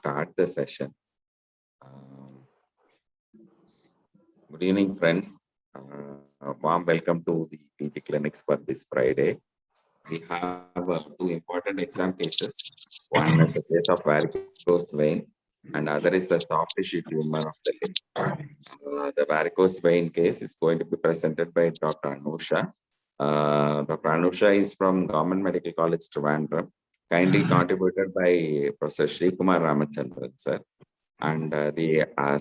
start the session. Good evening, friends. Warm welcome to the PG Clinics for this Friday. We have two important exam cases. One is a case of varicose vein, and other is a soft tissue tumor of the limb. The varicose vein case is going to be presented by Dr. Anusha. Dr. Anusha is from Government Medical College, Trivandrum, kindly contributed by Professor Sri Kumar Ramachandran, sir. And the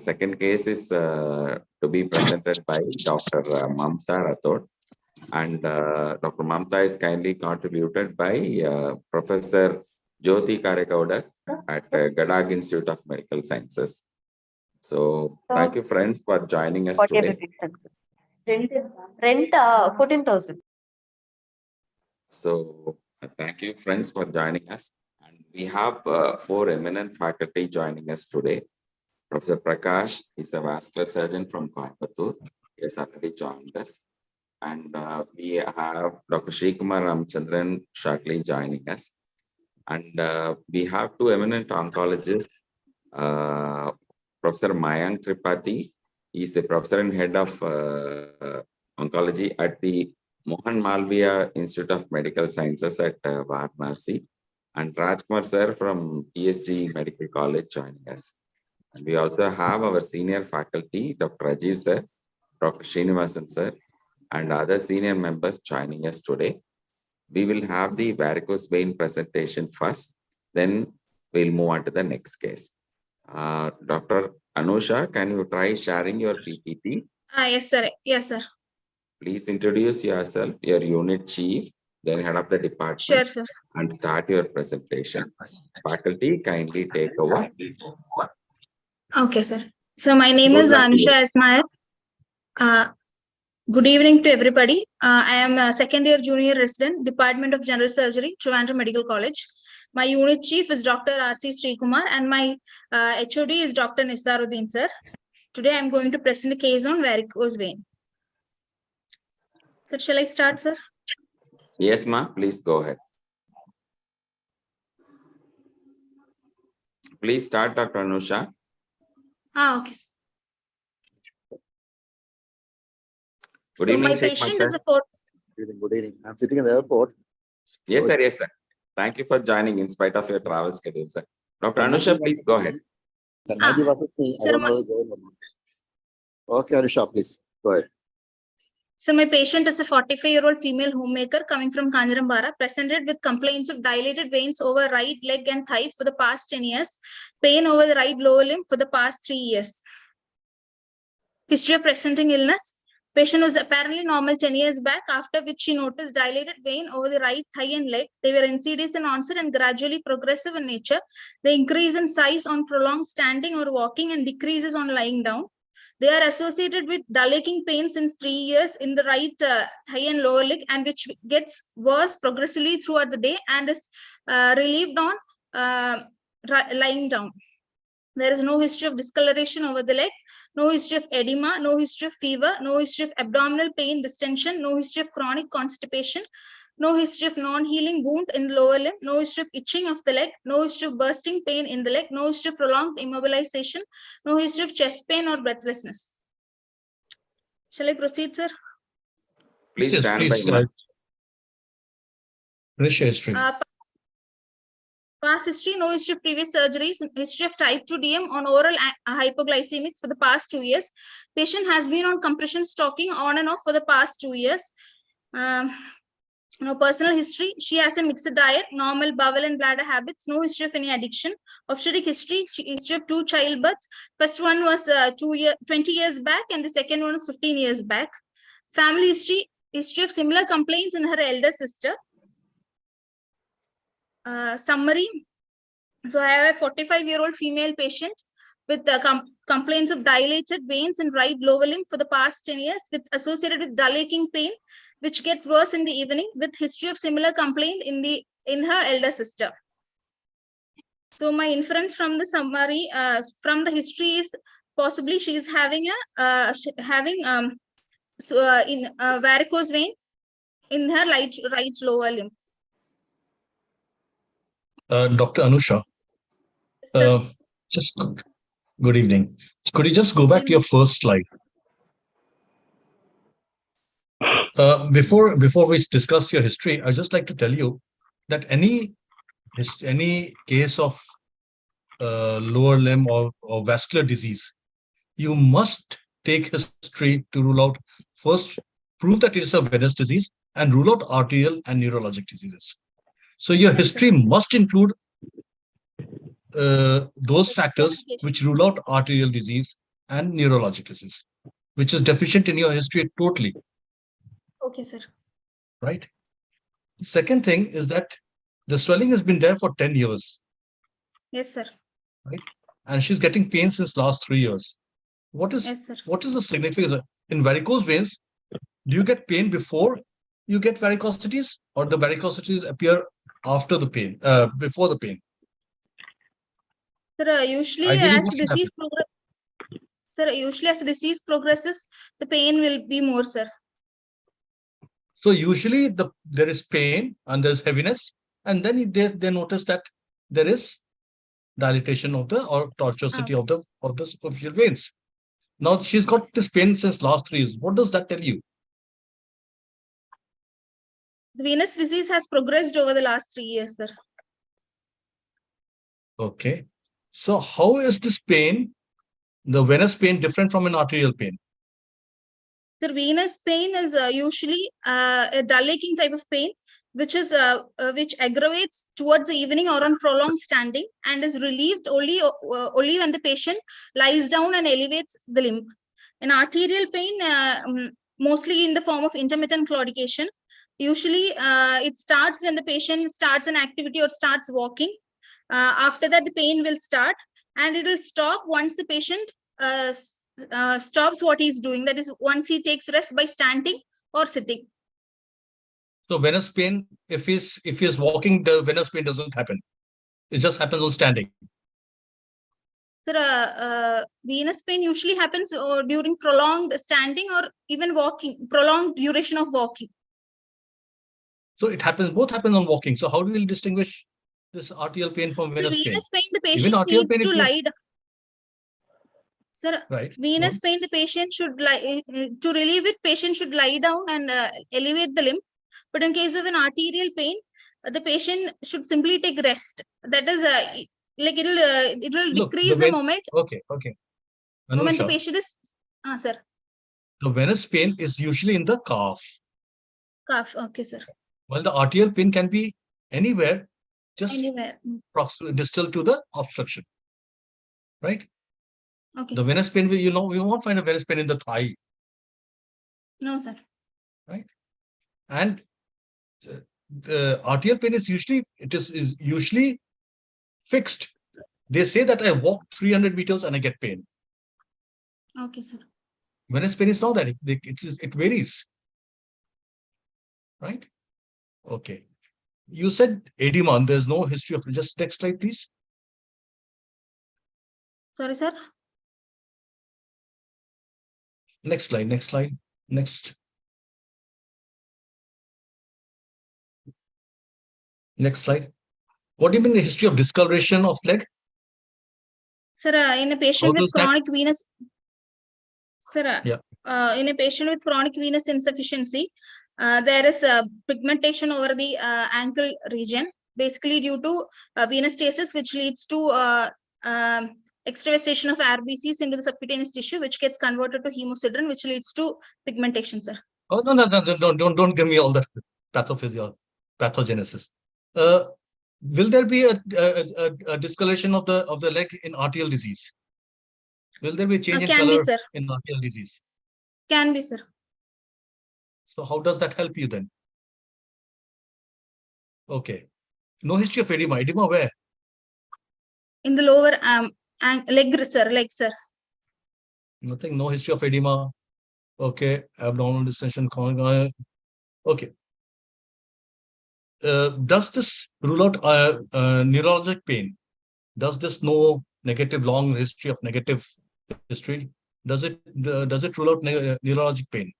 second case is to be presented by Dr. Mamta Rathod. And Dr. Mamta is kindly contributed by Professor Jyoti Karekauda at Gadag Institute of Medical Sciences. So thank you, friends, for joining us today. Rent 14,000. So thank you, friends, for joining us. And we have four eminent faculty joining us today. Professor Prakash is a vascular surgeon from Coimbatore. He has already joined us. And we have Dr. Sri Kumar Ramachandran shortly joining us. And we have two eminent oncologists. Professor Mayank Tripathi is the professor and head of oncology at the Mohan Malviya Institute of Medical Sciences at Varanasi. And Rajkumar sir from ESG Medical College joining us. And we also have our senior faculty, Dr. Rajiv sir, Dr. Srinivasan sir, and other senior members joining us today. We will have the varicose vein presentation first, then we'll move on to the next case. Dr. Anusha, can you try sharing your PPT? Yes, sir. Yes, sir. Please introduce yourself, your unit chief, then head of the department. Sure, sir. And start your presentation. Faculty, kindly take over. Okay, sir. So my name is Anusha Ismail. Good evening to everybody. I am a second year junior resident, Department of General Surgery, Trivandrum Medical College. My unit chief is Dr. R.C. Srikumar and my HOD is Dr. Nisaruddin, sir. Today I am going to present a case on varicose vein. Sir, shall I start, sir? Yes, ma. Please go ahead. Please start, Dr. Anusha. Okay, sir. Good So evening, my patient is a fourth. Good evening. I'm sitting in the airport. Yes, sir. Yes, sir. Thank you for joining in spite of your travel schedule, sir. Dr. Anusha, please go ahead. Sir, Okay, Anusha, please go ahead. So my patient is a 45-year-old female homemaker coming from Kanjarambara, presented with complaints of dilated veins over right leg and thigh for the past 10 years, pain over the right lower limb for the past 3 years. History of presenting illness. Patient was apparently normal 10 years back, after which she noticed dilated vein over the right thigh and leg. They were insidious in onset and gradually progressive in nature. They increase in size on prolonged standing or walking and decreases on lying down. They are associated with dull aching pain since 3 years in the right thigh and lower leg, and which gets worse progressively throughout the day and is relieved on lying down. There is no history of discoloration over the leg, no history of edema, no history of fever, no history of abdominal pain, distension, no history of chronic constipation, no history of non-healing wound in the lower limb, no history of itching of the leg, no history of bursting pain in the leg, no history of prolonged immobilization, no history of chest pain or breathlessness. Shall I proceed, sir? Please Yes, stand please, by. finish your history. Past history, no history of previous surgeries, history of type 2 DM on oral hypoglycemics for the past 2 years. Patient has been on compression stocking on and off for the past 2 years. No personal history. She has a mixed diet, normal bowel and bladder habits, no history of any addiction. Obstetric history, history of 2 childbirths. First one was 20 years back and the second one was 15 years back. Family history, history of similar complaints in her elder sister. Summary. So I have a 45-year-old female patient with complaints of dilated veins in right lower limb for the past 10 years with associated with dull aching pain, which gets worse in the evening, with history of similar complaint in her elder sister. So my inference from the summary, from the history is possibly she is having varicose vein in her right lower limb. Dr. Anusha, Sir. Just good evening. Could you just go back to your first slide? Before we discuss your history, I'd just like to tell you that any case of lower limb or vascular disease, you must take history to rule out, first, prove that it is a venous disease and rule out arterial and neurologic diseases. So your history must include those factors which rule out arterial disease and neurologic disease, which is deficient in your history totally. Okay, sir. Right. Second thing is that the swelling has been there for 10 years. Yes, sir. Right. And she's getting pain since last 3 years. What is Yes, sir. what is the significance? In varicose veins, do you get pain before you get varicosities, or the varicosities appear after the pain, before the pain? Sir, usually Ideally, as what the should disease progresses, the pain will be more, sir. So usually there is pain and there's heaviness, and then they notice that there is dilatation of the or tortuosity of the superficial veins. Now she's got this pain since last 3 years. What does that tell you? The venous disease has progressed over the last 3 years, sir. Okay. So how is this pain, the venous pain, different from an arterial pain? The venous pain is usually a dull aching type of pain, which aggravates towards the evening or on prolonged standing, and is relieved only when the patient lies down and elevates the limb. An arterial pain, mostly in the form of intermittent claudication, usually it starts when the patient starts an activity or starts walking. After that, the pain will start, and it will stop once the patient stops what he's doing. That is, once he takes rest by standing or sitting. So venous pain, if he's walking, the venous pain doesn't happen. It just happens on standing. Sir, venous pain usually happens during prolonged standing or even walking, prolonged duration of walking. So it happens, both happen on walking. So how do we distinguish this arterial pain from venous pain? Venous pain, the Even patient arterial needs pain, to lie down. Sir, right. Venous pain, the patient should lie, to relieve it, patient should lie down and elevate the limb. But in case of an arterial pain, the patient should simply take rest. That is, like it will decrease the moment. Okay. Anusha, Moment the patient is, sir. The venous pain is usually in the calf. Calf, okay, sir. While the arterial pain can be anywhere, just anywhere distal to the obstruction, right? Okay. The venous pain, we won't find a venous pain in the thigh. No, sir. Right? And the arterial pain is usually fixed. They say that I walk 300 meters and I get pain. Okay, sir. Venous pain is not that. It varies. Right? Okay. You said edema, and there's no history of. Just next slide, please. Sorry, sir. Next slide. Next. Next slide. What do you mean the history of discoloration of leg? Sir, in a patient with chronic venous. Sir, in a patient with chronic venous insufficiency, there is pigmentation over the ankle region, basically due to venous stasis, which leads to extravasation of RBCs into the subcutaneous tissue, which gets converted to hemosiderin, which leads to pigmentation, sir. Oh, no, don't give me all that pathogenesis. Will there be a discoloration of the leg in arterial disease? Will there be a change in color in arterial disease? Can be, sir. So how does that help you then? Okay. No history of edema. Edema where? In the lower leg, sir. Nothing. No history of edema. Okay. Abdominal distension. Okay. Does this rule out neurologic pain? Does this long history of negative history? Does it rule out neurologic pain?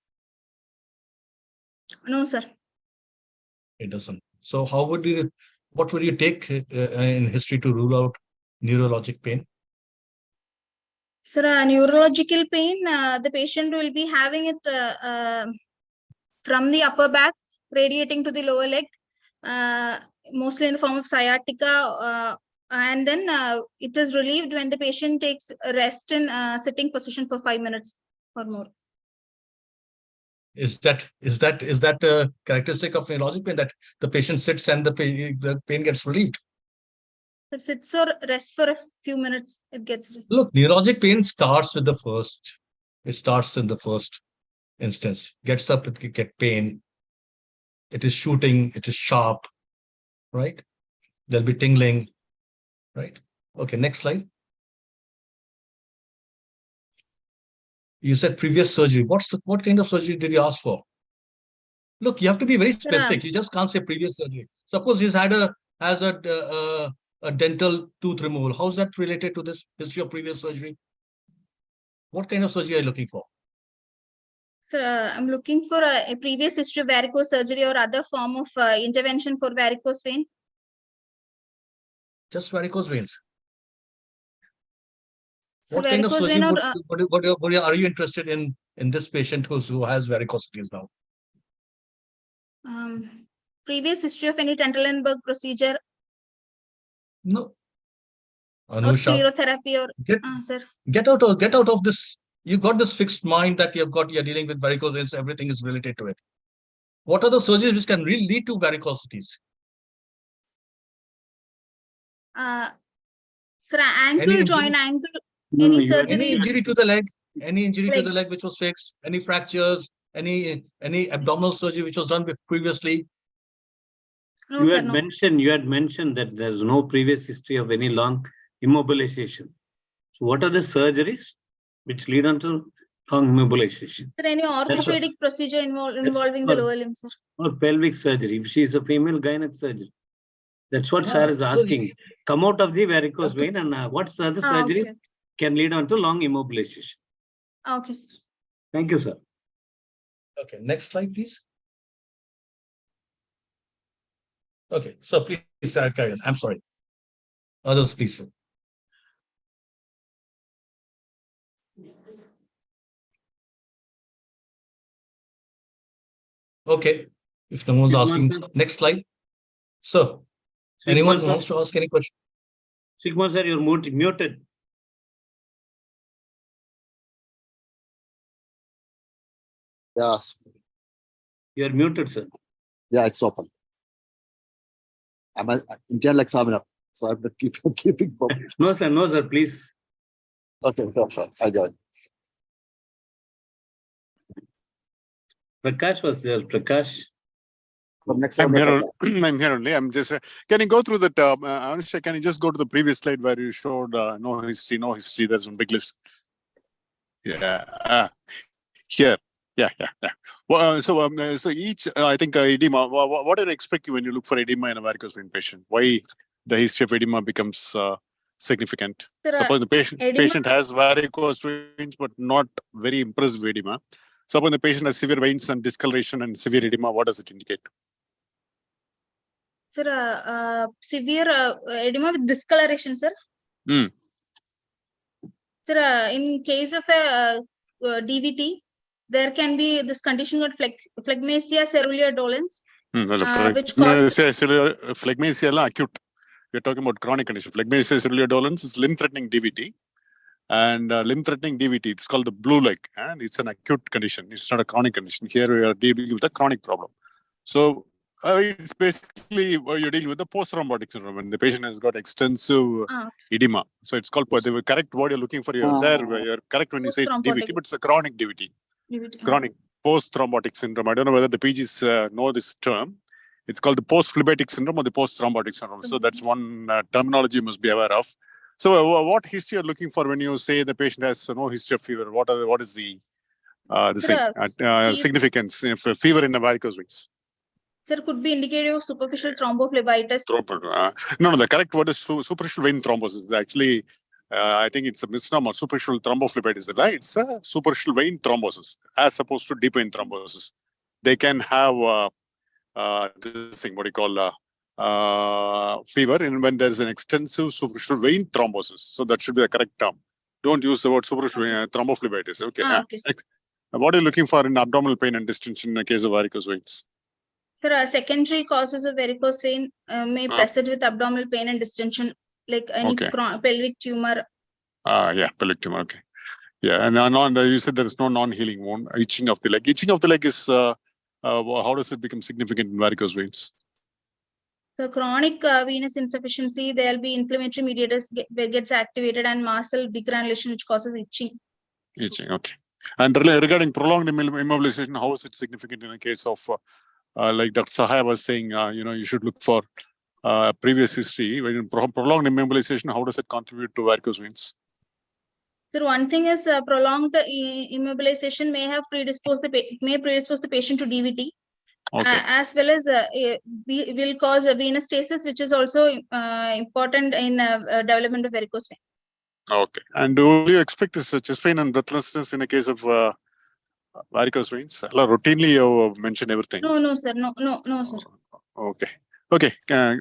No, sir. It doesn't. So what would you take in history to rule out neurologic pain? Sir, neurological pain, the patient will be having it from the upper back radiating to the lower leg, mostly in the form of sciatica, and then it is relieved when the patient takes a rest in sitting position for 5 minutes or more. Is that a characteristic of neurologic pain, that the patient sits and the pain gets relieved? It sits or rest for a few minutes, it gets relieved. Look, neurologic pain starts with the first. It starts in the first instance. Gets up, it get pain. It is shooting. It is sharp, right? There'll be tingling, right? Okay, next slide. You said previous surgery. What kind of surgery did you ask for? Look, you have to be very specific. You just can't say previous surgery. Suppose he's had a dental tooth removal. How's that related to this history of previous surgery? What kind of surgery are you looking for? Sir, I'm looking for a previous history of varicose surgery or other form of intervention for varicose vein. Just varicose veins. So What kind of varicose surgery vein or, are you interested in this patient who has varicosities now? previous history of any Tentelenburg procedure No. or Anusha, sclerotherapy or sir. get out of this. You got this fixed mind that you're dealing with varicose veins, everything is related to it. What are the surgeries which can really lead to varicosities? Sir, ankle joint, any surgery. Any injury to the leg which was fixed, any fractures, any abdominal surgery which was done previously? No, You sir, had no. mentioned that there's no previous history of any long immobilization. So what are the surgeries which lead on to long immobilization? Sir, any orthopedic procedure involving the lower limb, sir? Or pelvic surgery. If she is a female gynec surgery. That's what sir is asking. So come out of the varicose vein and what other surgery Okay. can lead on to long immobilization. Okay, sir. Thank you, sir. Okay, next slide, please. Okay, so please, carry on. I'm sorry. Others, please, sir. Okay, if no one's asking, next slide. Sir, anyone who wants to ask any question? Sigma, sir, you're muted. Yes. You're muted, sir. Yeah, it's open. I'm an internal examiner, so I'm keeping. No, sir, please. Okay, sure. I'll join. Prakash was there. Prakash. I'm here. I'm here only. I'm just. Can you go through that? Anusha, can you just go to the previous slide where you showed no history? There's one big list. Yeah. Here. Yeah. Well, so each, I think edema. What do you expect when you look for edema in a varicose vein patient? Why the history of edema becomes significant? Suppose the patient has varicose veins, but not very impressive edema. Suppose the patient has severe veins and discoloration and severe edema. What does it indicate? Sir, severe edema with discoloration, sir. Sir, in case of a DVT, there can be this condition called phlegmasia cerulea dolens, which causes phlegmasia acute. We're talking about chronic condition. Phlegmasia cerulea dolens is limb-threatening DVT, and limb-threatening DVT. It's called the blue leg, and it's an acute condition. It's not a chronic condition. Here we are dealing with a chronic problem. So it's basically you're dealing with the post-thrombotic syndrome, and the patient has got extensive edema. So it's called. They were correct what you're looking for. You're correct when you say it's DVT, but it's a chronic DVT. Chronic post-thrombotic syndrome. I don't know whether the PGs know this term. It's called the post-phlebitic syndrome or the post-thrombotic syndrome. So that's one terminology you must be aware of. So what history are you looking for when you say the patient has no history of fever? What is the significance of fever in the varicose veins? Sir, could be indicative of superficial thrombophlebitis. No, the correct word is superficial vein thrombosis. Actually, I think it's a misnomer. Superficial thrombophlebitis, right? It's a superficial vein thrombosis as opposed to deep vein thrombosis. They can have this thing, what you call fever, and when there is an extensive superficial vein thrombosis. So that should be the correct term. Don't use the word superficial thrombophlebitis. Okay. Okay, sir. What are you looking for in abdominal pain and distension in the case of varicose veins? Sir, secondary causes of varicose vein may present with abdominal pain and distension, like any pelvic tumor. Yeah, pelvic tumor. Okay. Yeah, and you said there is no non-healing wound. Itching of the leg. Itching of the leg is how does it become significant in varicose veins? So chronic venous insufficiency, there will be inflammatory mediators gets activated and muscle degranulation, which causes itching. Itching. Okay. And regarding prolonged immobilization, how is it significant in a case of like Dr. Sahaya was saying? You should look for previous history. When prolonged immobilization, how does it contribute to varicose veins? So one thing is prolonged immobilization may predispose the patient to DVT, as well as will cause a venous stasis, which is also important in development of varicose vein. Okay. And do you expect this chest pain and breathlessness in a case of varicose veins? Routinely, you mentioned everything. No, sir. No, sir. Okay. Okay.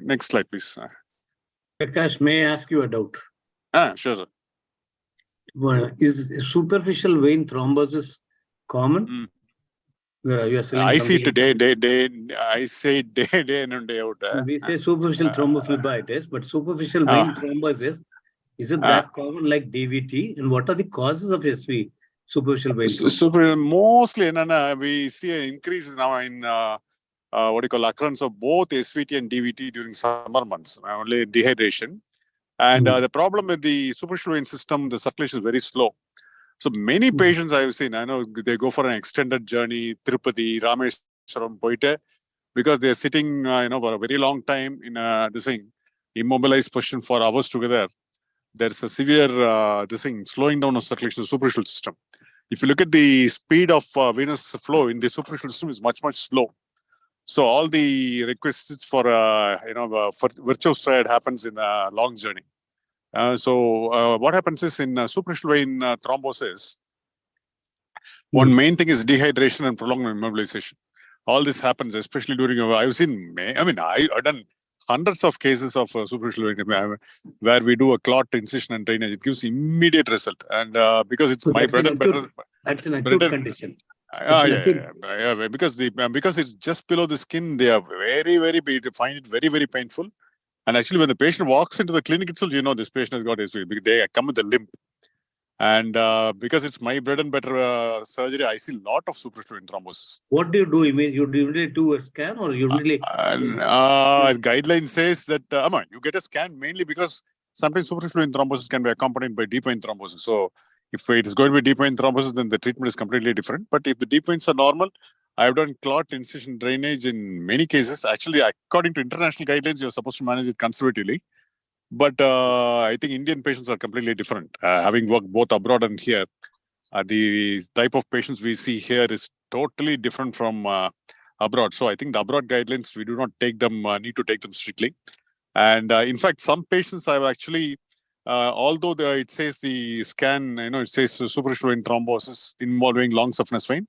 Next slide, please. Prakash, may I ask you a doubt? Sure, sir. Is superficial vein thrombosis common? I see today. I say day in and day out. We say superficial thrombophlebitis, but superficial vein thrombosis, is it that common like DVT? And what are the causes of SV, superficial vein thrombosis? Mostly, we see an increase now in occurrence of both SVT and DVT during summer months, only dehydration. And the problem with the superficial vein system, the circulation is very slow. So many patients I've seen, I know they go for an extended journey, Tirupati, Rameshwaram, Poite, because they're sitting, for a very long time in this thing, immobilized position for hours together. There's a severe slowing down of circulation in the superficial system. If you look at the speed of venous flow in the superficial system is much, much slow. So all the requests for virtuous stride happens in a long journey. So what happens is in superficial vein thrombosis, one main thing is dehydration and prolonged immobilization. All this happens, especially during, I've done hundreds of cases of superficial vein where we do a clot incision and drainage. It gives immediate result. And because it's my bread and butter. That's an acute condition. Because it's just below the skin, they are they find it very, very painful. And actually, when the patient walks into the clinic itself, this patient has got SV because they come with a limp. And because it's my bread and butter surgery, I see a lot of superficial vein thrombosis. What do you do? You usually do a scan or you usually? Guideline says that you get a scan mainly because sometimes superficial vein thrombosis can be accompanied by deep vein thrombosis. So if it is going to be deep vein thrombosis, then the treatment is completely different. But if the deep veins are normal, I've done clot incision drainage in many cases. Actually, according to international guidelines, you're supposed to manage it conservatively. But I think Indian patients are completely different. Having worked both abroad and here, the type of patients we see here is totally different from abroad. So I think the abroad guidelines, we do not need to take them strictly. And in fact, some patients I've actually, although it says the scan, it says superficial vein thrombosis involving long saphenous vein.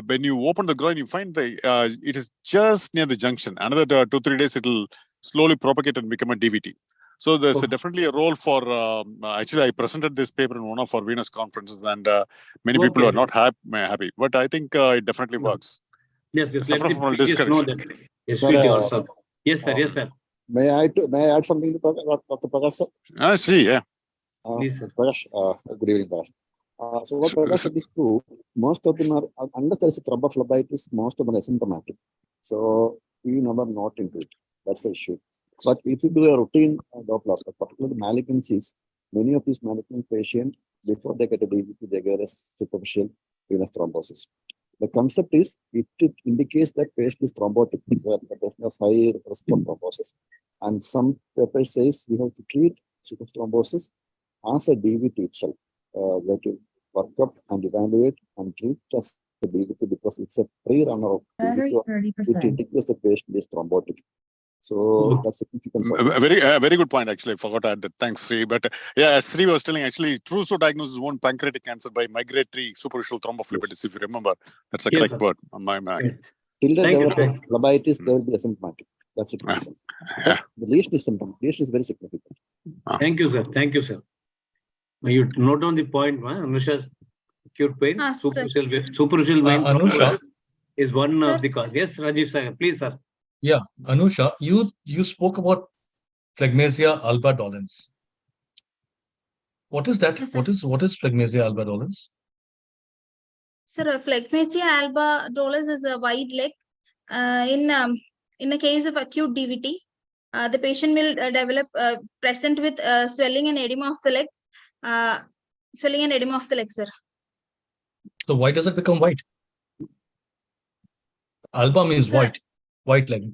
When you open the groin, you find it is just near the junction. Another 2-3 days, it will slowly propagate and become a DVT. So there's definitely a role for, actually I presented this paper in one of our venous conferences and many people are not happy, but I think it definitely works. Yes. Let me just know that. SVT also. Yes, sir. May I add something to Dr. Prakash, sir? See, yeah. Please, sir. Prakash, good evening, Prakash. So what Prakash said is true. Most of them are, unless there is a thrombophlebitis, most of them are asymptomatic. So we never note into it. That's the issue. But if you do a routine Doppler, particularly malignancies, many of these malignant patients, before they get a DVT, they get a superficial venous thrombosis. The concept is, it indicates that patient is thrombotic, where the patient has high risk for thrombosis. And some paper says we have to treat superficial thrombosis as a DVT itself. We have to work up and evaluate and treat as a DVT because it's a pre-runner of DVT. It indicates the patient is thrombotic. So that's significant. Very good point, actually. I forgot to add that. Thanks, Sri. But yeah, as Sri was telling, actually, true diagnosis one pancreatic cancer by migratory superficial thrombophlebitis, if you remember. That's a correct word on my mind. Till they develop phlebitis, they will be asymptomatic. That's significant. The lesion is symptom. Lesion is very significant. Thank you, sir. You note down the point, Anusha. Acute pain, Sir. superficial vein Anusha. is one Sir. of the cause. Yes, Rajiv sir, please, sir. Yeah, Anusha, you spoke about phlegmasia alba dolens. What is that? Yes, sir. What is phlegmasia alba dolens? Sir, phlegmasia alba dolens is a wide leg. In a case of acute DVT, the patient will develop present with swelling and edema of the leg. Swelling and edema of the leg, sir. So why does it become white? Alba means Sir. white leg.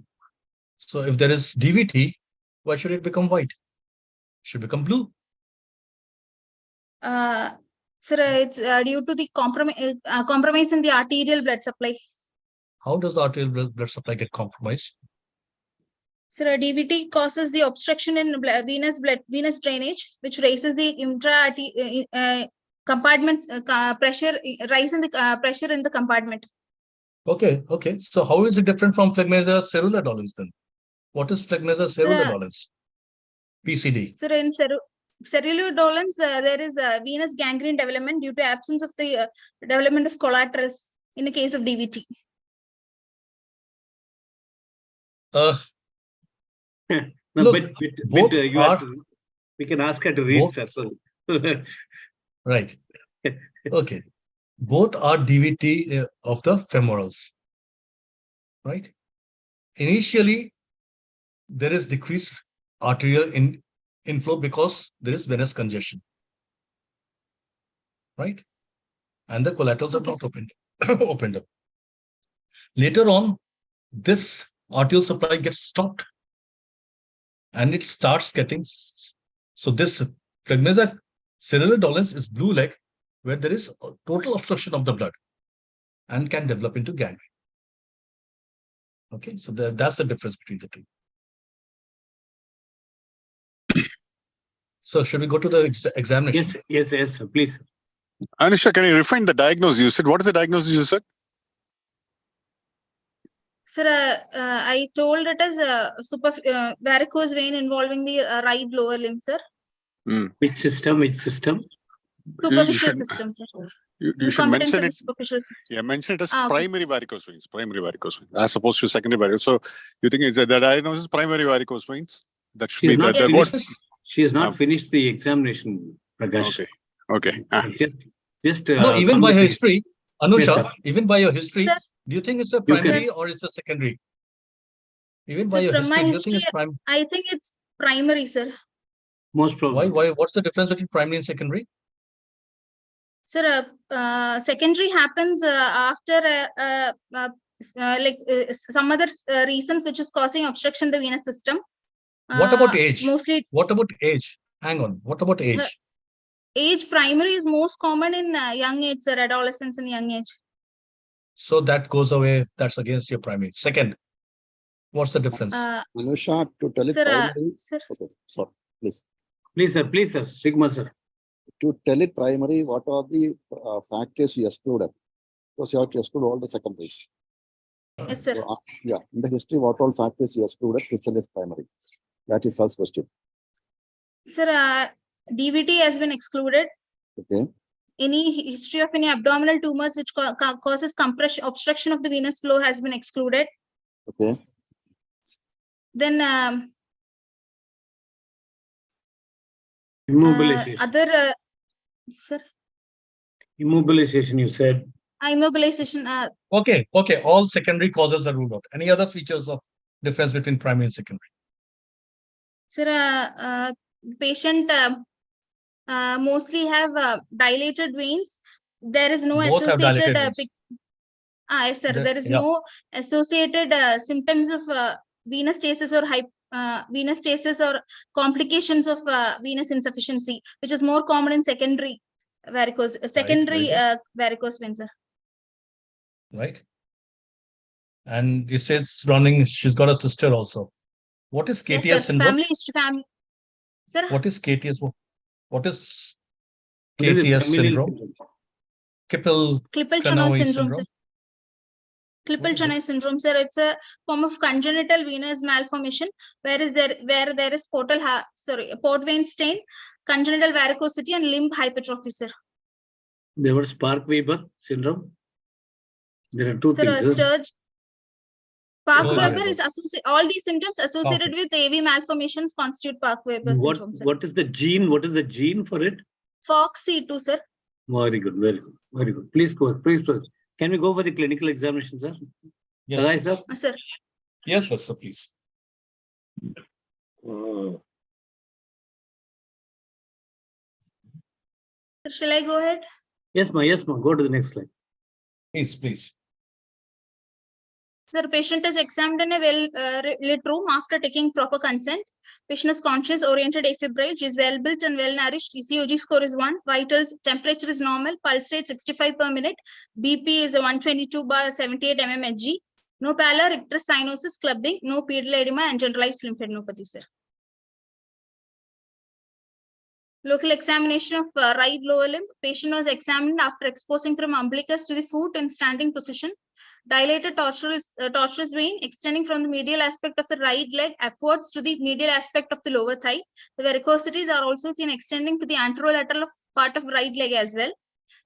So if there is DVT, why should it become white? It should become blue. Sir, it's due to the compromise in the arterial blood supply. How does the arterial blood supply get compromised? Sir, DVT causes the obstruction in venous drainage, which raises the intra compartments pressure, rise in the pressure in the compartment. Okay. So how is it different from phlegmasia cerulea dolens then? What is phlegmasia cerulea dolens? PCD. Sir, in cerulea dolens, there is venous gangrene development due to absence of the development of collaterals in the case of DVT. No, Look, but we can ask her to read, sir. So. Right. Okay. Both are DVT of the femorals. Right. Initially, there is decreased arterial inflow because there is venous congestion. Right. And the collaterals are not opened up. Later on, this arterial supply gets stopped. And it starts getting, so this phlegmasia cerulea dolens is blue leg, where there is a total obstruction of the blood and can develop into gangrene. Okay, so that's the difference between the two. So should we go to the examination? Yes, sir, please. Anusha, can you refine the diagnosis you said? What is the diagnosis you said? Sir, I told it as a varicose vein involving the right lower limb, sir. Which system? Superficial system, sir. You should mention it. Superficial system. Yeah, mention it as primary varicose veins. Primary varicose veins, as opposed to secondary varicose. So you think it's the diagnosis primary varicose veins? That should be the word. She has not finished the examination, Prakash. Okay. Just no, even by her history, Anusha, yes, even by your history, sir, do you think it's a primary or it's a secondary? Even by your history, do you think it's primary? I think it's primary, sir. Most probably. Why? What's the difference between primary and secondary? Sir, secondary happens after some other reasons which is causing obstruction in the venous system. What about age? Mostly. What about age? Hang on. What about age? Age primary is most common in young age, sir, adolescence and young age. So that goes away. That's against your primary. Second, what's the difference? Anusha, to tell it sir, primary. Sir. Okay, sorry, please. Please, sir. Sigma, sir. To tell it primary, what are the factors you excluded? Because you have to exclude all the secondaries. Yes, sir. So, in the history, what all factors you excluded, present is primary. That is first question. Sir, DVT has been excluded. Okay. Any history of any abdominal tumors which causes compression, obstruction of the venous flow has been excluded. Okay. Then immobilization. Sir. Immobilization, you said. Immobilization. Okay. All secondary causes are ruled out. Any other features of difference between primary and secondary? Sir, patient mostly have dilated veins. There is no Both associated. Yes, sir. There is no associated symptoms of venous stasis or venous stasis or complications of venous insufficiency, which is more common in secondary varicose. Varicose veins, sir. Right. And you said surrounding, she's got a sister also. What is KTS yes, syndrome? Family. Sir. What is KTS? What is KTS syndrome? Klippel-Trenaunay syndrome. Sir. Klippel-Trenaunay syndrome, sir. It's a form of congenital venous malformation, where there is port vein stain congenital varicosity and limb hypertrophy, sir. There was Park-Weber syndrome. There are two Sir, things. Huh? Sturge. Park-Weber yeah. is associated. All these symptoms associated with AV malformations constitute Park-Weber syndrome, sir. What is the gene? What is the gene for it? FOXC2, sir. Very good, very good, very good. Please go. Please go. Can we go for the clinical examination, sir? Yes, Sarai, please. sir? Sir. Yes, sir, please. Sir, shall I go ahead? Yes, ma. Yes, ma. Go to the next slide. Please, please. Sir, patient is examined in a well-lit room after taking proper consent. Patient is conscious, oriented, afebrile. She is well-built and well-nourished. ECOG score is 1. Vitals, temperature is normal. Pulse rate 65 per minute. BP is 122/78 mmHg. No pallor, icterus cyanosis, clubbing, no pedal edema, and generalized lymphadenopathy, sir. Local examination of right lower limb. Patient was examined after exposing from umbilicus to the foot in standing position. Dilated tortuous vein extending from the medial aspect of the right leg upwards to the medial aspect of the lower thigh. The varicosities are also seen extending to the anterolateral part of right leg as well.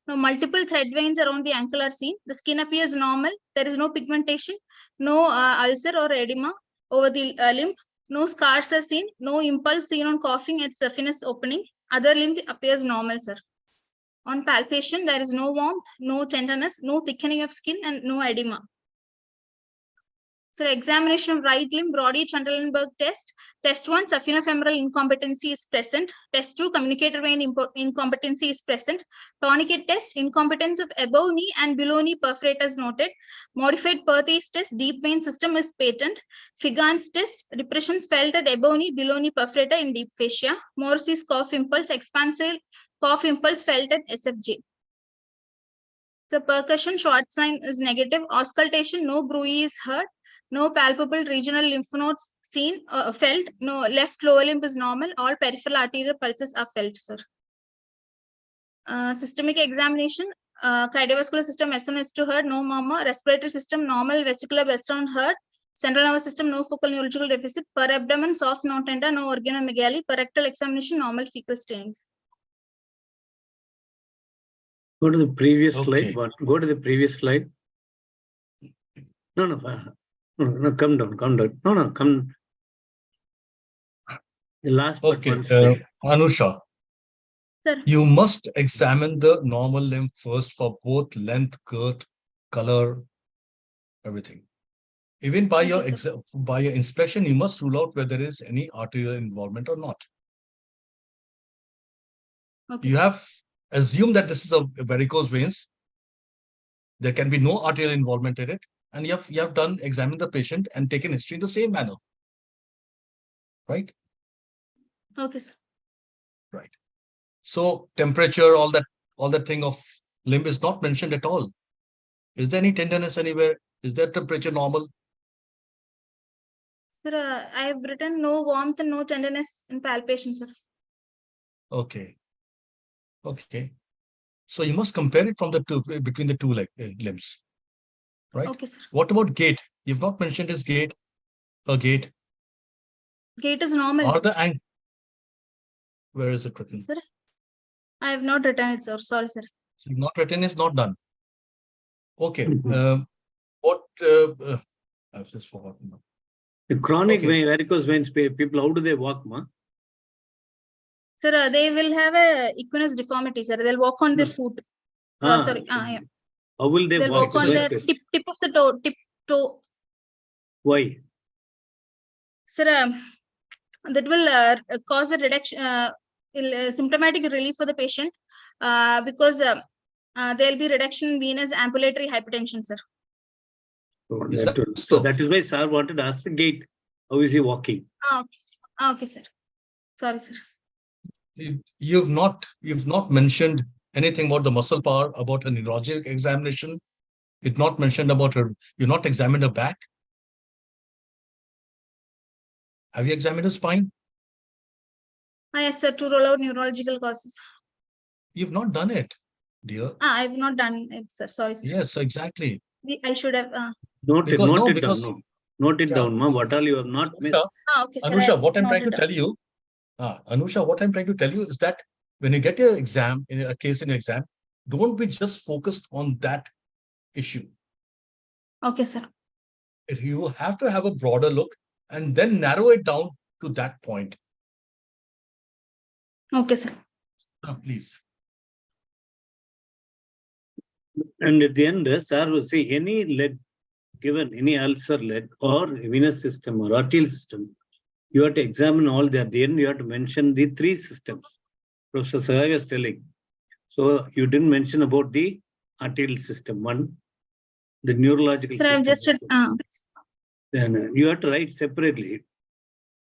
Now, multiple thread veins around the ankle are seen. The skin appears normal. There is no pigmentation, no ulcer or edema over the limb. No scars are seen. No impulse seen on coughing at saphenous opening. Other limb appears normal, sir. On palpation, there is no warmth, no tenderness, no thickening of skin, and no edema. So, examination of right limb, Brody Chandlerberg test. Test 1, saphenofemoral incompetency is present. Test 2, communicator vein incompetency is present. Tourniquet test, incompetence of above knee and below knee perforators noted. Modified Perthes test, deep vein system is patent. Figans test, depressions felt at above knee, below knee perforator in deep fascia. Morrissey's cough impulse, expansive cough impulse felt at SFJ. So, percussion, short sign is negative. Auscultation, no bruit is heard. No palpable regional lymph nodes seen, felt. No left lower limb is normal. All peripheral arterial pulses are felt, sir. Systemic examination, cardiovascular system S1, S2 heard, no murmur. Respiratory system normal, vesicular breastbone heard. Central nervous system no focal neurological deficit. Per abdomen soft, no tender, no organomegaly. Per rectal examination normal fecal stains. Go to the previous Okay. slide. Go to the previous slide. No, come down. No, come. The last but Okay, one slide. Anusha, Sir. you must examine the normal limb first for both length, girth, color, everything. Even by Okay, your inspection, you must rule out whether there is any arterial involvement or not. Okay, You sir. have assumed that this is a varicose veins. There can be no arterial involvement in it, and you have done examined the patient and taken history in the same manner, right? Okay, sir. Right. So temperature, all that thing of limb is not mentioned at all. Is there any tenderness anywhere? Is that temperature normal? Sir, I have written no warmth and no tenderness in palpation, sir. Okay. Okay. So you must compare it from the two between the two limbs, right? Okay, sir. What about gait? You've not mentioned his gait. Gait. Gait is normal. Are the where is it written? Sir, I have not written it, sir. Sorry, sir. Not written is not done. Okay. What? I've just forgotten. The chronic Okay. varicose veins people, how do they walk, ma? Sir, they will have a equinus deformity, sir. They'll walk on their foot. Sorry. Yeah. How will they They'll walk? walk on their Test. tip of the toe. Tip toe. Why? Sir, that will cause a reduction, symptomatic relief for the patient because there'll be reduction in venous ambulatory hypertension, sir. Is that So that is why sir wanted to ask the gait. How is he walking? Okay. Okay, sir. Sorry, sir. You've not mentioned anything about the muscle power, about a neurologic examination. You've not mentioned about her. You've not examined her back. Have you examined her spine? Yes, sir. To rule out neurological causes. You've not done it, dear. I've not done it, sir. Sorry, sir. Yes, exactly. I should have. Note it down. Note it Yeah. down, ma. What all you have not missed. Okay, sir. Anusha, what I'm trying to tell you, Anusha, what I'm trying to tell you is that when you get your exam, in a case in your exam, don't be just focused on that issue. Okay, sir. You have to have a broader look and then narrow it down to that point. Okay, sir. Please. And at the end, sir will say any leg given, any ulcer leg or venous system or arterial system, you have to examine all that. At the end, you have to mention the three systems. Professor Sahai was telling. So you didn't mention about the arterial system, one, the neurological Sir, I've system. just Then you have to write separately.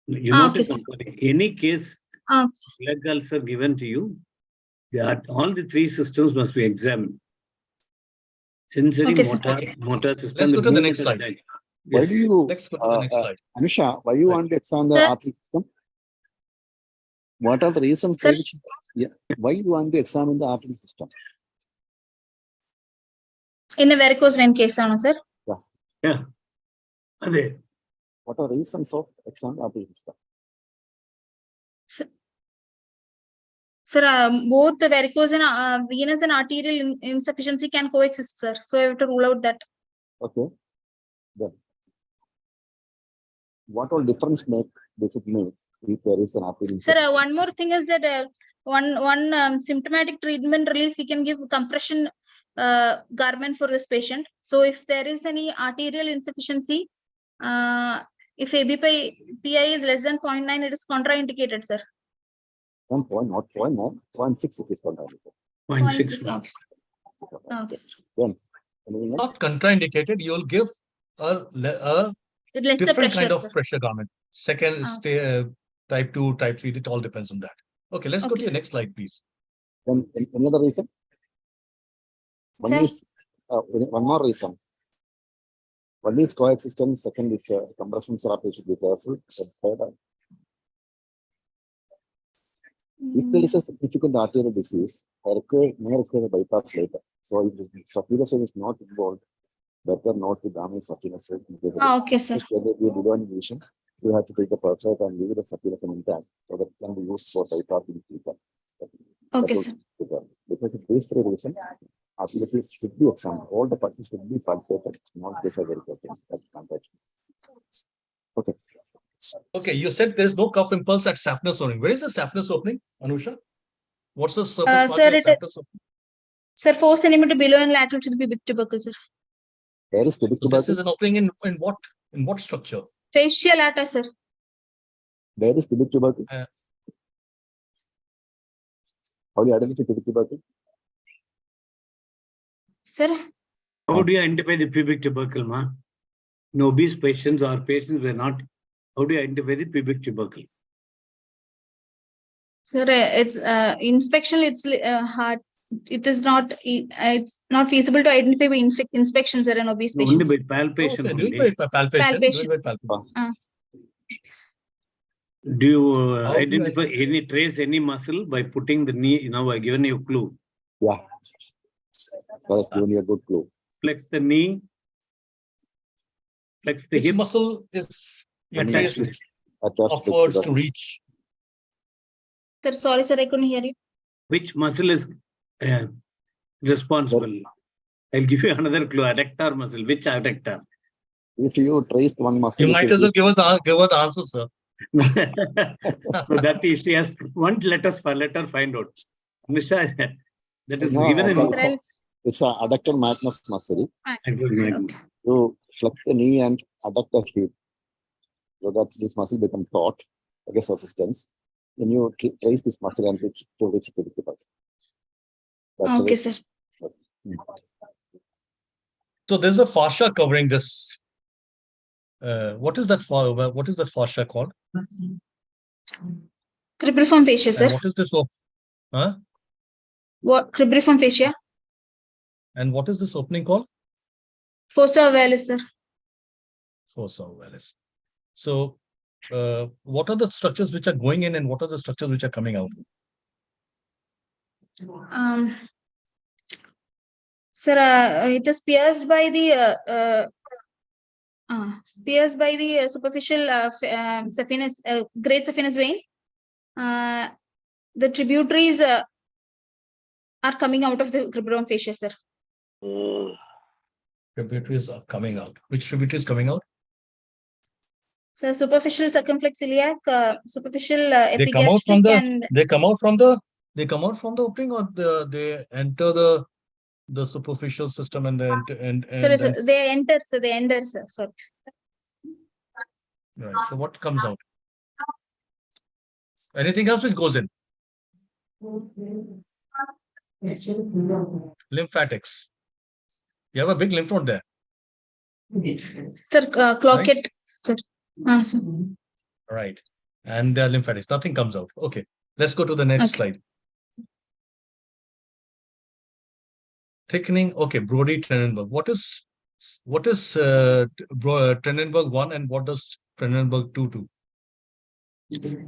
You okay, notice sir. any case Okay. leg ulcer given to you, all the three systems must be examined. Sensory, Okay, sir. motor system. Let's go to the next slide. Why do you, Let's go to the next slide. Anusha, why you Right. want to examine the Sir. artery system? What are the reasons? Sir. Why you want to examine the artery system? In a varicose vein case, sir. Yeah. Ade. What are reasons of examining the artery system? Sir, both the varicose and venous and arterial insufficiency can coexist, sir. So I have to rule out that. Okay. Then, what all difference does it make if there is an arterial? Sir, one more thing is that one symptomatic treatment relief, we can give compression garment for this patient. So if there is any arterial insufficiency, if ABPI is less than 0.9, it is contraindicated, sir. 1 point, not 0.9, 0.6 it is contraindicated. 0.6. Okay, sir. Then, anything else? Not contraindicated, you'll give a Lesser different pressure, kind of sir. pressure garment. Second, type 2, type 3, it all depends on that. Okay, let's go to Okay, your sir. next slide, please. Then any other reason? One Sir. is one more reason. One is coexistence. Second is compression therapy should be careful. Third, if there is a significant arterial disease, may require bypass later. So if the saphenous vein is not involved, better not to damage saphenous vein. Okay, sir. If there will be a below vision, you have to take the perfect and leave the saphenous vein intact, so that it can be used for bypassing treatment. Okay, sir. Because of these three reasons, arteries should be examined. All the parties should be palpated, not disaggregated. That's contact. Okay. Okay, you said there's no cuff impulse at saphenous opening. Where is the saphenous opening, Anusha? What's the surface Sir, margin of saphenous opening? Sir, 4 centimeter below and lateral to the pubic tubercle, sir. There is pubic So this tubercle. is an opening in what? In what structure? Fascia lata, sir. There is pubic tubercle. Uh, How do you identify pubic tubercle? Sir, How do you identify the pubic tubercle, ma? In obese patients or patients were not. How do you identify the pubic tubercle? sir, it's inspection. It's hard. It is not. It's not feasible to identify by inspection, sir, in obese Only patients. by palpation. okay, do Only. it by palpation. Palpation. Do it by palpation. Do you How do you identify any trace, any muscle by putting the knee? You know, I given you a clue. Yeah. That's giving you a good clue. Flex the knee. Flex the Which hip. muscle is your Attached trace Attached upwards to tubercle. reach? Sir, sorry, sir, I couldn't hear you. Which muscle is responsible? I'll give you another clue. Adductor muscle. Which adductor? If you trace one muscle, You might as well give us the answer, sir. So that is, she has one let us find out. Anusha, that is No, given in sir, Sir, it's a adductor magnus muscle. I'll- You flex the knee and adduct the hip, so that this muscle becomes taut against resistance. Then you trace this muscle and reach the pubic tubercle. That's the okay, way. sir. So there's a fascia covering this. What is that for? What is that fascia called? Cribriform fascia, sir. And what is this? Huh? What cribriform fascia? And what is this opening called? Fossa ovalis, sir. Fossa ovalis. So, what are the structures which are going in, and what are the structures which are coming out? Sir, it is pierced by the superficial saphenous, great saphenous vein. The tributaries are coming out of the cribriform fascia, sir. Tributaries are coming out. Which tributaries coming out? So superficial circumflex iliac, superficial They come out from epigastric, the. and They come out from the. They come out from the opening, or they enter the superficial system and then and sorry, sir, then, they enter, sir. They enter, sir. Sorry. right. So what comes out? Anything else which goes in? Lymphatics. You have a big lymph node there. Sir, clocket, sir. Sir. Right. And lymphatics. Nothing comes out. Okay. Let's go to the next Okay. slide. Thickening. Okay. Brody Trenenberg. What is Trenenberg 1 and what does Trenenberg 2 do?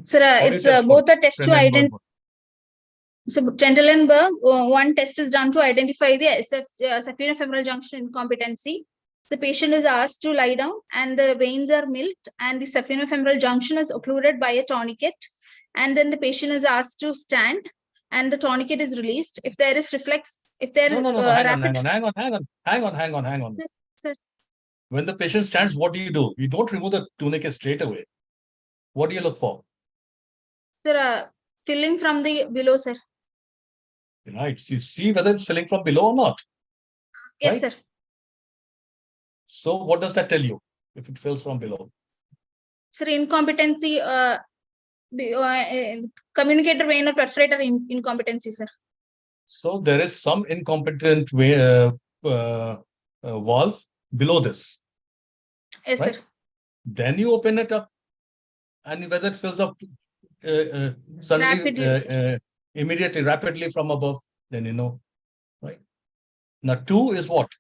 Sir, How do you it's test for both a test to Trenenberg identify. one? So Trendelenburg, one test is done to identify the saphenofemoral junction incompetency. The patient is asked to lie down and the veins are milked and the saphenofemoral junction is occluded by a tourniquet. And then the patient is asked to stand and the tourniquet is released. If there is reflex, if there is No. Hang on. Sir. When the patient stands, what do? You don't remove the tourniquet straight away. What do you look for? Sir, filling from the below, sir. Right. So you see whether it's filling from below or not. Yes, Right? sir. So what does that tell you if it fills from below? Sir, incompetency, communicator vein or perforator incompetency, sir. So there is some incompetent valve below this. Yes, Right? sir. Then you open it up, and whether it fills up suddenly, Rapidly. immediately, rapidly from above, then you know, right? Now 2 is what?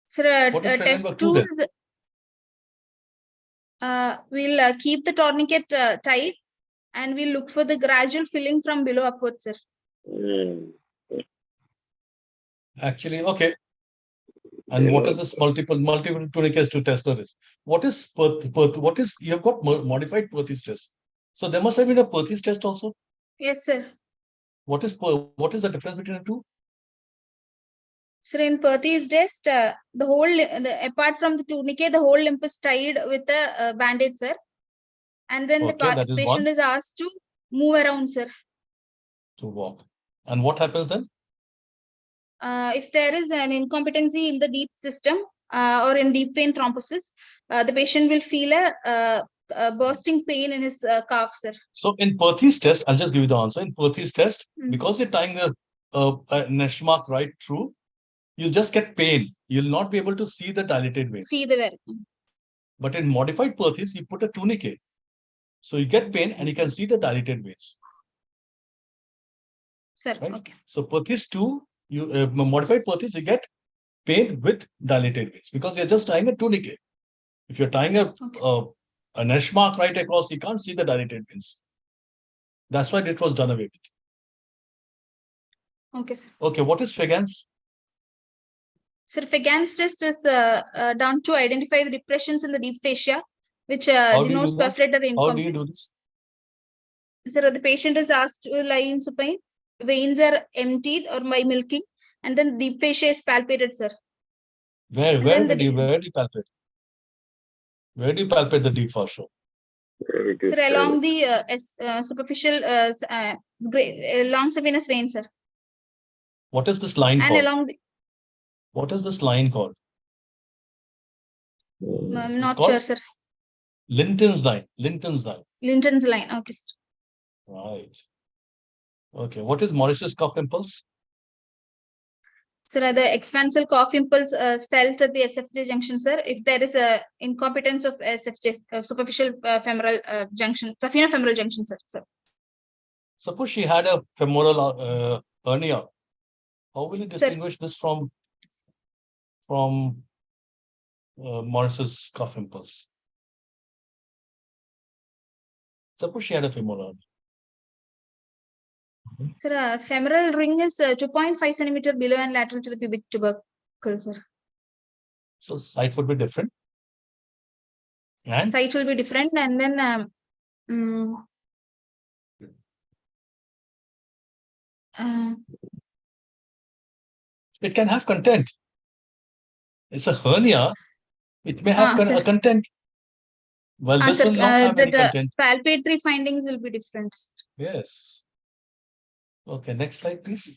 Sir, What is test Trenenberg 2 2 then? is we'll keep the tourniquet tight and we'll look for the gradual filling from below upwards, sir. Actually, okay. And what is this multiple tourniquets to test this? What is what is, you have got modified Perthes test. So there must have been a Perthes test also. Yes, sir. What is the difference between the two? Sir, in Perthes test, apart from the tourniquet, the whole limb is tied with a band-aid, sir. And then Okay, the that is patient one. is asked to move around, sir. To walk. And what happens then? If there is an incompetency in the deep system or in deep vein thrombosis, the patient will feel a bursting pain in his calf, sir. So in Perthes test, I'll just give you the answer. In Perthes test, Because you're tying a mesh mark right through, you'll just get pain. You'll not be able to see the dilated veins. See the very. But in modified Perthes, you put a tourniquet. So you get pain and you can see the dilated veins. Sir, right? Okay. So Perthes 2, you modified Perthes, you get pain with dilated veins because you're just tying a tourniquet. If you're tying a mesh mark right across, you can't see the dilated veins. That's why it was done away with. Okay, sir. Okay, what is Fegan's? Sir, Fegan's test is done to identify the depressions in the deep fascia, which denotes perforator incompetency. How do you do this? Sir, the patient is asked to lie in supine. Veins are emptied or by milking, and then deep fascia is palpated, sir. Where do you palpate? Where do you palpate the deep fascia? Sir, along the superficial long saphenous vein, sir. What is this line called? Along the. What is this line called? I'm not sure, sir. Linton's line. Linton's line. Linton's line. Okay, sir. Right. Okay. What is Morris's cough impulse? Sir, the expansile cough impulse felt at the SFJ junction, sir. If there is a incompetence of SFJ, superficial femoral junction, saphenofemoral junction, sir. Suppose she had a femoral hernia. How will you distinguish this from Morris's cough impulse? Suppose she had a femoral hernia. Sir, femoral ring is 2.5 centimeter below and lateral to the pubic tubercle, sir. So site would be different. And Site will be different, and then it can have content. It's a hernia. It may have sir. a content. Well, this sir, will not have any the content. palpatory findings will be different. Yes. Okay, next slide, please.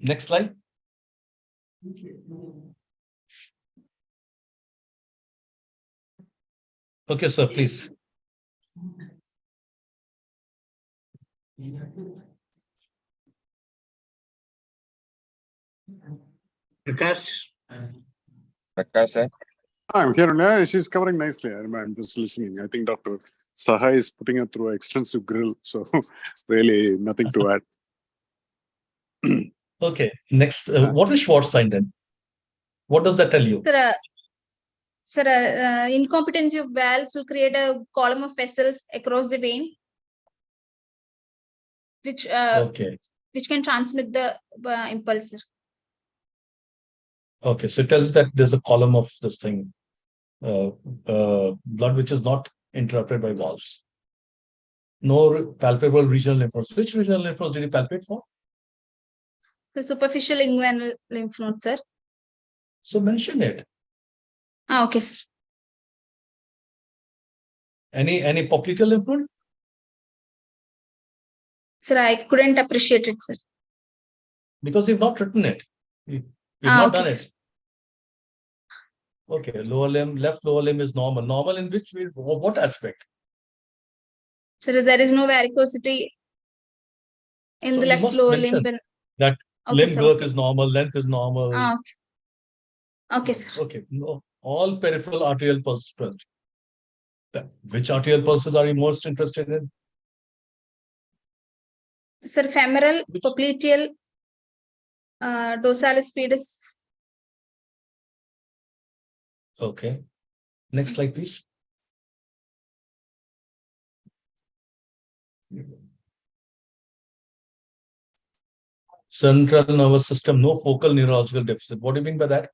Next slide. Okay, sir, please. Prakash, Prakash, sir? I'm here. Yeah, she's covering nicely. I'm just listening. I think Dr. Saha is putting her through an extensive grill. So really nothing to add. Okay, next. What is Schwarzstein then? What does that tell you? Sir, incompetency of valves will create a column of vessels across the vein, which can transmit the impulse. Sir. Okay, so it tells that there's a column of this thing, blood which is not interrupted by valves. No palpable regional lymph nodes. Which regional lymph nodes did you palpate for? The superficial inguinal lymph node, sir. So mention it. Okay, sir. Any popliteal lymph node? Sir, I couldn't appreciate it, sir. Because you've not written it. You've not done sir. it. Okay, lower limb, left lower limb is normal. Normal in which way? What aspect? Sir, there is no varicosity in So the you left must lower mention limb. that Okay, limb sir, girth is normal, length is normal. Okay, sir. Okay, no, all peripheral arterial pulses. Which arterial pulses are you most interested in? Sir, femoral, popliteal, dorsalis pedis. Okay. Next slide, please. Central nervous system, no focal neurological deficit. What do you mean by that?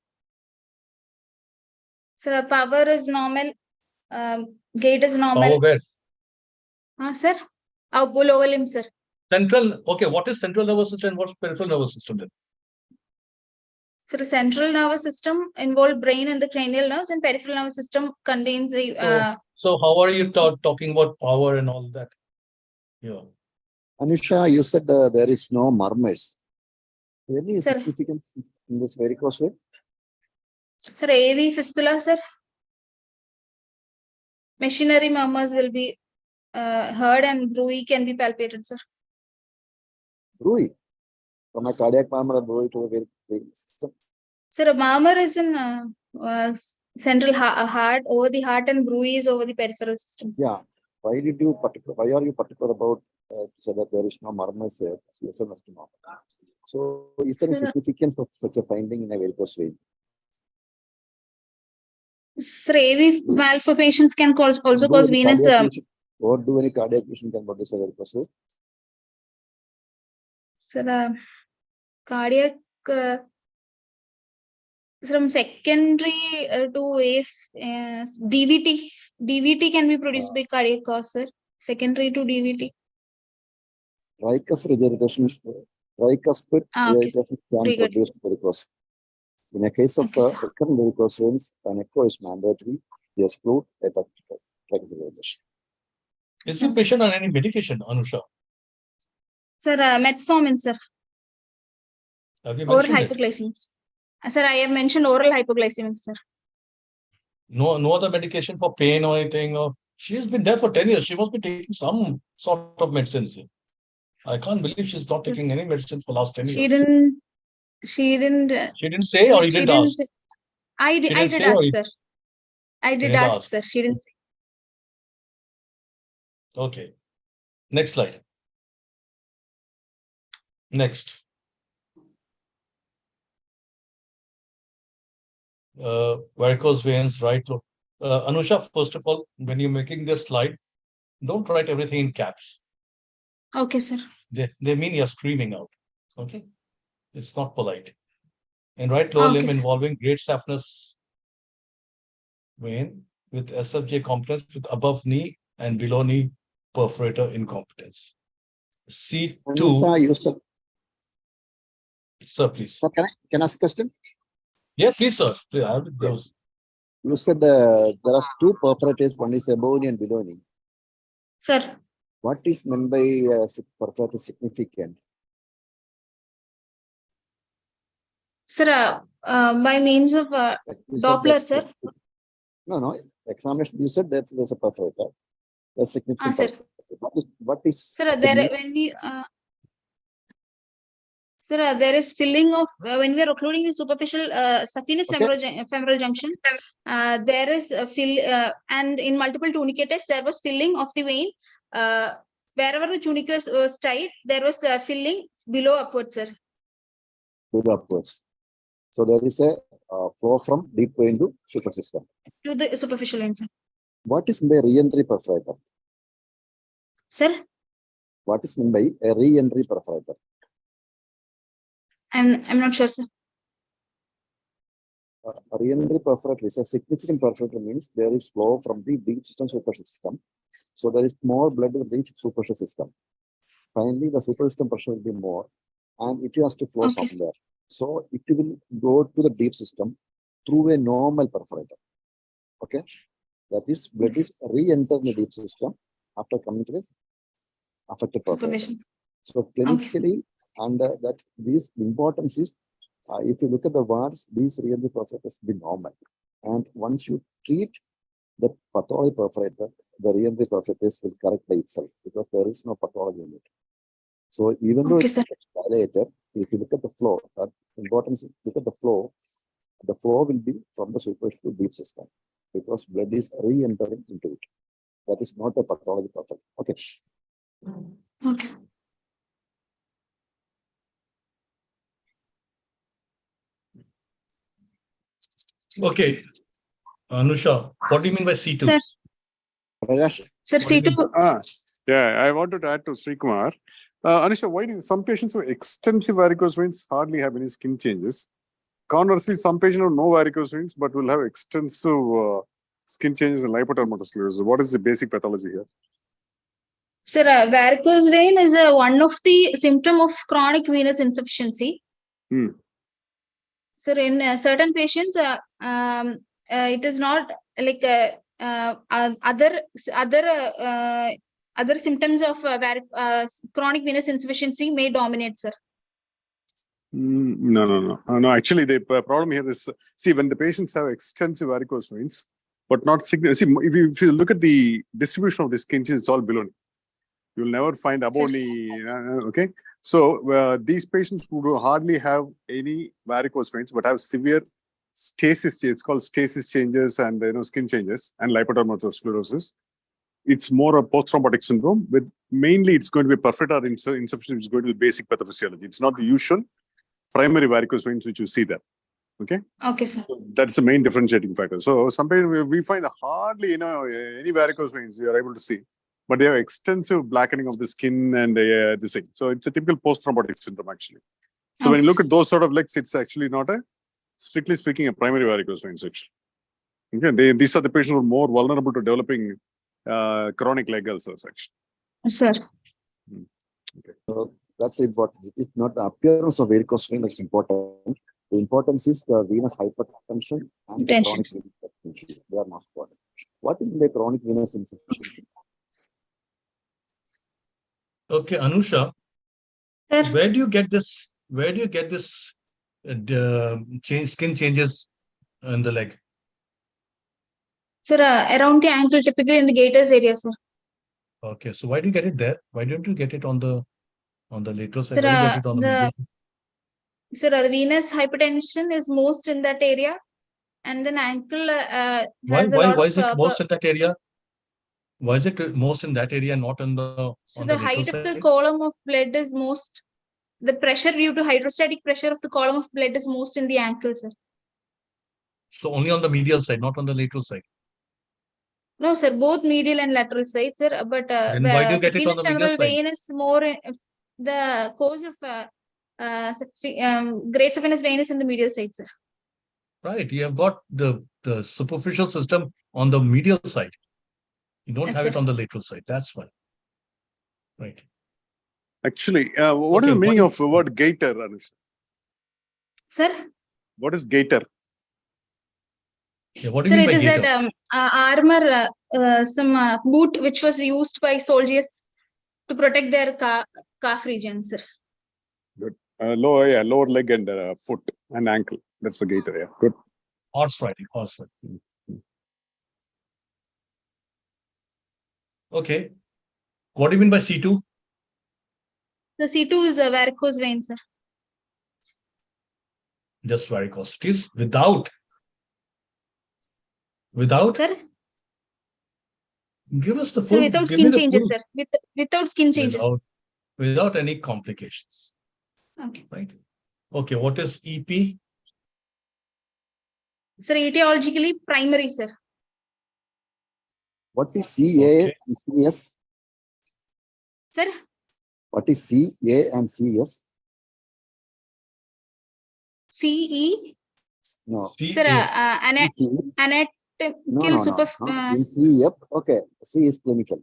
Sir, power is normal. Gait is normal. Power where? Sir? Lower limb, sir. Central, okay, what is central nervous system and what's peripheral nervous system then? So the central nervous system involves brain and the cranial nerves, and peripheral nervous system contains a. So how are you talking about power and all that? Yeah. Anusha, you said there is no murmurs. Any Sir. significance in this varicose vein? Sir, AV fistula, sir. Machinery murmurs will be heard and bruit can be palpated, sir. Bruit? From a cardiac murmur, bruit to a vein system? Sir, a murmur is in central heart, over the heart, and bruit is over the peripheral system. Yeah. Why are you particular about so that there is no murmurs here? So is there a significance of such a finding in a varicose vein? Sir, AV malformations can also cause venous. Or do any cardiac patient can produce a varicose vein? Sir, cardiac. From secondary to if DVT can be produced by cardiac cause, sir. Secondary to DVT. Tricuspid irritation can produce varicose. In a case of recurrent varicose veins, an echo is mandatory. They exclude a tricuspid irritation. Is your patient on any medication, Anusha? Sir, metformin, sir. Have you or mentioned hypoglycemia. Sir, I have mentioned oral hypoglycemia, sir. No other medication for pain or anything? Or she's been there for 10 years. She must be taking some sort of medicines. I can't believe she's not taking any medicine for last 10 years. She didn't say, or you didn't ask? I did ask, sir. I did ask, sir. She didn't say. Okay. Next slide. Next. Varicose veins, right? Anusha, first of all, when you're making this slide, don't write everything in caps. Okay, sir. They mean you're screaming out. Okay? It's not polite. in right lower Okay, limb sir. involving great saphenous vein with SFJ competence with above knee and below knee perforator incompetence. C2, Anusha, you said, sir, please. sir, can I ask a question? Yeah, please, sir. Please, I have those. You said there are two perforators, one is above knee and below knee. Sir. What is meant by perforator significant? Sir, by means of Like you said Doppler, that- sir. No. Examination, you said that there's a perforator. That's significant. Sir. What is Sir, the there mean- when we sir, there is filling of when we are occluding the superficial saphenous femoral junction. There is a fill and in multiple tunicates there was filling of the vein. Wherever the tunicus was tight, there was filling below upwards, sir. Below upwards. So there is a flow from deep vein to super system. To the superficial vein, sir. What is meant by re-entry perforator? Sir, What is meant by a re-entry perforator? I'm not sure, sir. A re-entry perforator is a significant perforator, means there is flow from the deep system superficial system. So there is more blood in the superficial system. Finally, the superficial system pressure will be more and it has to flow Okay. somewhere. So it will go to the deep system through a normal perforator. Okay. That is, blood is re-entered in the deep system after coming to the affected perforator. Supervision. So clinically, and that this importance is, if you look at the wards, these re-entry perforators will be normal. And once you treat the pathology perforator, the re-entry perforators will correct by itself because there is no pathology in it. So even though Okay, it's sir. dilated, if you look at the flow, that importance is look at the flow will be from the superficial to deep system because blood is re-entering into it. That is not a pathology perfect. Okay. Okay. Okay. Anusha, what do you mean by C2? Sir. Prakash, Sir, What do you mean? C2. Yeah, I wanted to add to Srikumar. Anisha, why do some patients with extensive varicose veins hardly have any skin changes? Conversely, some patients have no varicose veins but will have extensive skin changes in lipodermatous sclerosis. What is the basic pathology here? Sir, varicose vein is one of the symptom of chronic venous insufficiency. Sir, in certain patients, it is not like other symptoms of chronic venous insufficiency may dominate, sir. No. Actually, the problem here is, see, when the patients have extensive varicose veins, but not significant. See, if you look at the distribution of the skin changes, it's all below knee. You'll never find above knee. Okay. So these patients who do hardly have any varicose veins, but have severe stasis, it's called stasis changes and skin changes and lipodermatous sclerosis. It's more a post-thrombotic syndrome with mainly it's going to be perforator insufficiency, which is going to be basic pathophysiology. It's not the usual primary varicose veins which you see there. Okay. Okay, sir. So that's the main differentiating factor. So sometimes we find hardly any varicose veins you are able to see, but they have extensive blackening of the skin and this thing. So it's a typical post-thrombotic syndrome actually. So when you look at those sort of legs, it's actually not a, strictly speaking, a primary varicose vein section. Okay, these are the patients who are more vulnerable to developing chronic leg ulcers actually. Sir. Okay. so that's important. It is not the appearance of varicose vein that's important. The importance is the venous hypertension and the chronic venous insufficiency. They are not important. What is the chronic venous insufficiency? Okay, Anusha, Sir. where do you get this? Where do you get this skin changes in the leg? Sir, around the ankle, typically in the gaiters area, sir. Okay, so why do you get it there? Why don't you get it on the lateral side? Sir, Why do you get it on the medial side? Sir, the venous hypertension is most in that area, and then ankle has a lot Why of. is it most in that area? Why is it most in that area, not on the So on the the lateral height of side? the column of blood is most. The pressure due to hydrostatic pressure of the column of blood is most in the ankle, sir. So only on the medial side, not on the lateral side. No, sir, both medial and lateral sides, sir. But Then why do you get it on saphenous the medial femoral side? vein is more the course of great saphenous vein is in the medial side, sir. Right. You have got the superficial system on the medial side. You don't Yes, have it sir. on the lateral side. That's why. Right. Actually, what is Okay, the meaning what of the word gaiter, Anush? Sir, What is gaiter? Yeah, what do you sir, mean it by is gaiter? that armor, some boot which was used by soldiers to protect their calf region, sir. Lower leg and foot and ankle. That's the gaiter. Yeah, good. Horse riding. Horse riding. Okay. What do you mean by C2? The C2 is a varicose vein, sir. Just varicose. It is without. Sir, Give us the sir, full. without Give me skin the changes, full. sir. Without skin changes. Without any complications. Okay. Right. Okay. What is EP? Sir, etiologically primary, sir. What is CA Okay. and CS? Sir, What is CA and CS? CE. No. Sir, CA. anatomical super. In CF, okay. C is clinical.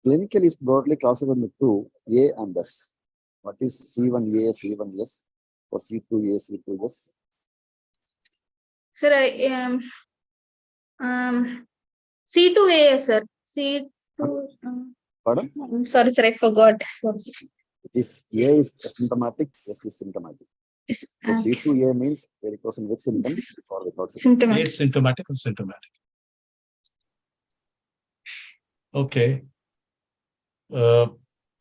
Clinical is broadly classified into two, A and S. What is C1A, C1S, or C2A, C2S? Sir, C2A, sir. C2. Pardon? I'm sorry, sir, I forgot. Sorry, sir. It is A is asymptomatic, S is symptomatic. Yes, So C2A means varicose with symptoms or without symptoms. symptomatic. Asymptomatic and symptomatic. Okay.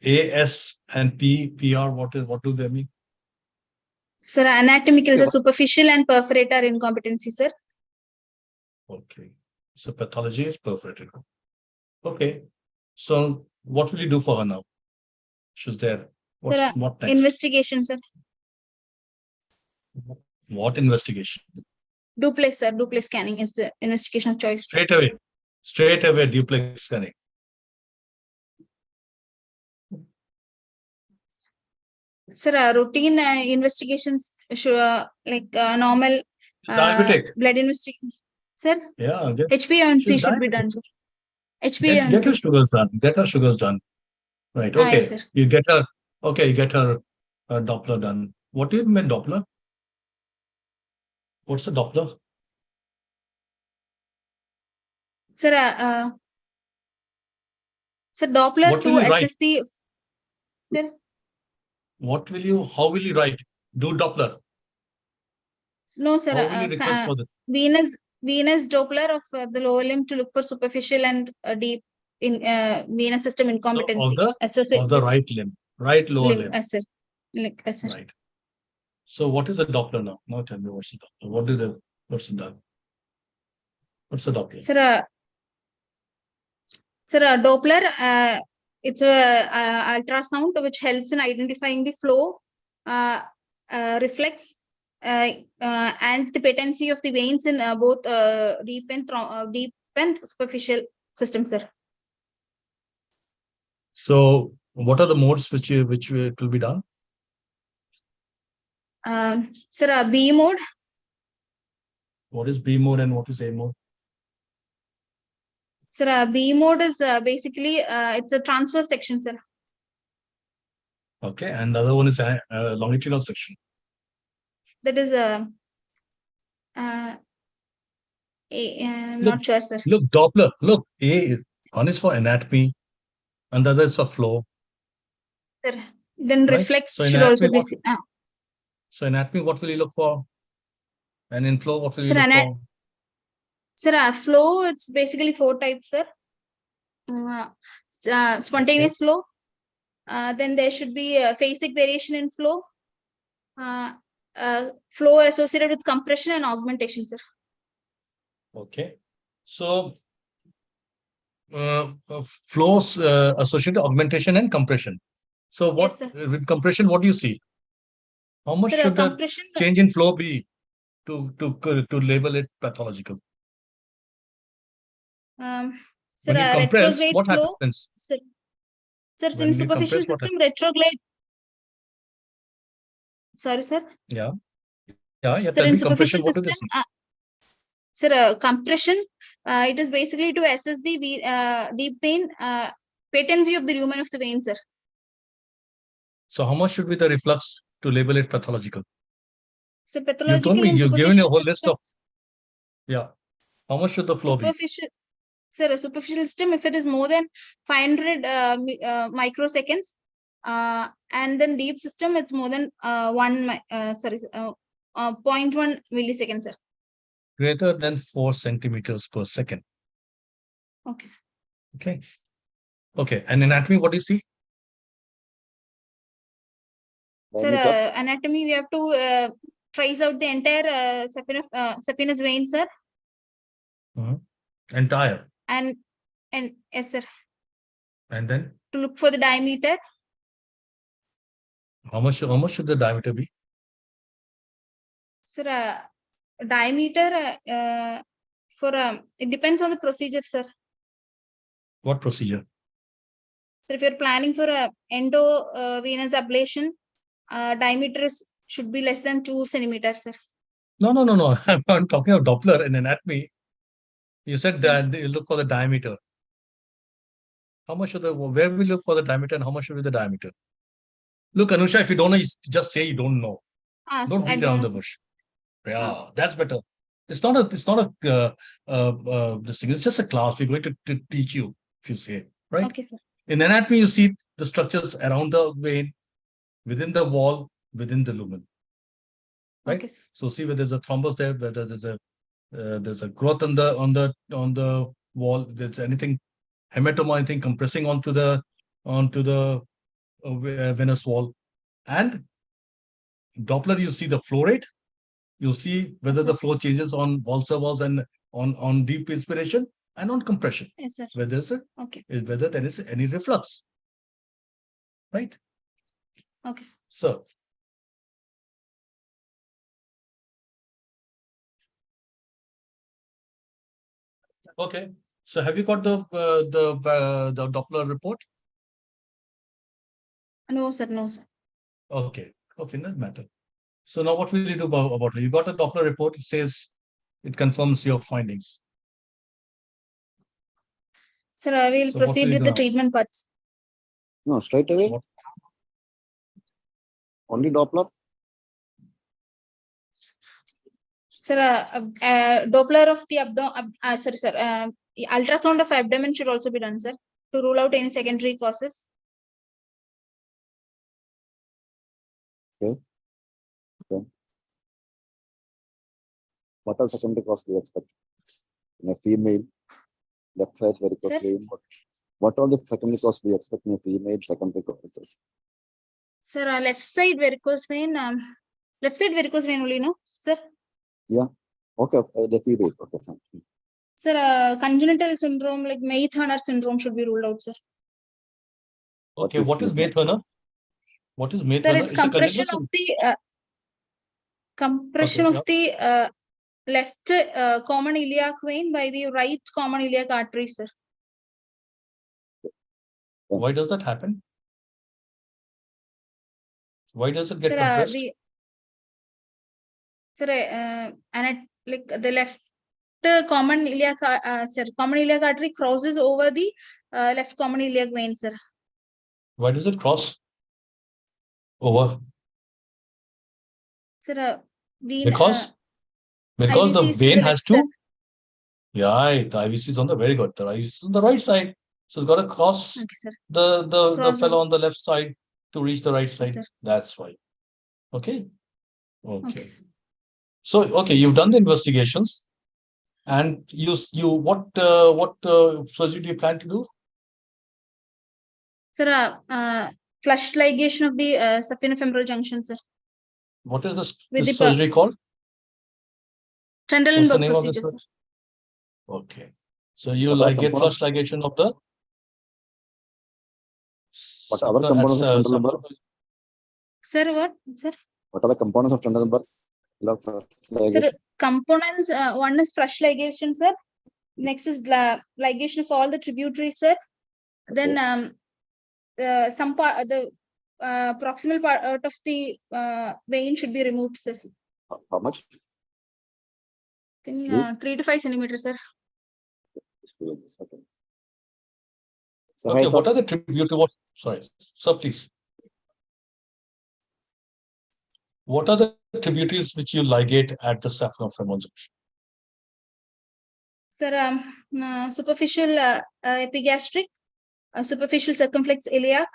AS and PR, what do they mean? Sir, anatomical, sir, superficial and perforator incompetency, sir. Okay. So pathology is perforated. Okay. So what will you do for her now? She's there. What next? Investigation, sir. What investigation? Duplex, sir. Duplex scanning is the investigation of choice. Straight away duplex scanning. Sir, routine investigations, like normal Diabetic. blood investigation. Sir, Yeah. HbA1c should be done, sir. HbA1c. Get her sugars done. Get her sugars done. Right. Okay. Yes, sir. You get her. Okay. You get her Doppler done. What do you mean Doppler? What's the Doppler? Sir, sir, Doppler to assess the. Sir, how will you write? Do Doppler. No, sir. How will you request for this? Venous Doppler of the lower limb to look for superficial and deep in venous system incompetency. So of the right limb, right lower limb. Yes, sir. Yes, sir. Right. So what is a Doppler now? Now tell me what's a Doppler. What's it done? What's a Doppler? Sir, Doppler, it's a ultrasound which helps in identifying the flow, reflex, and the patency of the veins in both deep and superficial system, sir. So what are the modes which it will be done? Sir, B mode. What is B mode and what is A mode? Sir, B mode is basically it's a transverse section, sir. Okay, and the other one is a longitudinal section. That is not sure, sir. Look, Doppler. Look, one is for anatomy, and the other is for flow. Sir, then right? Reflex so should also be. So anatomy, what will you look for? And in flow, what will you look for? Sir, flow, it's basically 4 types, sir. Spontaneous flow. Then there should be a phasic variation in flow. Flow associated with compression and augmentation, sir. Okay. So flows associated with augmentation and compression. So what with compression, what do you see? How much should the change in flow be to label it pathological? Sir, when you compress, what flow, happens? Sir, in superficial system, retrograde. Sorry, sir. Yeah. Yeah. Sir, Tell in me compression. superficial What do they system, see? sir, compression, it is basically to assess the deep vein patency of the lumen of the vein, sir. So how much should be the reflux to label it pathological? So You told pathological me in you've given a superficial whole list system, of, yeah. How much should the flow be? superficial, sir, a superficial system, if it is more than 500 microseconds, and then deep system, it's more than 0.1 milliseconds, sir. Greater than 4 centimeters per second. Okay, sir. Okay. Okay. And anatomy, what do you see? Sir, Diameter. anatomy, we have to trace out the entire saphenous vein, sir, Entire. and yes, sir, And then to look for the diameter. how much should the diameter be? Sir, diameter for it depends on the procedure, sir. What procedure? So if you're planning for a endovenous ablation, diameter should be less than 2 centimeters, sir. No. I'm talking of Doppler in anatomy. You said Sir. that you look for the diameter. How much should where we look for the diameter and how much should be the diameter? Look, Anusha, if you don't know, you just say you don't know. Don't I beat don't around know, the sir. bush. Yeah, that's better. It's not a this thing. It's just a class. We're going to teach you, if you say, right? Okay, sir. In anatomy, you see the structures around the vein, within the wall, within the lumen. Right? Okay, sir. So see where there's a thrombus there, where there's a growth on the wall. There's anything hematoma, anything compressing onto the venous wall. And Doppler, you see the flow rate. You'll see whether Yes, the flow changes on valsalva walls and on deep inspiration and on compression. Yes, sir. Whether there is any reflux. Right? Okay, sir. So okay. So have you got the Doppler report? No, sir. No, sir. Okay. Okay, doesn't matter. So now what will you do about it? You got a Doppler report. It says it confirms your findings. Sir, I will So what proceed will you with do the now? treatment parts. No, straight away. What? Only Doppler. Sir, Doppler of the abdomen. Sorry, sir. Ultrasound of abdomen should also be done, sir, to rule out any secondary causes. What are secondary causes do you expect in a female? Left side varicose Sir? vein. What are the secondary causes do you expect in a female? Secondary causes. Sir, left side varicose vein. Left side varicose vein only, no, sir. Okay, the female. Okay, fine. Sir, congenital syndrome like May-Turner syndrome should be ruled out, sir. Okay, what is May-Turner? What is Sir, May-Turner? it's It's a compression congenital of the compression Okay, of the left common iliac vein by the right common iliac artery, sir. Why does that happen? Why does it get Sir, compressed? like the left common iliac artery crosses over the left common iliac vein, sir. Why does it cross over? Sir, Because the IVC is to vein the has left, to. sir. Yeah, right. The IVC is on the very good. The IVC is on the right side, so it's got to cross Okay, sir. the Cross fellow on the left side to reach the right Yes, side. sir. That's why. Okay. Okay, Okay. sir. So okay, you've done the investigations, and what surgery do you plan to do? Sir, flush ligation of the saphenofemoral junction, sir. What is this With the surgery called? What's the Trendelenburg name of procedure, this sir. Okay. So you What are get components? flush ligation of the. What other components of Trendelenburg? Sir, what? Sir? What are the components of Trendelenburg? Sir, components, one is flush ligation, sir. Next is ligation of all the tributaries, sir. Then some part the proximal part out of the vein should be removed, sir. How much? I think, Least? 3 to 5 centimeters, sir. Just give me a second. So, Okay, hi, sir. what are the tributary? Sorry, sir, please. What are the tributaries which you ligate at the saffron junction? Sir, superficial epigastric, superficial circumflex iliac,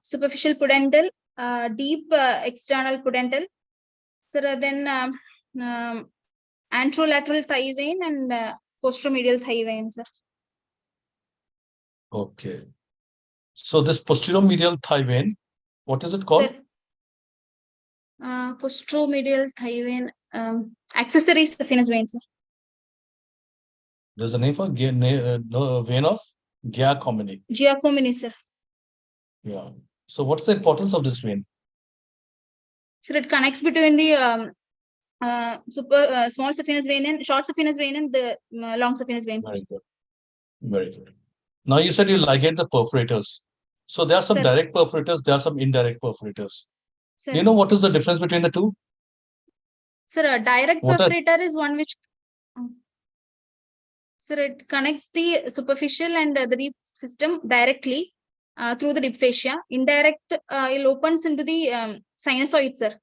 superficial pudendal, deep external pudendal. Sir, then anterolateral thigh vein and posteromedial thigh vein, sir. Okay. So this posteromedial thigh vein, what is it called? Sir, posteromedial thigh vein, accessory saphenous vein, sir. There's a name for vein of Giacometti. Giacometti, sir. Yeah. So what's the importance of this vein? So it connects between the small saphenous vein and short saphenous vein and the long saphenous vein. Very good. Very good. Now you said you ligate the perforators. So there are some Sir. direct perforators, there are some indirect perforators. Sir, Do you know what is the difference between the two? sir, a direct What are- perforator is one which sir, it connects the superficial and the deep system directly through the deep fascia. Indirect, it opens into the sinusoid, sir.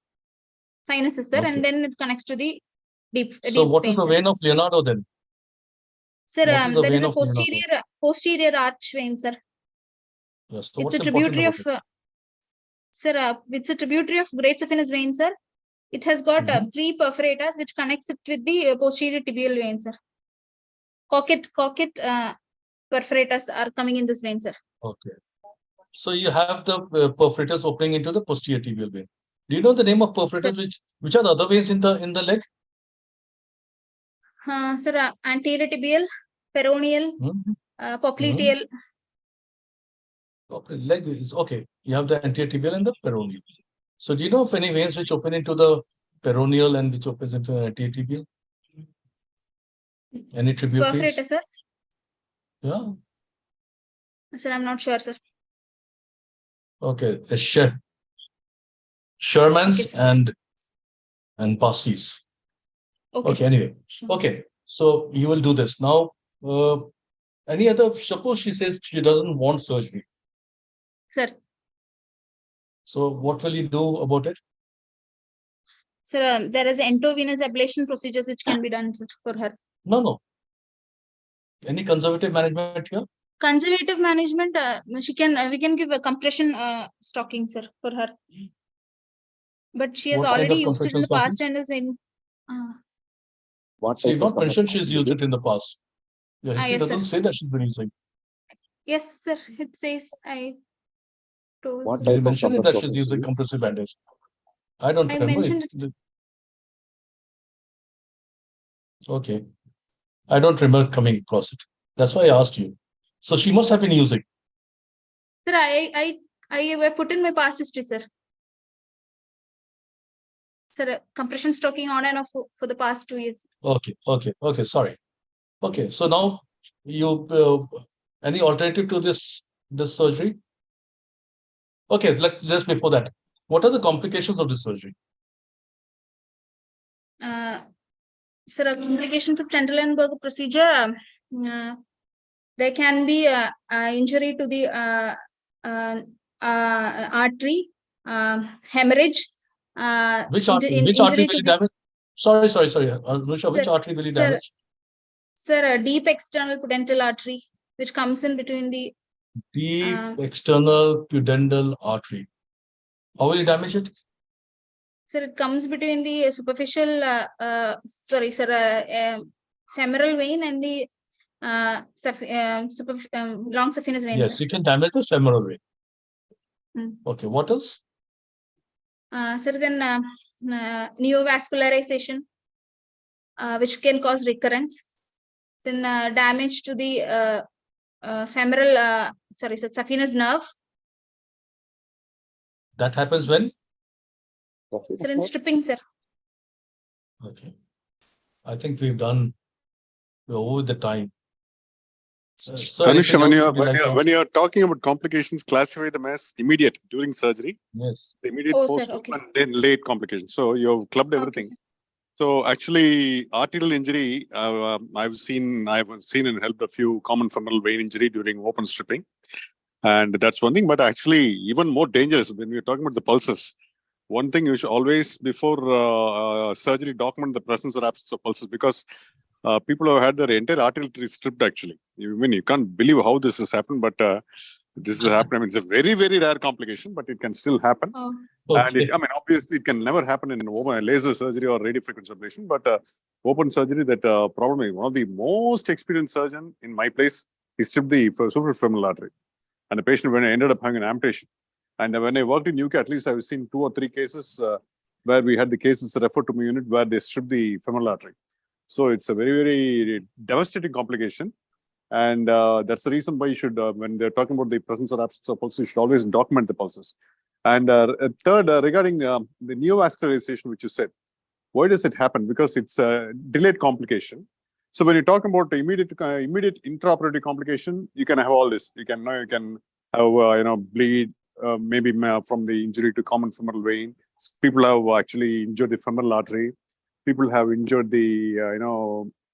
Sinuses, sir, Okay. and then it connects to the deep. So what is vein, the sir. vein of Leonardo then? Sir, what is the there is vein a of Leonardo? posterior arch vein, sir. Yes. So It's what's a important tributary of about it? sir. It's a tributary of great saphenous vein, sir. It has got Mhm. 3 perforators which connects it with the posterior tibial vein, sir. Cocket perforators are coming in this vein, sir. Okay. So you have the perforators opening into the posterior tibial vein. Do you know the name of perforators which are the other veins in the leg? Sir, anterior tibial, peroneal, Mhm. popliteal. Okay. Leg is okay. You have the anterior tibial and the peroneal. So do you know of any veins which open into the peroneal and which opens into the anterior tibial? Any tributaries? Perforator, sir. Yeah. Sir, I'm not sure, sir. Okay. Shermans Okay, sir. and Passes. Okay, Okay. sir. Anyway. Sure. Okay. So you will do this now. Any other? Suppose she says she doesn't want surgery. Sir, So what will you do about it? sir, there is endovenous ablation procedures which can be done, sir, for her. No. Any conservative management here? Conservative management, we can give a compression stocking, sir, for her. But she has What kind already of used it compression in the past stockings? and is in. What She's type of not mentioned compression she's used it in the past. Your history yes, sir. doesn't say that she's been using. Yes, sir. It says I told. What sir. Did you type of mention it that she's compressed using stockings? compressive bandage? I don't I remember mentioned it. Okay. I don't remember coming across it. That's why I asked you. So she must have been using. Sir, I put in my past history, sir. Sir, compression stocking on and off for the past 2 years. Okay. Sorry. Okay. So now you any alternative to this surgery? Okay. Let's before that. What are the complications of this surgery? Sir, complications of Trendelenburg procedure. There can be injury to the artery, hemorrhage. Which artery? Which injury artery to will you the damage? Sorry. Anusha, which Sir, artery will you sir, damage? Sir, a deep external pudendal artery, which comes in between the Deep external pudendal artery. How will you damage it? sir, it comes between the superficial, femoral vein and the long saphenous vein. Yes, Sir. you can damage the femoral vein. Hmm. Okay, what else? Sir, then neovascularization, which can cause recurrence. Then damage to the femoral, saphenous nerve. That happens when? Sir, in stripping, sir. Okay. I think we're over the time. So Anusha, anything else would you like to when you're talking about complications, classify them as immediate during surgery, Yes. the immediate Oh, sir, post-op, okay, and then late complications. So you've clubbed Okay, everything. sir. So actually, arterial injury, I've seen and helped a few common femoral vein injury during open stripping, and that's one thing. But actually, even more dangerous when we're talking about the pulses. One thing you should always, before surgery, document the presence or absence of pulses, because people have had their entire artery stripped. Actually, you can't believe how this has happened, but this has happened. I mean, it's a very, very rare complication, but it can still happen. Oh, And Okay. obviously, it can never happen in open laser surgery or radiofrequency ablation. But open surgery, that problem is one of the most experienced surgeon in my place. He stripped the suprafemoral artery, and the patient ended up having an amputation. And when I worked in UK, at least I've seen 2 or 3 cases where we had the cases referred to my unit where they stripped the femoral artery. So it's a very, very devastating complication. And that's the reason why you should, when they're talking about the presence or absence of pulses, you should always document the pulses. And third, regarding the neovascularization, which you said, why does it happen? Because it's a delayed complication. So when you talk about the immediate intraoperative complication, you can have all this. You can have bleed, maybe from the injury to common femoral vein. People have actually injured the femoral artery. People have injured the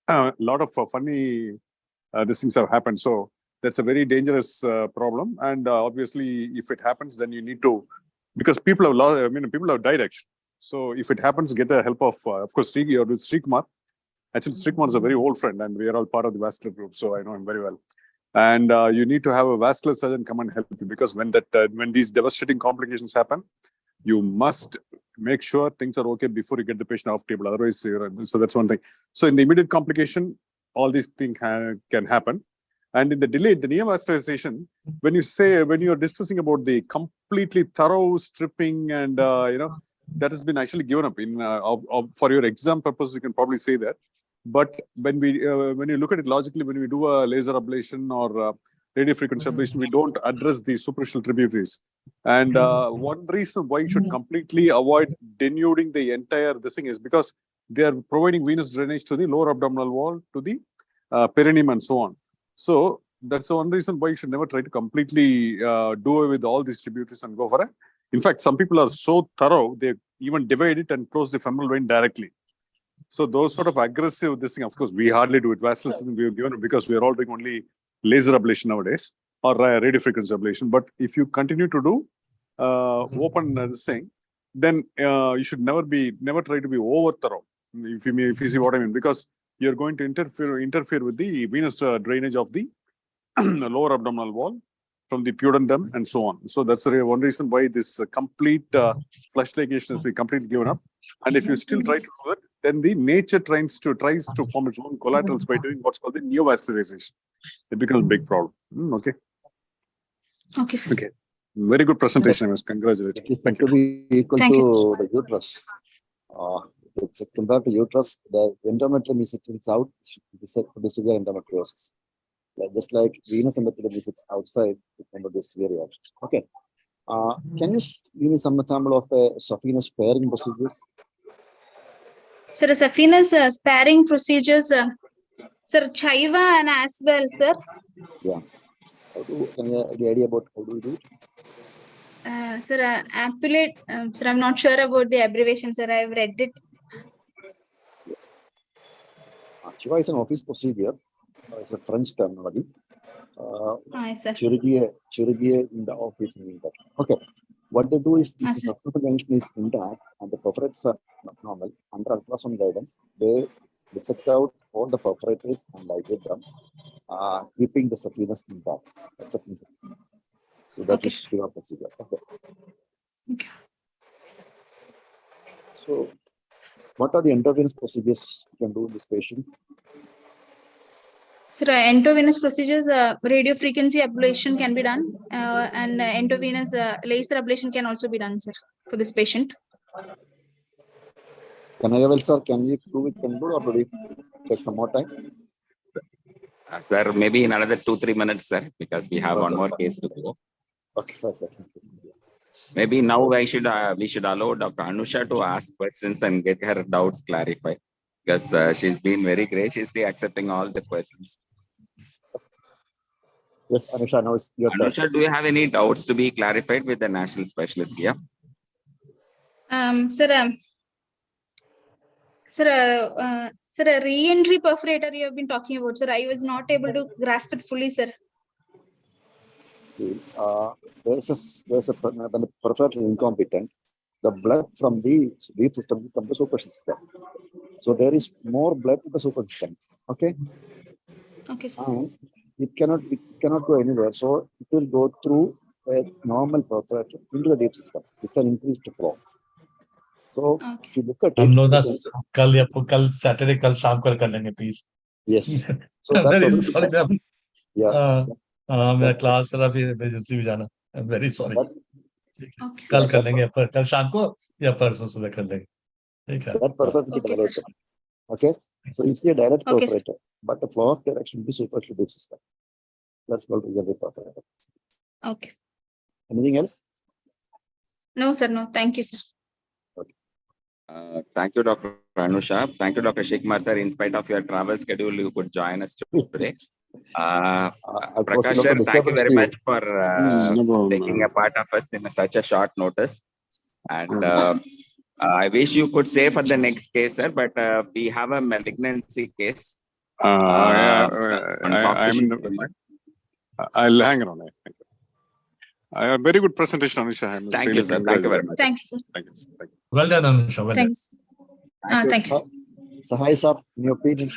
a lot of funny these things have happened. So that's a very dangerous problem. And obviously, if it happens, then you need to, because people have lost. People have died actually. So if it happens, get the help of course, you're with Srikumar. Actually, Srikumar is a very old friend, and we are all part of the vascular group, so I know him very well. And you need to have a vascular surgeon come and help you, because when these devastating complications happen, you must make sure things are okay before you get the patient off table. Otherwise, so that's one thing. So in the immediate complication, all these things can happen. And in the delayed, the neovascularization, when you're discussing about the completely thorough stripping and that has been actually given up in for your exam purposes, you can probably say that. But when you look at it logically, when we do a laser ablation or radiofrequency ablation, we don't address the superficial tributaries. And one reason why you should completely avoid denuding the entire this thing is because they are providing venous drainage to the lower abdominal wall, to the perineum, and so on. So that's the one reason why you should never try to completely do away with all these tributaries and go for it. In fact, some people are so thorough, they even divide it and close the femoral vein directly. So those sort of aggressive, this thing, of course, we hardly do it. Vascular we've given it because we are all doing only laser ablation nowadays or radiofrequency ablation. But if you continue to do open this thing, then you should never try to be over thorough. If you see what I mean, because you're going to interfere with the venous drainage of the lower abdominal wall from the pudendum and so on. So that's one reason why this complete flush ligation has been completely given up. And if you still try to do it, then the nature tries to form its own collaterals by doing what's called the neovascularization. It becomes a big problem. Okay. Okay, sir. Okay. Very good presentation. I must congratulate you. It is to be equal Thank you, to the uterus. Compared to uterus, the endometrium is out. It is a severe endometriosis. Just like venous endometrium is outside, it can be severe reaction. Okay. Can you give me some example of saphenous sparing procedures? Sir, saphenous sparing procedures, sir, Chiva and as well, sir. Yeah. Can you have the idea about how do we do it? Sir, ampulate, sir, I'm not sure about the abbreviation, sir. I've read it. Yes. Chiva is an office procedure. It's a French terminology. Sir. Chirurgy in the office means that. Okay. What they do is, if the subcutaneous junction is intact and the perforates are normal, under ultrasound guidance, they dissect out all the perforators and ligate them, keeping the saphenous intact. That's a principle. So that is Chiva procedure. Okay. Okay. So, what are the endovenous procedures you can do in this patient? Sir, endovenous procedures, radiofrequency ablation can be done, and endovenous laser ablation can also be done, sir, for this patient. Can you prove it can do, or do we take some more time? Sir, maybe in another 2-3 minutes, sir, because we have one more case to go. Okay, sir. Maybe now we should allow Dr. Anusha to ask questions and get her doubts clarified, because she's been very graciously accepting all the questions. Yes, Anusha, now it's your turn. Anusha, do you have any doubts to be clarified with the national specialist here? Sir, a re-entry perforator you have been talking about, sir. I was not able to grasp it fully, sir. See, there's a when the perforator is incompetent, the blood from the deep system will come to superficial system. So there is more blood to the superficial system. Okay. Okay, sir. And it cannot go anywhere. So it will go through a normal perforator into the deep system. It's an increased flow. So Okay. if you look at it, हम लोग ना it's कल Saturday कल शाम को कर लेंगे please. yes. So that Very will sorry, be, yeah. मेरा क्लास चला फिर emergency भी जाना. I'm very sorry. That, Okay, कल sir. कर लेंगे या कल शाम को या परसों सुबह कर लेंगे. ठीक है. that purpose will be Okay, developed. sir. Okay. So it's a direct Okay, sir. perforator, but the flow of direction will be superficial deep system. Let's go to the perforator. Okay. Sir. Anything else? No, sir. No. Thank you, sir. Thank you, Dr. Anusha. Thank you, Dr. Shikmar, sir. In spite of your travel schedule, you could join us today. Prakash, sir, thank you very much for taking a part of us in such a short notice. And I wish you could say for the next case, sir, but we have a malignancy case. I'll hang on. A very good presentation, Anusha. Thank you, sir. Thank you very much. Thank you, sir. Thank you. Well done, Anusha. Well done. Thanks. Thank you. Sahai sir, in your opinion?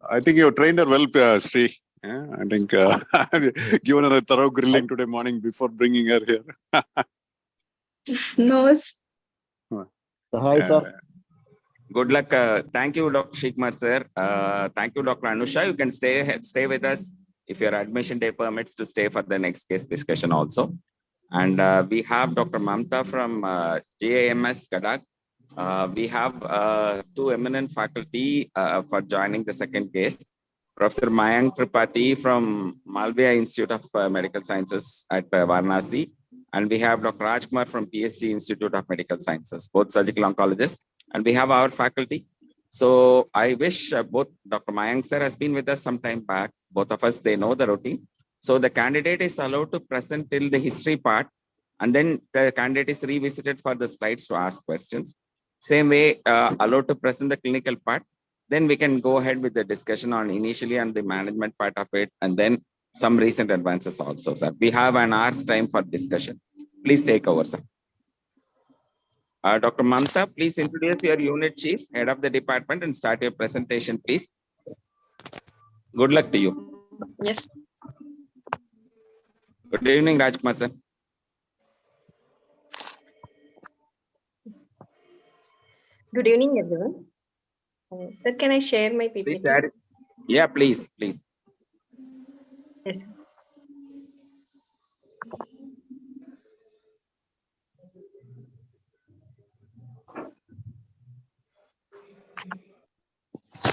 I think you trained her well, Sri. Yeah, I think given her a thorough grilling today morning before bringing her here. No. Sahai sir. Good luck. Thank you, Dr. Shikmar, sir. Thank you, Dr. Anusha. You can stay with us if your admission day permits to stay for the next case discussion also. And we have Dr. Mamta from JAMS Gadag. We have two eminent faculty for joining the second case. Professor Mayank Tripathi from Malviya Institute of Medical Sciences at Varanasi. And we have Dr. Rajkumar from PSG Institute of Medical Sciences, both surgical oncologists. And we have our faculty. So I wish both Dr. Mayank sir has been with us some time back. Both of us, they know the routine. So the candidate is allowed to present till the history part. And then the candidate is revisited for the slides to ask questions. Same way, allowed to present the clinical part. Then we can go ahead with the discussion on initially on the management part of it. And then some recent advances also, sir. We have an hour's time for discussion. Please take over, sir. Dr. Mamta, please introduce your unit chief, head of the department, and start your presentation, please. Good luck to you. Yes. Good evening, Rajkumar, sir. Good evening, everyone. Sir, can I share my PPT? Yeah, please, please. Yes. Sir.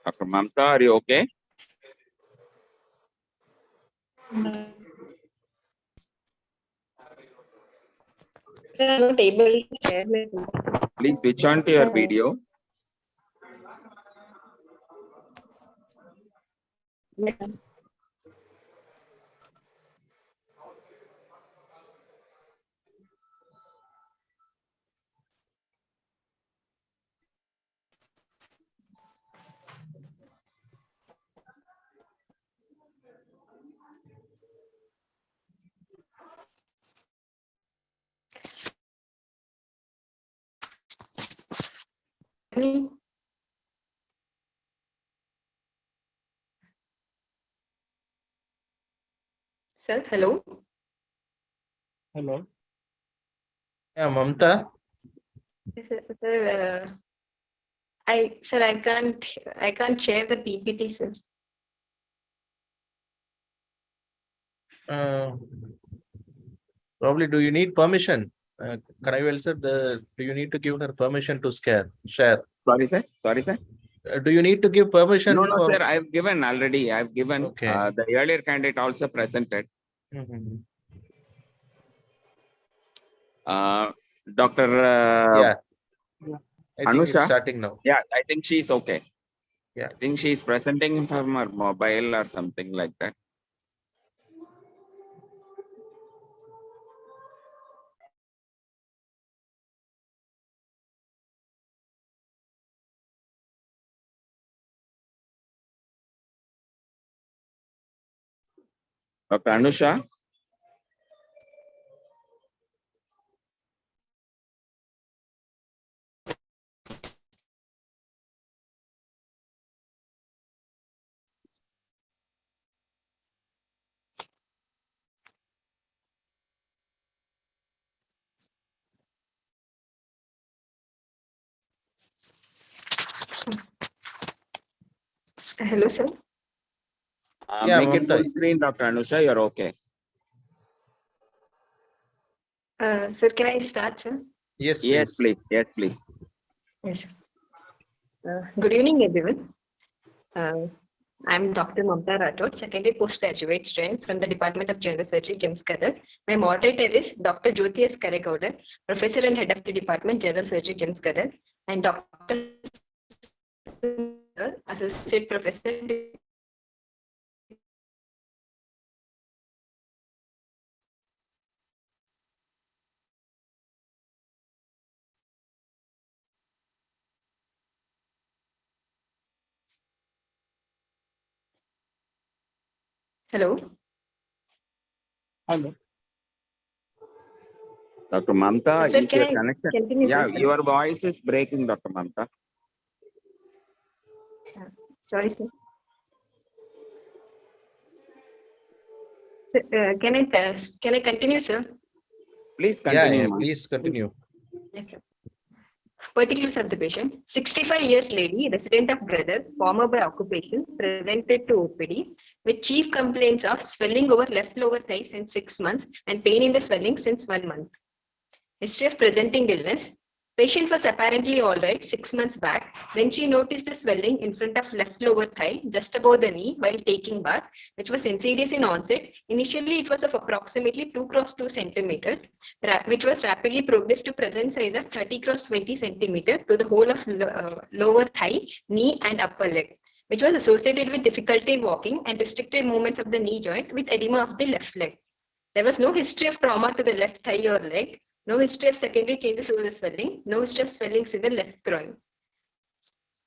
Dr. Mamta, are you okay? Sir, I'm not able to share my PPT. Please switch on to your video. Yes. Sir, hello. Hello. Yeah, Mamta. Yes, sir, I can't share the PPT, sir. Probably, do you need permission? Karavel sir, do you need to give her permission to share? Sorry, sir. Sorry, sir. Do you need to give permission? No, sir. I've given already. I've given. Okay. The earlier candidate also presented. Mhm. Dr. Yeah. I think it's Anusha? starting now. Yeah, I think she's okay. Yeah. I think she's presenting from her mobile or something like that. Dr. Anusha? Hello, sir. Yeah, Make it Mamta. full screen, Dr. Anusha. You're okay. Sir, can I start, sir? Yes, Yes, please. please. Yes, please. Yes. Good evening, everyone. I'm Dr. Mamta Rathod, secondary postgraduate student from the Department of General Surgery, James Kadar. My moderator is Dr. Jyoti S. Karegowda, Professor and Head of the Department, General Surgery, James Kadar, and Dr. Associate Professor. Hello. Hello. Dr. Mamta, Sir, is can your I connection? continue, Yeah, sir? your voice is breaking, Dr. Mamta. Sorry, sir. Sir, can I continue, sir? Please Yeah, continue, yeah, ma'am. please continue. Yes, sir. Particulars of the patient: 65 years lady, resident of Brother, former by occupation, presented to OPD with chief complaints of swelling over left lower thigh since 6 months and pain in the swelling since 1 month. History of presenting illness: patient was apparently all right 6 months back. Then she noticed a swelling in front of left lower thigh, just above the knee, while taking bath, which was insidious in onset. Initially, it was of approximately 2 cross 2 centimeter, which was rapidly progressed to present size of 30 cross 20 centimeter to the whole of lower thigh, knee, and upper leg, which was associated with difficulty in walking and restricted movements of the knee joint with edema of the left leg. There was no history of trauma to the left thigh or leg, no history of secondary changes over the swelling, no history of swellings in the left groin.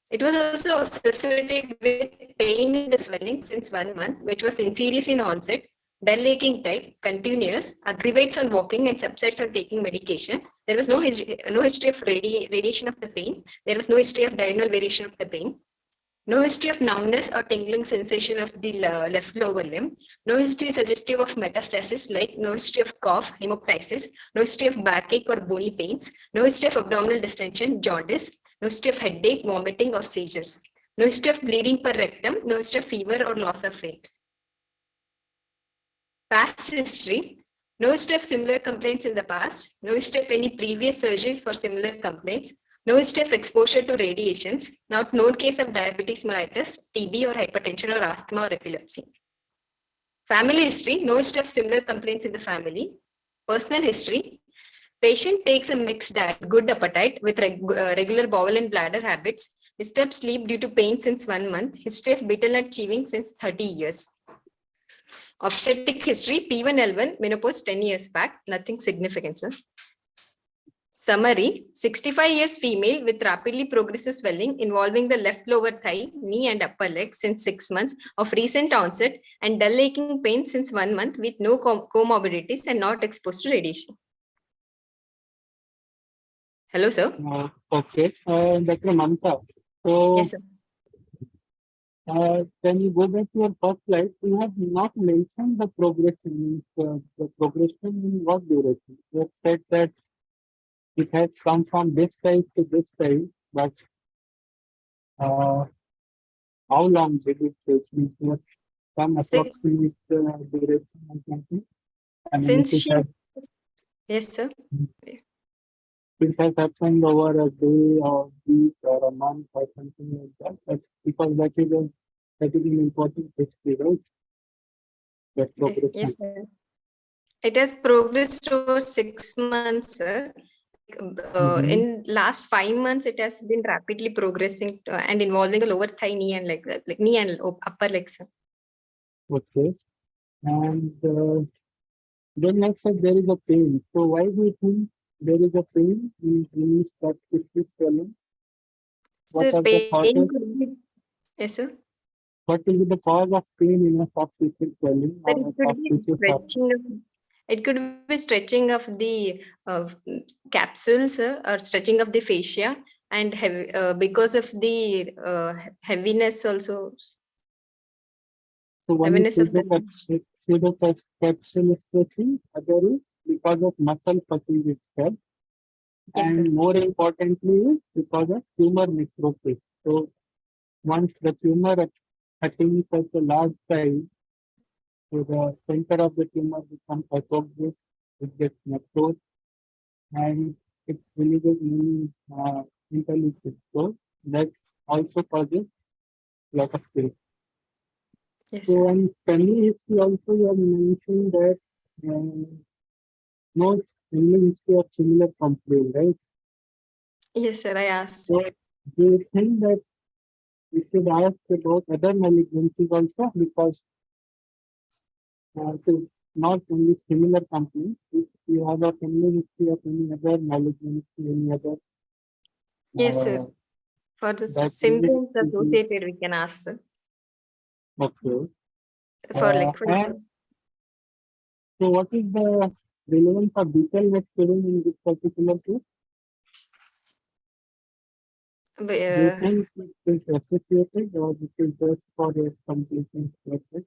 It was also associated with pain in the swelling since 1 month, which was insidious in onset, dull aching type, continuous, aggravates on walking and subsides on taking medication. There was no history of radiation of the pain. There was no history of diurnal variation of the pain. No history of numbness or tingling sensation of the left lower limb. No history suggestive of metastasis, like no history of cough, hemoptysis. No history of backache or bony pains. No history of abdominal distension, jaundice. No history of headache, vomiting, or seizures. No history of bleeding per rectum. No history of fever or loss of weight. Past history: no history of similar complaints in the past. No history of any previous surgeries for similar complaints. No history of exposure to radiations. Not known case of diabetes mellitus, TB, or hypertension, or asthma, or epilepsy. Family history: no history of similar complaints in the family. Personal history: patient takes a mixed diet, good appetite with regular bowel and bladder habits. Disturbed sleep due to pain since 1 month. History of betel nut chewing since 30 years. Obstetric history: P1L1, menopause 10 years back, nothing significant, sir. Summary: 65 years female with rapidly progressive swelling involving the left lower thigh, knee, and upper leg since 6 months of recent onset and dull aching pain since 1 month with no comorbidities and not exposed to radiation. Hello, sir. Okay. Dr. Mamta. So, Yes, sir. Can you go back to your first slide? You have not mentioned the progression. The progression in what duration? You have said that it has come from this side to this side, but how long did it take? some approximate duration or something? I mean, Since she, yes, sir. it has happened over a day or week or a month or something like that. But because that is an important history, right? That progression. Yes, sir. It has progressed over 6 months, sir. In last 5 months, it has been rapidly progressing and involving the lower thigh, knee, and like knee and upper legs. Sir. Okay. And then next said there is a pain. So why do you think there is a pain in soft tissue swelling? What Sir, are the pain causes? could be, yes, sir. What will be the cause of pain in a soft tissue swelling Sir, or a soft tissue swelling? it could be stretching of the capsules or stretching of the fascia, and because of the heaviness also. So one is Heaviness of the pseudocapsule stretching, other is because of muscle fatigue itself, yes, sir. and more importantly is because of tumor necrosis. So once the tumor attains such a large size, so the center of the tumor becomes hypoxic, it gets necrosed, and it releases many interleukin. So that also causes lot of pain. Yes, So sir. in family history also you have mentioned that no family history of similar complaint, right? Yes, sir. I asked. So do you think that we should ask about other malignancies also, because it is not only similar complaints, if you have a family history of any other malignancy, any other Yes, sir. For the that symptoms will be associated, we can ask, sir. okay. For like, for And so what is the relevance of detail net filling in this particular case? Do you think it is associated or it is just for a completion process?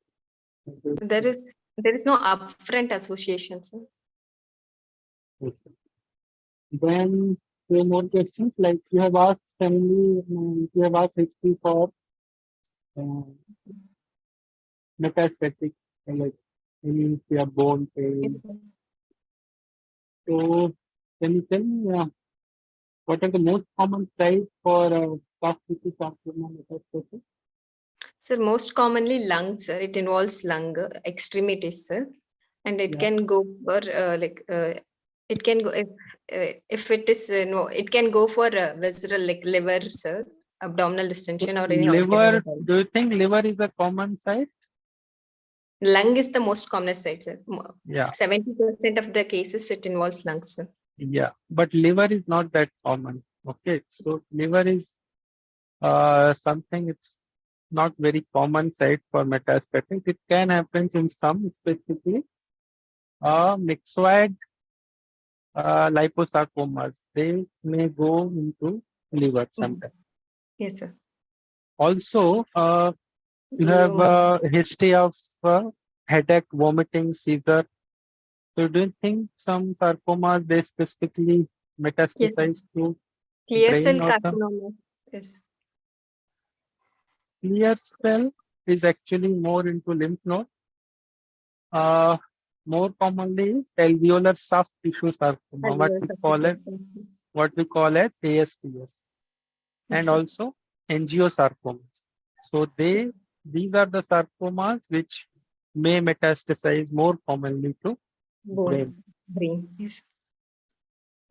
there is no upfront association, sir. Okay. Then few more questions, like you have asked family, you have asked history for metastatic, like any bone pain. So can you tell me what are the most common sites for soft tissue sarcoma metastasis? Sir, most commonly lung, sir. It involves lung extremities, sir, and it can go for it can go if it is no, it can go for visceral like liver, sir, abdominal distension, or any liver. organ. Do you think liver is a common site? Lung is the most common site, sir. Yeah. 70% of the cases it involves lungs, sir. Yeah, but liver is not that common. Okay, so liver is something, it's not very common site for metastatic. It can happen in some, specifically myxoid liposarcomas. They may go into liver sometimes. Yes, sir. Also, you have a history of headache, vomiting, seizure. So do you think some sarcomas, they specifically metastasize to Clear cell brain or the carcinoma? Yes. clear cell is actually more into lymph node. More commonly is alveolar soft tissue sarcoma, what we call it ASPS, and also angiosarcomas. So these are the sarcomas which may metastasize more commonly to brain. Yes.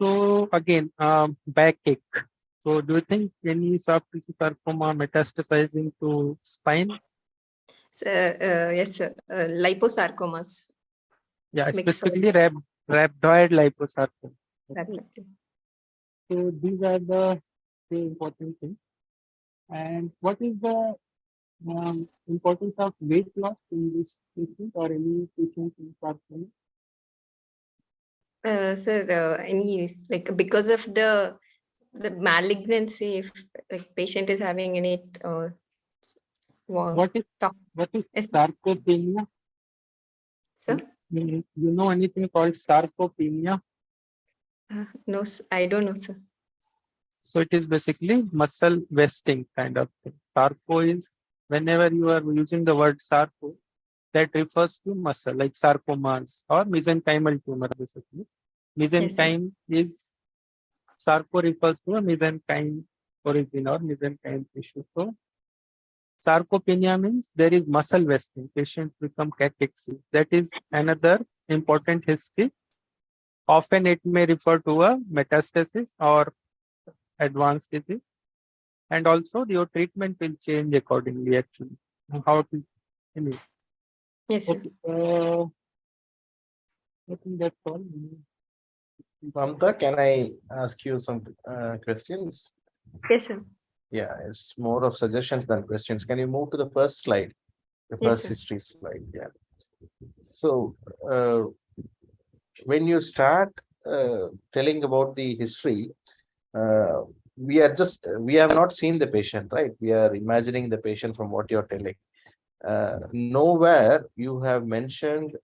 So again, backache. So do you think any soft tissue sarcoma metastasizing to spine? Yes, sir. Liposarcomas. Yeah, specifically rhabdoid liposarcoma. So these are the two important things. And what is the importance of weight loss in this patient or any patient in sarcoma? Sir, any like because of the malignancy, if like patient is having any What is sarcopenia? Sir? You know anything called sarcopenia? No, I don't know, sir. So it is basically muscle wasting kind of thing. Sarco is, whenever you are using the word sarco, that refers to muscle, like sarcomas or mesenchymal tumor, basically. Mesenchyme is, sarco refers to a mesenchyme origin or mesenchyme tissue. So sarcopenia means there is muscle wasting, patients become cachexic. That is another important history. Often it may refer to a metastasis or advanced disease. And also your treatment will change accordingly, actually. How to, anyway. Yes, sir. Okay, I think that's all. Mamta, can I ask you some questions? Yes, sir. Yeah, it's more of suggestions than questions. Can you move to the first slide? The Yes, first sir. history slide. Yeah. So when you start telling about the history, we have not seen the patient, right? We are imagining the patient from what you're telling. Nowhere you have mentioned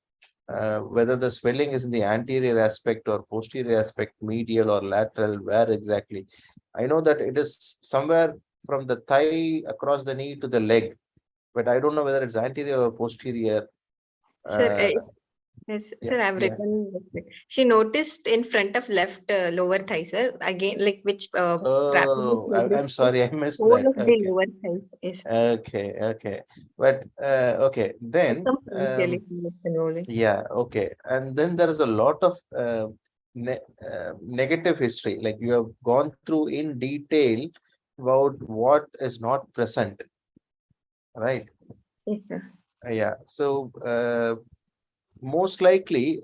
whether the swelling is in the anterior aspect or posterior aspect, medial or lateral, where exactly. I know that it is somewhere from the thigh across the knee to the leg, but I don't know whether it's anterior or posterior. Sir, yes, sir, I've yeah. written. She noticed in front of left lower thigh, sir. Again, like which rapidly Oh, I'm sorry, I missed whole that. of the Okay. lower thigh. Yes. Okay. But okay, then yeah, okay. And then there is a lot of negative history, like you have gone through in detail about what is not present, right? Yes, sir. Yeah. So most likely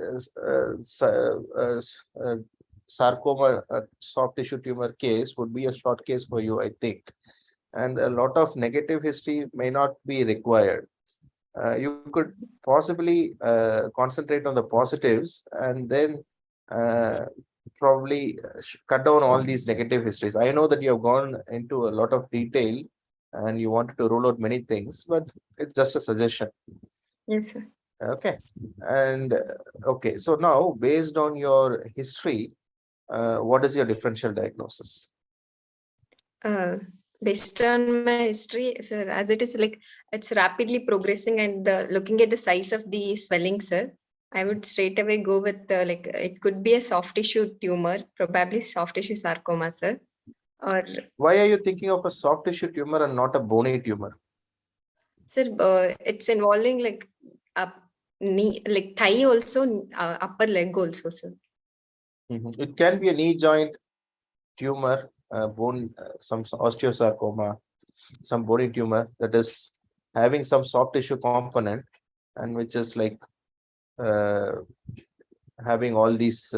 sarcoma, soft tissue tumor case would be a short case for you, I think. And a lot of negative history may not be required. You could possibly concentrate on the positives and then probably cut down all these negative histories. I know that you have gone into a lot of detail and you wanted to rule out many things, but it's just a suggestion. Yes, sir. Okay. And okay, so now based on your history, what is your differential diagnosis? Based on my history, sir, as it is like it's rapidly progressing and looking at the size of the swelling, sir, I would straight away go with like it could be a soft tissue tumor, probably soft tissue sarcoma, sir. Or why are you thinking of a soft tissue tumor and not a bony tumor? Sir, it's involving like up knee, like thigh also, upper leg also, sir. It can be a knee joint tumor, bone, some osteosarcoma, some bony tumor that is having some soft tissue component and which is like having all these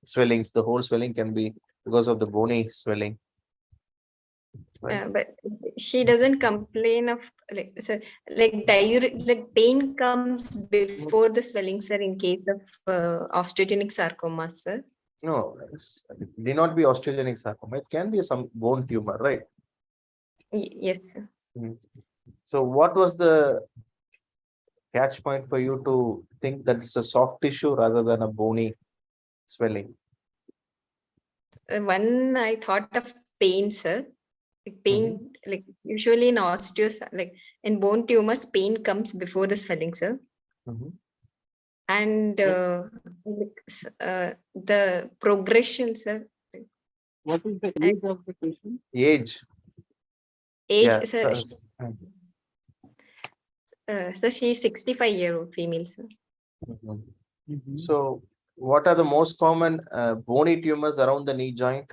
swellings. The whole swelling can be because of the bony swelling. Right? But she doesn't complain of like, sir, like like pain comes before the swelling, sir, in case of osteogenic sarcoma, sir. No, it may not be osteogenic sarcoma. It can be some bone tumor, right? Yes, sir. So what was the catch point for you to think that it's a soft tissue rather than a bony swelling? One, I thought of pain, sir. Like pain, like usually in like in bone tumors, pain comes before the swelling, sir. And the progression, sir. What is the age of the patient? Age. Age, sir. So she's 65-year-old female, sir. So what are the most common bony tumors around the knee joint?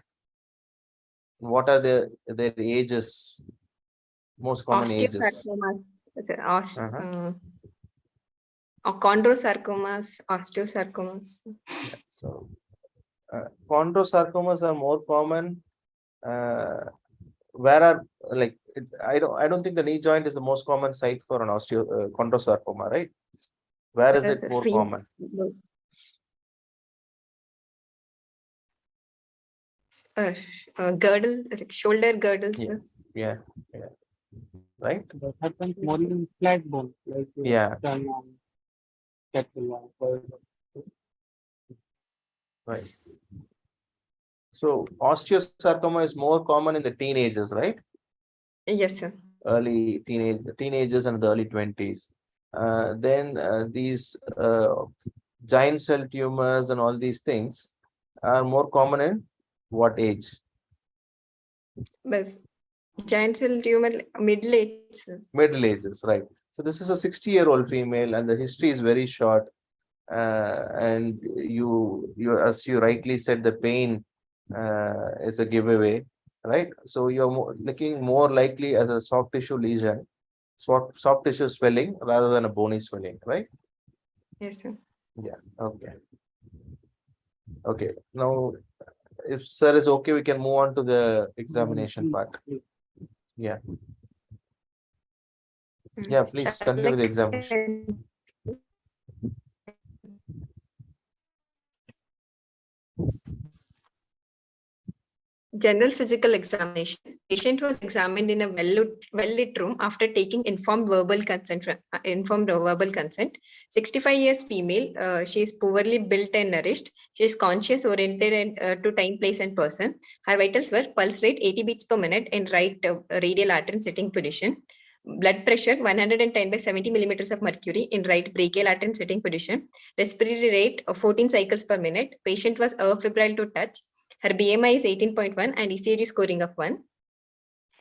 What are their ages? Most common ages. Chondrosarcomas, osteosarcomas. Yeah, so chondrosarcomas are more common. Where are like I don't think the knee joint is the most common site for an chondrosarcoma, right? Where is it more common? Girdle, like shoulder girdles. Yeah. Right. That happens more in flat bone, like Right. So osteosarcoma is more common in the teenagers, right? Yes, sir. early teenagers and the early 20s. Then these giant cell tumors and all these things are more common in what age? But giant cell tumor, middle age. Sir. Middle ages, right? So this is a 60-year-old female, and the history is very short. And you, as you rightly said, the pain is a giveaway, right? So you're looking more likely as a soft tissue lesion, soft tissue swelling rather than a bony swelling, right? Yes, sir. Yeah. Okay. Okay. Now, if sir is okay, we can move on to the examination part. Yeah. Yeah, please Shall continue with the I- examination. General physical examination. Patient was examined in a well-lit room after taking informed verbal consent. 65 years female. She is poorly built and nourished. She is conscious, oriented, and to time, place, and person. Her vitals were pulse rate 80 beats per minute in right radial artery in sitting position. Blood pressure 110 by 70 millimeters of mercury in right brachial artery in sitting position. Respiratory rate of 14 cycles per minute. Patient was febrile to touch. Her BMI is 18.1 and ECG scoring of 1.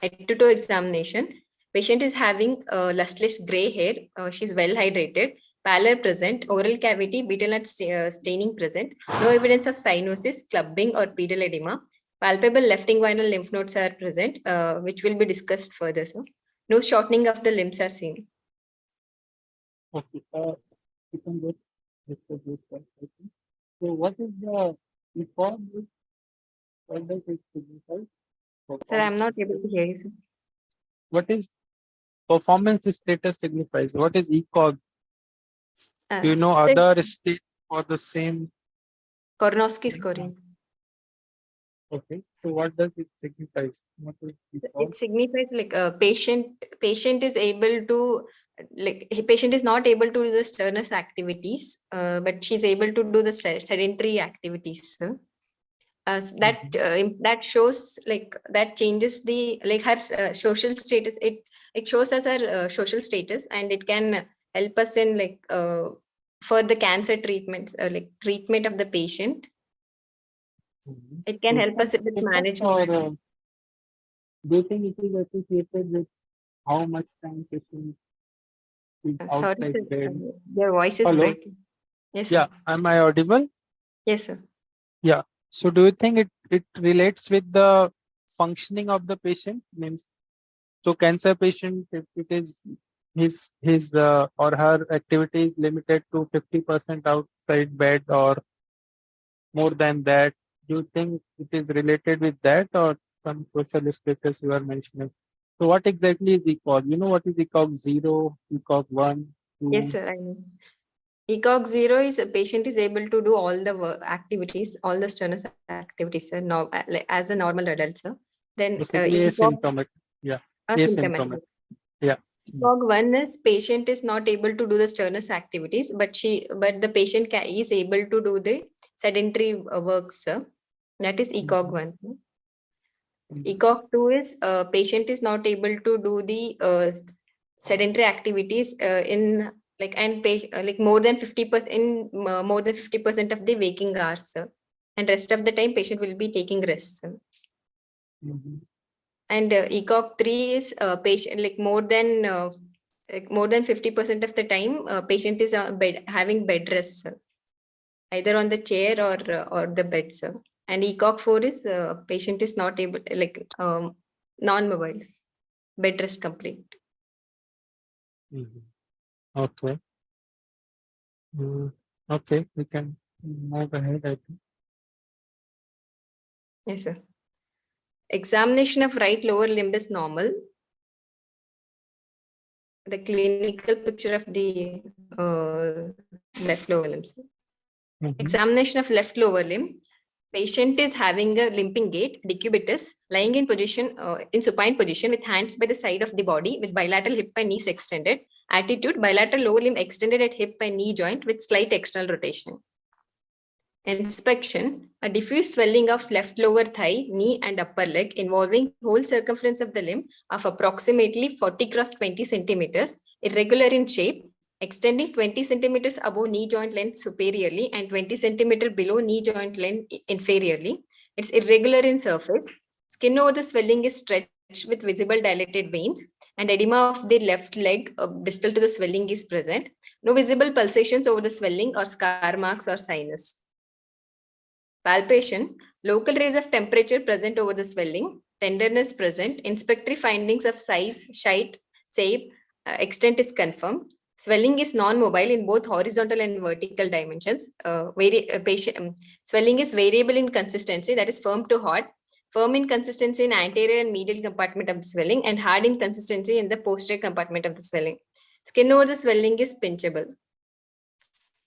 Head-to-toe examination. Patient is having lustreless gray hair. She's well hydrated. Pallor present. Oral cavity, beetle nut staining present. No evidence of cyanosis, clubbing, or pedal edema. Palpable left inguinal lymph nodes are present, which will be discussed further. So, no shortening of the limbs are seen. Okay. You can just discuss this first, I think. So what is the reform? What does it signify? Sir, I'm not able to hear you, sir. What is performance status signifies? What is ECOG? Do you know Sir, other state for the same? Kornowski scoring. Okay. So what does it signify? What is ECOG? It signifies like a patient is able to, like patient is not able to do the strenuous activities, but she's able to do the sedentary activities. Sir. That shows like that changes the like her social status. It shows us her social status, and it can help us in like for the cancer treatments, like treatment of the patient. It can help us with management. Or, do you think it is associated with how much time patient is Sorry, outside sir. bed? Your voice is Hello? breaking. Yes, sir. Yeah, am I audible? Yes, sir. Yeah. So do you think it relates with the functioning of the patient? Means, so cancer patient, if it is his or her activity is limited to 50% outside bed or more than that, do you think it is related with that or some social status you are mentioning? So what exactly is ECOG? You know what is ECOG 0, ECOG 1, 2? Yes, sir. I know. ECOG 0 is a patient is able to do all the activities, all the strenuous activities, sir, as a normal adult, sir. Then Basically ECOG asymptomatic. Yeah. asymptomatic. Asymptomatic. Yeah. ECOG 1 is patient is not able to do the strenuous activities, but the patient is able to do the sedentary works, sir. That is ECOG 1. ECOG 2 is patient is not able to do the sedentary activities in like like more than 50% in more than 50% of the waking hours, sir. And rest of the time patient will be taking rest, sir. And ECOG 3 is patient like more than 50% of the time patient is having bed rest, sir. Either on the chair or the bed, sir. And ECOG 4 is patient is not able like non-mobiles, bed rest complete. Okay. Okay, we can move ahead, I think. Yes, sir. Examination of right lower limb is normal. The clinical picture of the left lower limb. Examination of left lower limb. Patient is having a limping gait, decubitus, lying in position, in supine position with hands by the side of the body with bilateral hip and knees extended. Attitude, bilateral lower limb extended at hip and knee joint with slight external rotation. Inspection, a diffuse swelling of left lower thigh, knee and upper leg involving whole circumference of the limb of approximately 40 cross 20 centimeters, irregular in shape, extending 20 centimeters above knee joint length superiorly and 20 centimeter below knee joint length inferiorly. It's irregular in surface. Skin over the swelling is stretched with visible dilated veins, and edema of the left leg distal to the swelling is present. No visible pulsations over the swelling or scar marks or sinus. Palpation, local raise of temperature present over the swelling, tenderness present, inspectory findings of size, shape, extent is confirmed. Swelling is non-mobile in both horizontal and vertical dimensions. Swelling is variable in consistency, that is firm to hard, firm in consistency in anterior and medial compartment of the swelling, and hard in consistency in the posterior compartment of the swelling. Skin over the swelling is pinchable.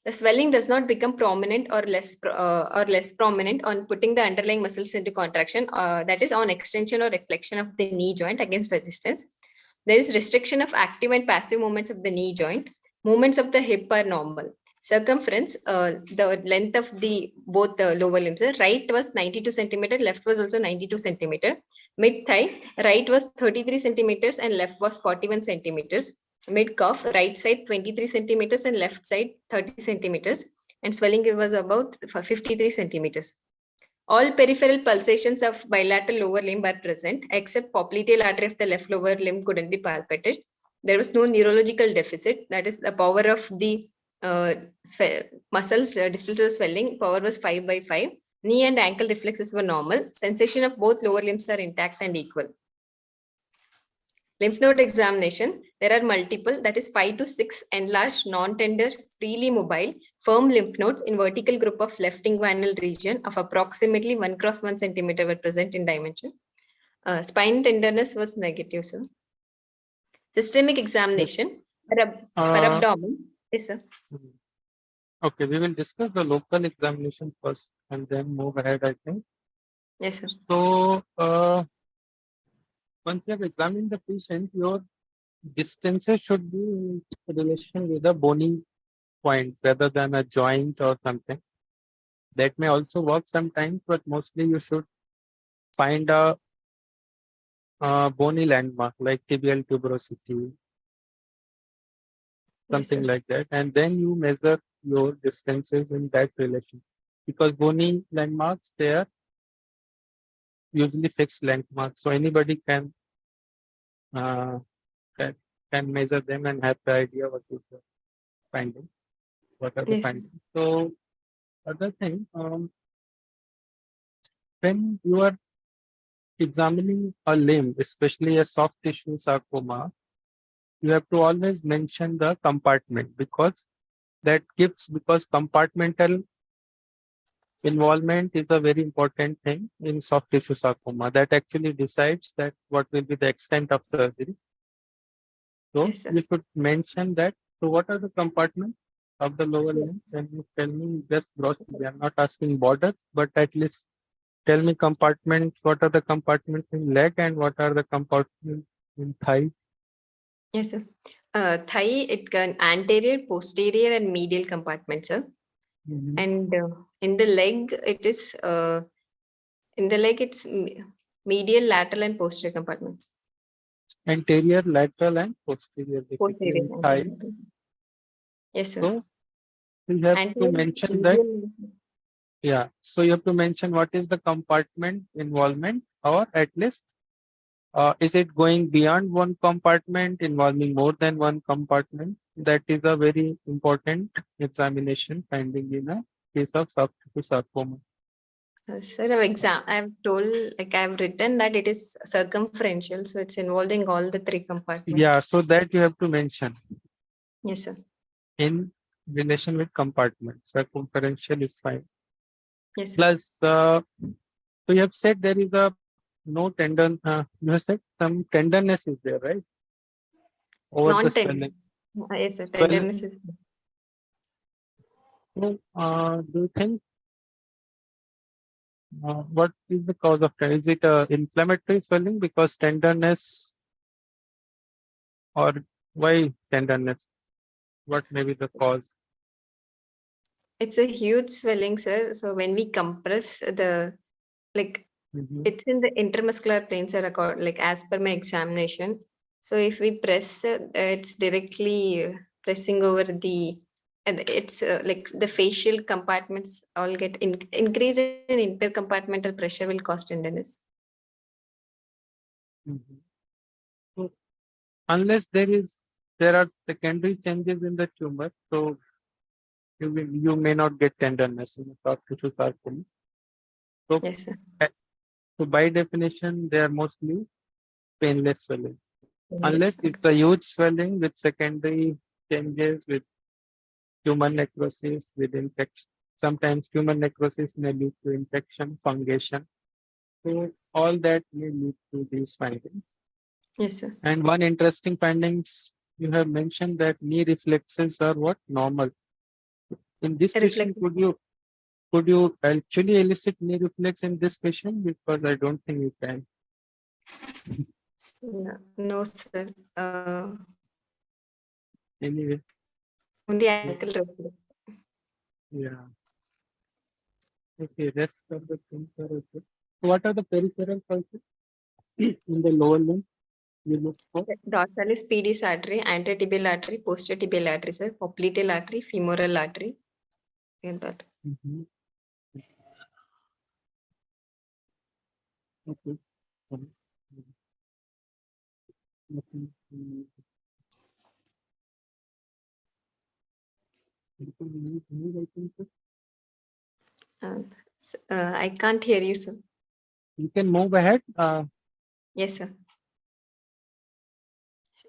The swelling does not become prominent or less prominent on putting the underlying muscles into contraction, that is on extension or reflection of the knee joint against resistance. There is restriction of active and passive movements of the knee joint. Movements of the hip are normal. Circumference, the length of both the lower limbs, right was 92 centimeter, left was also 92 centimeter. Mid thigh, right was 33 centimeters and left was 41 centimeters. Mid calf, right side 23 centimeters and left side 30 centimeters, and swelling was about 53 centimeters. All peripheral pulsations of bilateral lower limb are present, except popliteal artery of the left lower limb couldn't be palpated. There was no neurological deficit, that is the power of the muscles distal to the swelling, power was 5/5. Knee and ankle reflexes were normal. Sensation of both lower limbs are intact and equal. Lymph node examination, there are multiple, that is 5 to 6 enlarged, non-tender, freely mobile, firm lymph nodes in vertical group of left inguinal region of approximately 1 cross 1 centimeter were present in dimension. Spine tenderness was negative, sir. Systemic examination, per abdomen. Yes, sir. Okay, we will discuss the local examination first and then move ahead, I think. Yes, sir. So, once you have examined the patient, your distances should be in relation with a bony point rather than a joint or something. That may also work sometimes, but mostly you should find a bony landmark like tibial tuberosity, something Yes, like that, and then you measure your distances in that relation. Because bony landmarks, they are usually fixed landmarks, so anybody can measure them and have the idea what is the finding, what are the yes, findings. So other thing, when you are examining a limb, especially a soft tissue sarcoma, you have to always mention the compartment because compartmental involvement is a very important thing in soft tissue sarcoma that actually decides that what will be the extent of surgery. So yes, sir. you should mention that. So what are the compartments of the lower Sure. limb? Can you tell me just grossly? I'm not asking borders, but at least tell me compartments. What are the compartments in leg and what are the compartments in thigh? Yes, sir. Thigh, it can anterior, posterior, and medial compartments, sir. Mhm. And in the leg, it's medial, lateral, and posterior compartments. Anterior, lateral, and posterior, basically Posterior. in thigh. Yes, sir. So you have to Anterior, mention that. medial. Yeah. So you have to mention what is the compartment involvement, or at least is it going beyond one compartment, involving more than one compartment? That is a very important examination finding in a case of soft tissue sarcoma. Sir, I've told, like I've written that it is circumferential, so it's involving all the 3 compartments. Yeah. So that you have to mention Yes, sir. in relation with compartment. Circumferential is fine. Yes, sir. Plus, so you have said there is a no tendon. You have said some tenderness is there, right? Over the Non-tendon. swelling. Yes, sir. Tenderness is. So, do you think what is the cause of tenderness? Is it inflammatory swelling because tenderness, or why tenderness? What may be the cause? it's a huge swelling, sir. So when we compress it's in the intermuscular plane, sir, like as per my examination. So if we press, it's directly pressing over and it's like the facial compartments all get increase in intercompartmental pressure will cause tenderness. So unless there are secondary changes in the tumor, so you may not get tenderness in the soft tissue sarcoma. So, Yes, sir. So by definition, they are mostly painless swelling. Unless Yes, it's a huge swelling with secondary changes with tumor necrosis, with infection. Sometimes tumor necrosis may lead to infection, fungation. So all that may lead to these findings. yes, sir. And one interesting findings you have mentioned that knee reflexes are what? Normal. In this patient, could you actually elicit knee reflex in this patient? Because I don't think you can. No, sir. Anyway. Only ankle reflex. Yeah. Okay, rest of the things are okay. So what are the peripheral pulses in the lower limb you look for? Dorsalis pedis artery, anteritibial artery, posteriotibial artery, sir, popliteal artery, femoral artery. And that. Okay. I can't hear you, sir. You can move ahead. Yes, sir.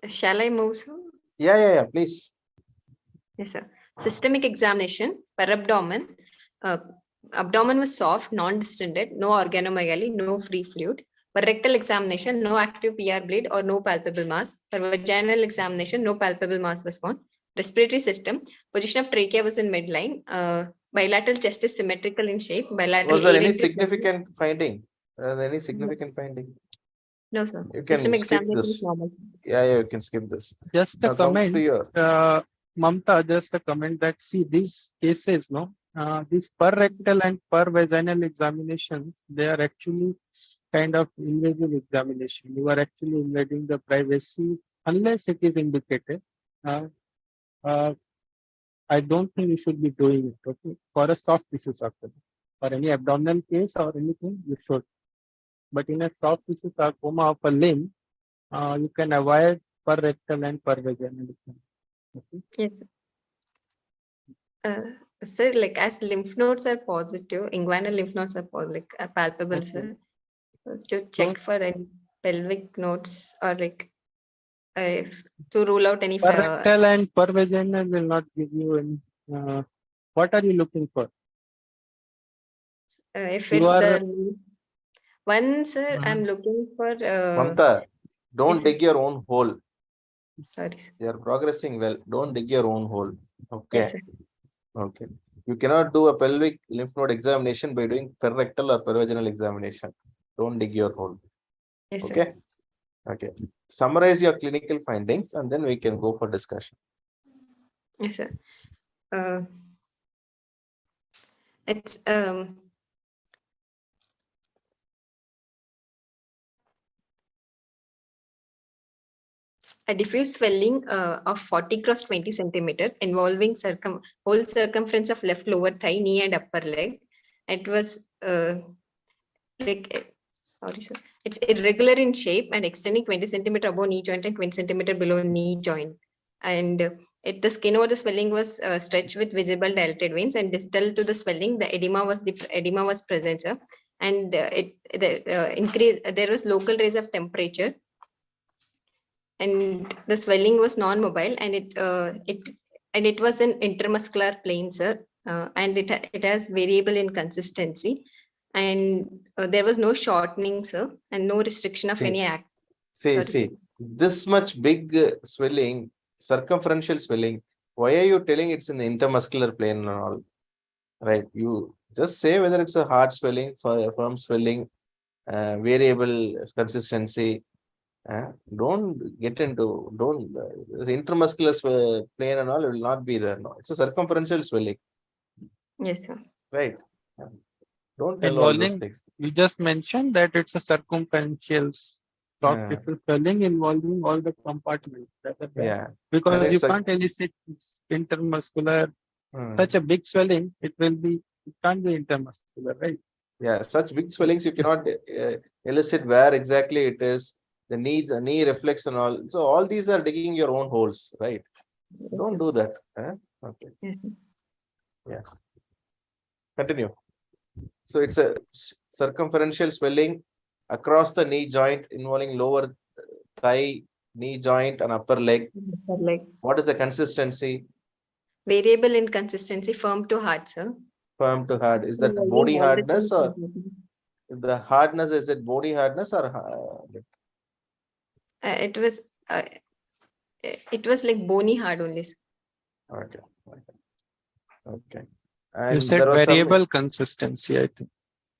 Shall I move, sir? Yeah, please. Yes, sir. Systemic examination, per abdomen. Abdomen was soft, non-distended, no organomegaly, no free fluid. Per rectal examination, no active PR bleed or no palpable mass. Per vaginal examination, no palpable mass was found. Respiratory system, position of trachea was in midline. Bilateral chest is symmetrical in shape. Bilateral Was there air any entry- significant finding? Any significant finding? No, sir. You can System skip examination this. is normal. Yeah, you can skip this. Just a Now come comment. to your Mamta, just a comment that see these cases, no, these per rectal and per vaginal examinations, they are actually kind of invasive examination. You are actually invading the privacy unless it is indicated. I don't think you should be doing it. Okay, for a soft tissue sarcoma, for any abdominal case or anything, you should. But in a soft tissue sarcoma of a limb, you can avoid per rectal and per vaginal. Okay. Yes. Sir, like as lymph nodes are positive, inguinal lymph nodes are palpable, Okay. sir. To check for any pelvic nodes or to rule out any. Per rectal and per vaginal will not give you any. What are you looking for? If You it are- the one, sir, I'm looking for. Mamta, don't yes, dig your own hole. Sorry, sir. You are progressing well. Don't dig your own hole. Okay. Yes, sir. Okay. You cannot do a pelvic lymph node examination by doing per rectal or per vaginal examination. Don't dig your hole. Yes, Okay. sir. Okay. Summarize your clinical findings and then we can go for discussion. Yes, sir. It's a diffuse swelling of 40 cross 20 centimeter involving whole circumference of left lower thigh, knee and upper leg. It was sorry, sir. It's irregular in shape and extending 20 centimeter above knee joint and 20 centimeter below knee joint. And the skin over the swelling was stretched with visible dilated veins, and distal to the swelling, the edema was present, sir. And there was local rise of temperature, and the swelling was non-mobile, and it was an intermuscular plane, sir. And it has variable in consistency, and there was no shortening, sir, and no restriction of any act. See, this much big swelling, circumferential swelling. Why are you telling it's in the intermuscular plane and all? Right? You just say whether it's a hard swelling, firm swelling, variable consistency. Don't get into the intermuscular plane and all. It will not be there. No, it's a circumferential swelling. Yes, sir. right? Don't tell all those Involving, things. you just mentioned that it's a circumferential soft Yeah. tissue swelling involving all the compartments. Yeah. Because And you it's a, can't elicit intermuscular, Hmm. such a big swelling, it can't be intermuscular, right? Yeah, such big swellings you cannot elicit where exactly it is, the knee reflex and all. So all these are digging your own holes, right? Yes, Don't sir. do that. Okay, Yes, sir. continue. So it's a circumferential swelling across the knee joint involving lower thigh, knee joint, and upper leg. Like What is the consistency? variable in consistency, firm to hard, sir. Firm to hard. Is that Involving body all the hardness, three or compartments. the hardness, is it body hardness or It was like bony hard only, sir. okay. Okay. You And said there was some, variable consistency, I think,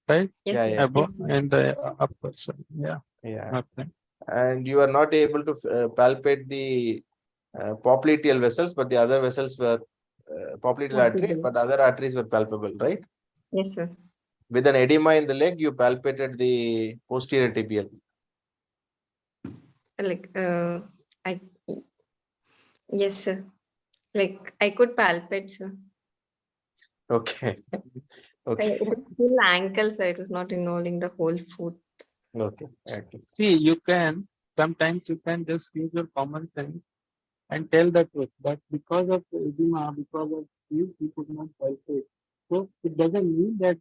right? Yes, yeah, sir. yeah. Above and the upper side. Yeah. Yeah. Okay. And you are not able to palpate the popliteal vessels, but the other vessels were popliteal artery, Palpable. but other arteries were palpable, right? Yes, sir. With an edema in the leg, you palpated the posterior tibial. Like I yes, sir. Like I could palpate, sir. Okay. Sir, Okay. it was full ankle, sir. It was not involving the whole foot. Okay. Okay. See, sometimes you can just use your common sense and tell the truth. But because of the edema, because of this, you could not palpate. So it doesn't mean that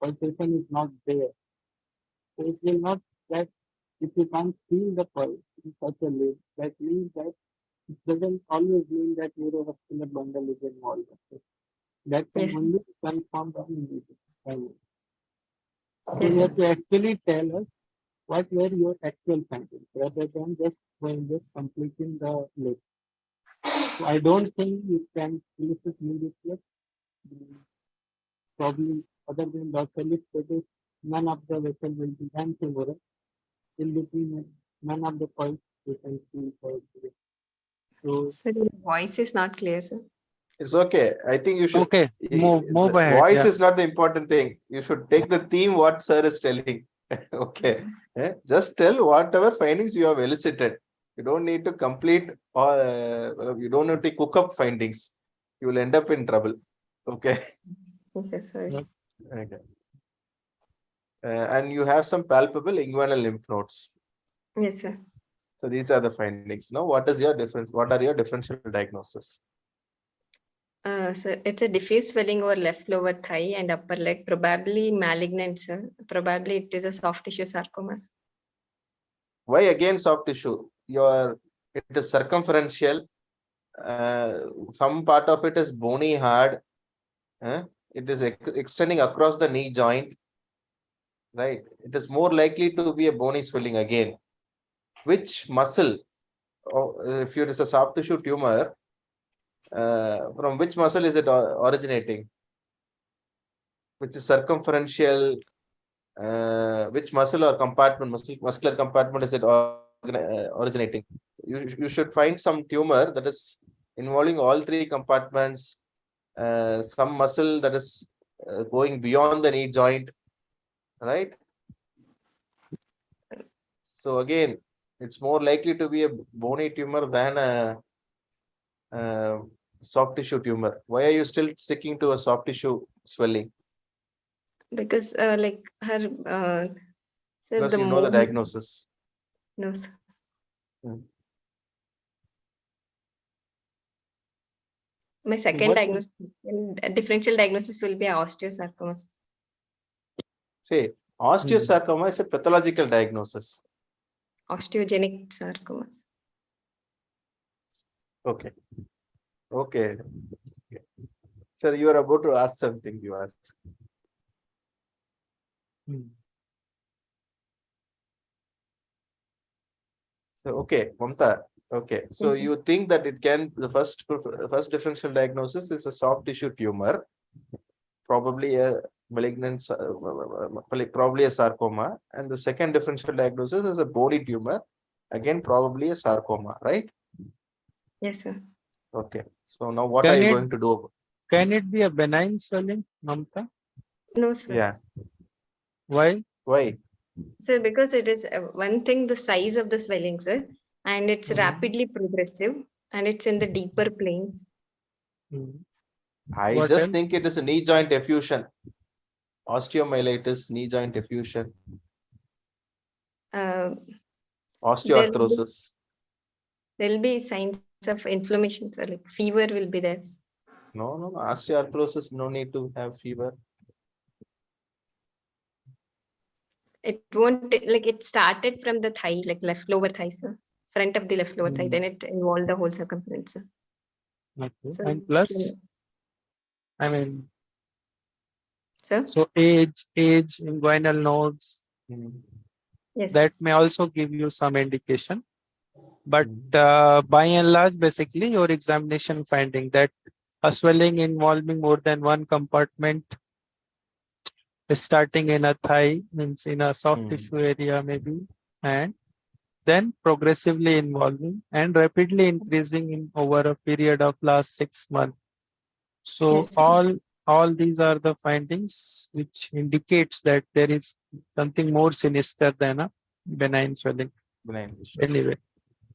palpation is not there. So it will not that if you can't feel the pulse in such a way, that means that it doesn't always mean that neurovascular bundle is involved. That can Yes, sir. only confirm the immediate. So Yes, you sir. have to actually tell us what were your actual findings rather than just completing the list. So I don't think you can elicit immediate. Probably other than dorsal status, none of the vessel will be anti-moral. In between, none of the points you can see. So Sir, your voice is not clear, sir. It's okay. I think you should. okay, move The ahead. voice Yeah. is not the important thing. You should take the theme what sir is telling. Okay. Just tell whatever findings you have elicited. You don't need to complete or you don't need to cook up findings. You will end up in trouble. Okay. Yes, sir. Sorry. Yeah. Okay. And you have some palpable inguinal lymph nodes. Yes, sir. So these are the findings. Now, what is your difference? What are your differential diagnosis? So it's a diffuse swelling over left lower thigh and upper leg, probably malignant, sir. Probably it is a soft tissue sarcoma. Why again soft tissue? It is circumferential. Some part of it is bony hard. It is extending across the knee joint. Right. It is more likely to be a bony swelling again. Which muscle? If it is a soft tissue tumor, from which muscle is it originating? Which is circumferential? Which muscle or compartment, muscular compartment is it originating? You should find some tumor that is involving all three compartments, some muscle that is going beyond the knee joint, right? So again, it's more likely to be a bony tumor than a soft tissue tumor. Why are you still sticking to a soft tissue swelling? Because like her sir, Plus, the you know the movement. diagnosis. No, sir. My second diagnosis, differential diagnosis will be osteosarcoma. See, osteosarcoma is a pathological diagnosis. Osteogenic sarcomas. Okay. Okay. Sir, you are about to ask something. You ask. So, okay, Mamta. Okay, so you think that it can, the first differential diagnosis is a soft tissue tumor, probably a malignant, probably a sarcoma, and the second differential diagnosis is a bony tumor, again probably a sarcoma, right? Yes, sir. Okay, so now what are you going to do? can it be a benign swelling, Mamta? No, sir. Yeah. Why? Why? Sir, because it is one thing, the size of the swelling, sir, and it's rapidly progressive, and it's in the deeper planes. I What just else? think it is a knee joint effusion. Osteomyelitis, knee joint effusion, Uh, osteoarthrosis. There'll be signs of inflammation, sir, like fever will be there. No, osteoarthrosis, no need to have fever. It won't, like it started from the thigh, like left lower thigh, sir, front of the left lower thigh, then it involved the whole circumference, sir. Okay. So, And plus, I mean, sir, so age, inguinal nodes, yes, that may also give you some indication. But by and large, basically, your examination finding that a swelling involving more than one compartment is starting in a thigh, means in a soft tissue area maybe, and then progressively involving and rapidly increasing in over a period of last 6 months. So yes, sir. all these are the findings which indicates that there is something more sinister than a benign swelling. Benign. Anyway,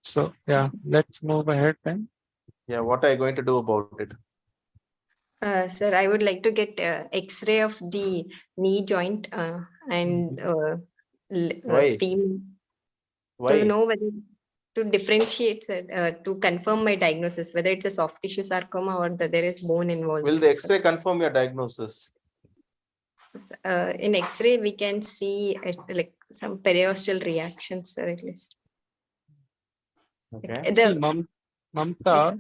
so yeah, let's move ahead then. Yeah, what are you going to do about it? Sir, I would like to get X-ray of the knee joint and Why? femur Why? to know whether to differentiate, to confirm my diagnosis, whether it's a soft tissue sarcoma or that there is bone involved. Will the X-ray confirm your diagnosis? In X-ray, we can see like some periosteal reactions, sir, at least. Okay. Like, See, Mamta,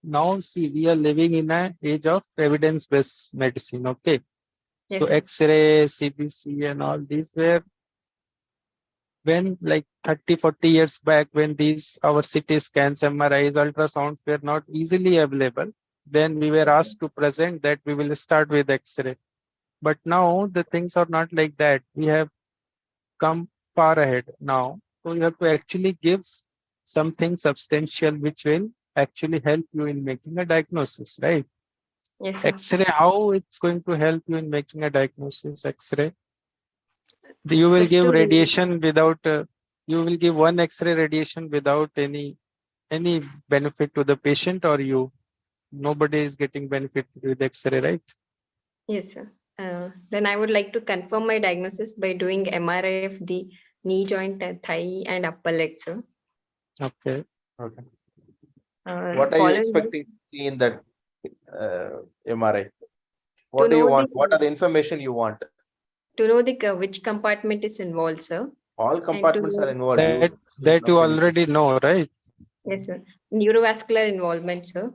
now see, we are living in an age of evidence-based medicine, okay? Yes, So sir. X-ray, CBC and all these were, when like 30, 40 years back, when these our CT scans, MRIs, ultrasounds were not easily available, then we were asked to present that we will start with X-ray. But now the things are not like that. We have come far ahead now. So you have to actually give something substantial which will actually help you in making a diagnosis, right? Yes, sir. X-ray, how it's going to help you in making a diagnosis? X-ray, you will Just give to radiation without, you will give one X-ray radiation without any benefit to the patient, or you, nobody is getting benefit with X-ray, right? yes, sir. Then I would like to confirm my diagnosis by doing MRI of the knee joint, thigh, and upper leg, sir. Okay. Okay. What are you Following expecting to see in that MRI? To What do you know want? the- What are the information you want? to know the which compartment is involved, sir. All compartments are involved. That you already know, right? Yes, sir. Neurovascular involvement, sir.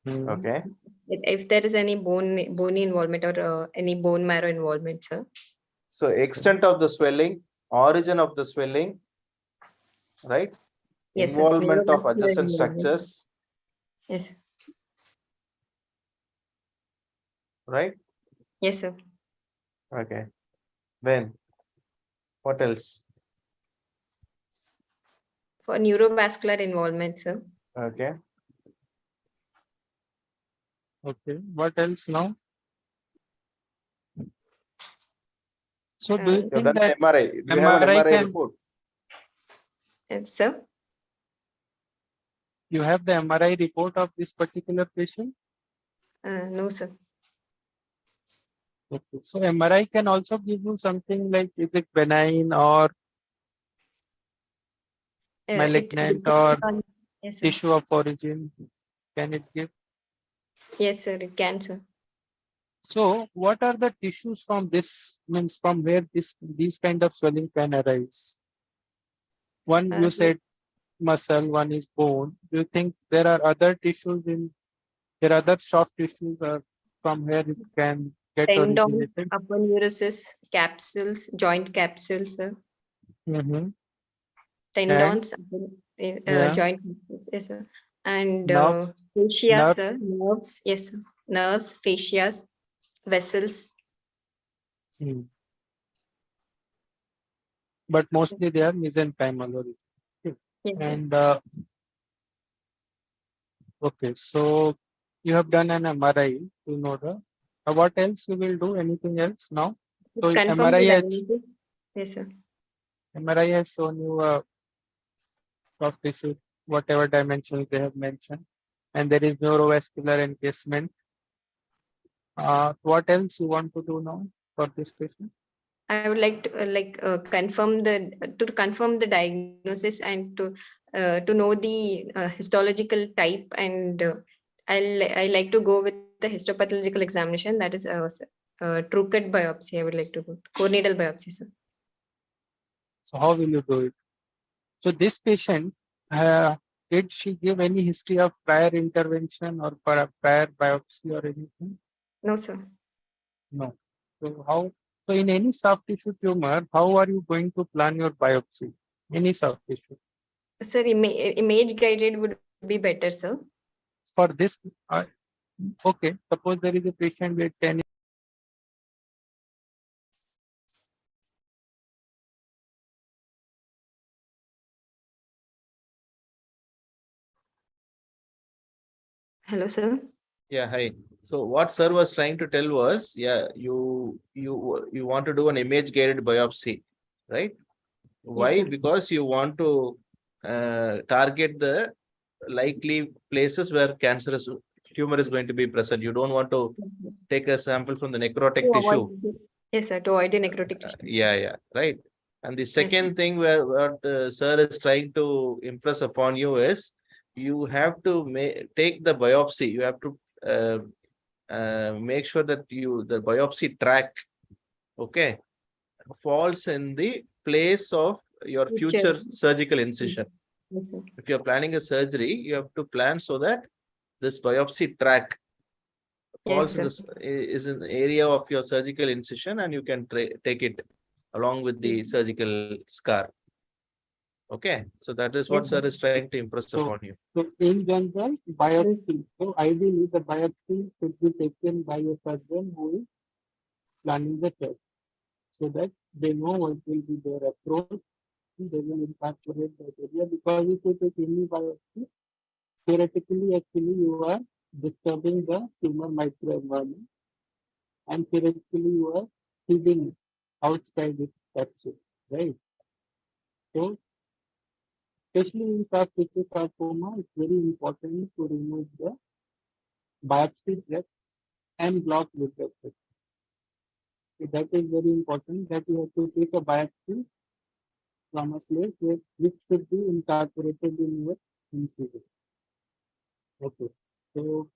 Okay. If there is any bony involvement or any bone marrow involvement, sir. So extent of the swelling, origin of the swelling, right? Yes, sir. Involvement of Neurovascular adjacent involvement. structures, Yes. right? Yes, sir. Okay. Then what else? For neurovascular involvement, sir. Okay. Okay. What else now? So do you You have think done that an MRI. Do you have an MRI MRI can, report? Sir? you have the MRI report of this particular patient? No, sir. Okay. So MRI can also give you something like, is it benign or malignant or Yes, sir. tissue of origin? Can it give? Yes, sir. It can, sir. So what are the tissues from this, means from where these kind of swelling can arise? One, you So- said muscle, one is bone. Do you think there are other tissues there are other soft tissues from where it can get Tendon, originated? aponeurosis, capsules, joint capsules, sir. Tendons, Yeah. joint capsules, yes, sir. And Nerve- fascia, nerve- sir. Nerves, yes, sir. Nerves, fascias, vessels. Hmm. But mostly they are mesenchymal origin. Okay. Yes, sir. And okay, so you have done an MRI to know the. What else you will do? Anything else now? So Confirm the MRI diagnosis. Yes, sir. has shown you a soft tissue, whatever dimensions they have mentioned, and there is neurovascular encasement. What else you want to do now for this patient? I would like to confirm the diagnosis and to know the histological type, and I like to go with the histopathological examination, that is true cut biopsy. I would like to go core needle biopsy, sir. So how will you do it? So this patient, did she give any history of prior intervention or prior biopsy or anything? No, sir. No. So how? So in any soft tissue tumor, how are you going to plan your biopsy? Any soft tissue. Sir, image guided would be better, sir. For this, okay. Suppose there is a patient with 10. Hello, sir. Yeah, hi. So what sir was trying to tell was, yeah, you want to do an image guided biopsy, right? Why? sir. Because you want to target the likely places where cancerous tumor is going to be present. You don't want to take a sample from the necrotic To tissue. Yes, sir. To avoid the necrotic tissue. Yeah, right. And the second thing where what sir is trying to impress upon you is you have to take the biopsy. You have to make sure that the biopsy track, okay, falls in the place of your future surgical incision. Yes, sir. If you're planning a surgery, you have to plan so that this biopsy track falls in this is an area of your surgical incision, and you can take it along with the surgical scar. Okay, so that is what sir is trying to impress upon you. So in general, biopsy. So ideally, the biopsy should be taken by a surgeon who is planning the test, so that they know what will be their approach. They will incorporate that area, because if you take any biopsy, theoretically, actually, you are disturbing the tumor microenvironment, and theoretically, you are feeding outside its capsule, right? So, especially in soft tissue sarcoma, it's very important to remove the biopsy depth and block with the depth. So that is very important, that you have to take a biopsy from a place which should be incorporated in your incision. Okay. So,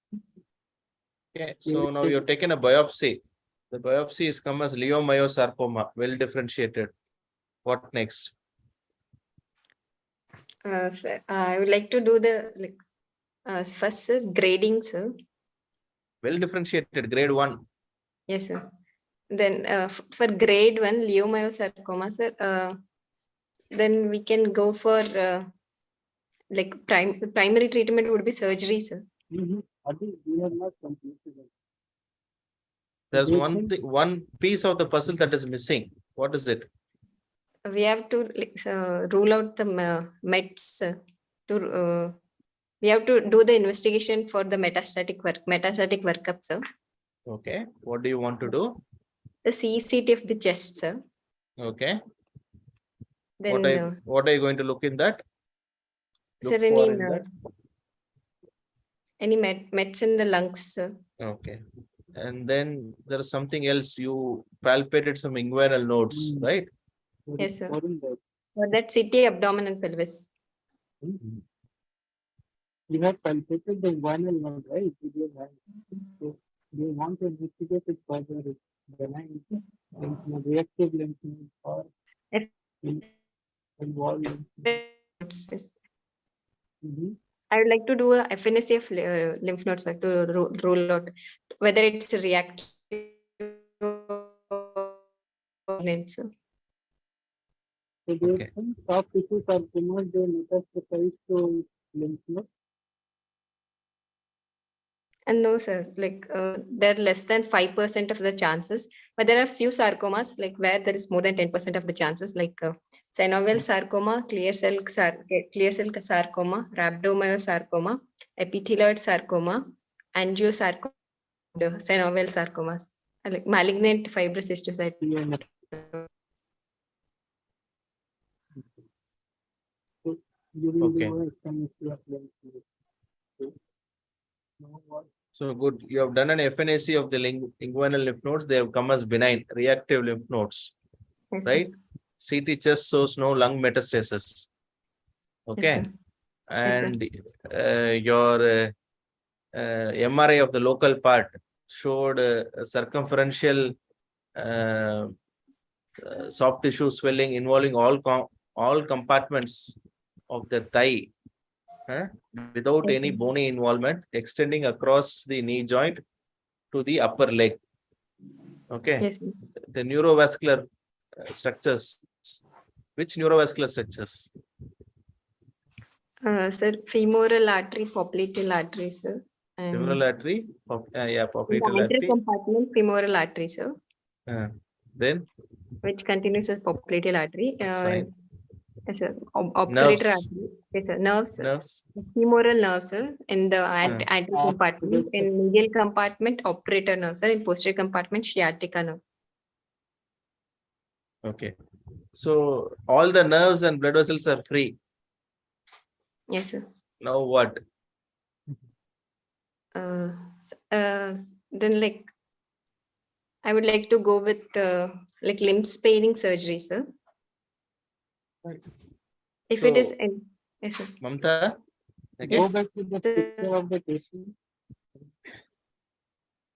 okay, so now you're taking a biopsy. The biopsy is come as leiomyosarcoma, well differentiated. What next? Sir, I would like to do the first, sir, grading, sir. Well differentiated, grade 1. Yes, sir. Then for grade 1 leiomyosarcoma, sir, then we can go for primary treatment would be surgery, sir. we have not completed it. There's one piece of the puzzle that is missing. What is it? We have to rule out the mets. We have to do the investigation for the metastatic workup, sir. Okay. What do you want to do? The CCT of the chest, sir. Okay. Then what are you going to look in that? Sir, any mets in the lungs, sir. Okay. And then there is something else. You palpated some inguinal nodes, right? Yes, sir. For that CT abdomen and pelvis. You have palpated the inguinal node, right? So you want to investigate it further. Benign lymph node, reactive lymph node, or involved lymph node. I would like to do a FNSC of lymph nodes, sir, to rule out whether it's reactive or not, sir. So do you think soft tissue sarcomas, they metastasize to lymph node? And no, sir, they're less than 5% of the chances, but there are few sarcomas where there is more than 10% of the chances, synovial sarcoma, clear cell sarcoma, rhabdomyosarcoma, epithelioid sarcoma, angiosarcoma, synovial sarcomas, like malignant fibrous histiocyte. CNS. So you will Okay. do a FNAC of lymph nodes. Now what? So good. You have done an FNAC of the inguinal lymph nodes. They have come as benign, reactive lymph nodes, Yes, sir. right? CT chest shows no lung metastasis. Okay. Yes, sir. Yes, sir. And your MRI of the local part showed circumferential soft tissue swelling involving all compartments of the thigh, without Yes, any sir. bony involvement, extending across the knee joint to the upper leg. Okay. Yes, sir. The neurovascular structures. Which neurovascular structures? Sir, femoral artery, popliteal artery, sir. And Femoral artery, yeah, in the popliteal anterior artery. compartment, femoral artery, sir, Then which continues as popliteal artery. fine. Yes, sir. Operator Nerves. artery. Yes, sir. Nerves, sir. Nerves. Femoral nerve, sir, in the anterior compartment. Absolutely. In medial compartment, operator nerve, sir. In posterior compartment, sciatica nerve. Okay. So all the nerves and blood vessels are free. Yes, sir. Now what? Then like I would like to go with like limb sparing surgery, sir. If it is, So- yes, sir. Mamta? Go Again? back to the picture of the patient.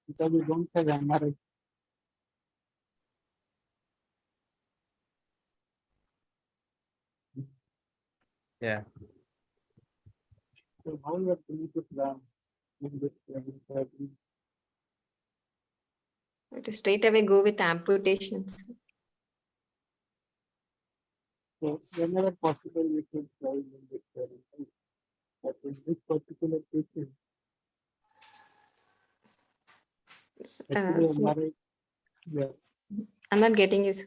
Because we don't have MRI. Yeah. So how you are going to plan in this surgery? To straight away go with amputations. So whenever possible, we should try in this surgery. But in this particular patient, actually So MRI, yeah. I'm not getting you, sir.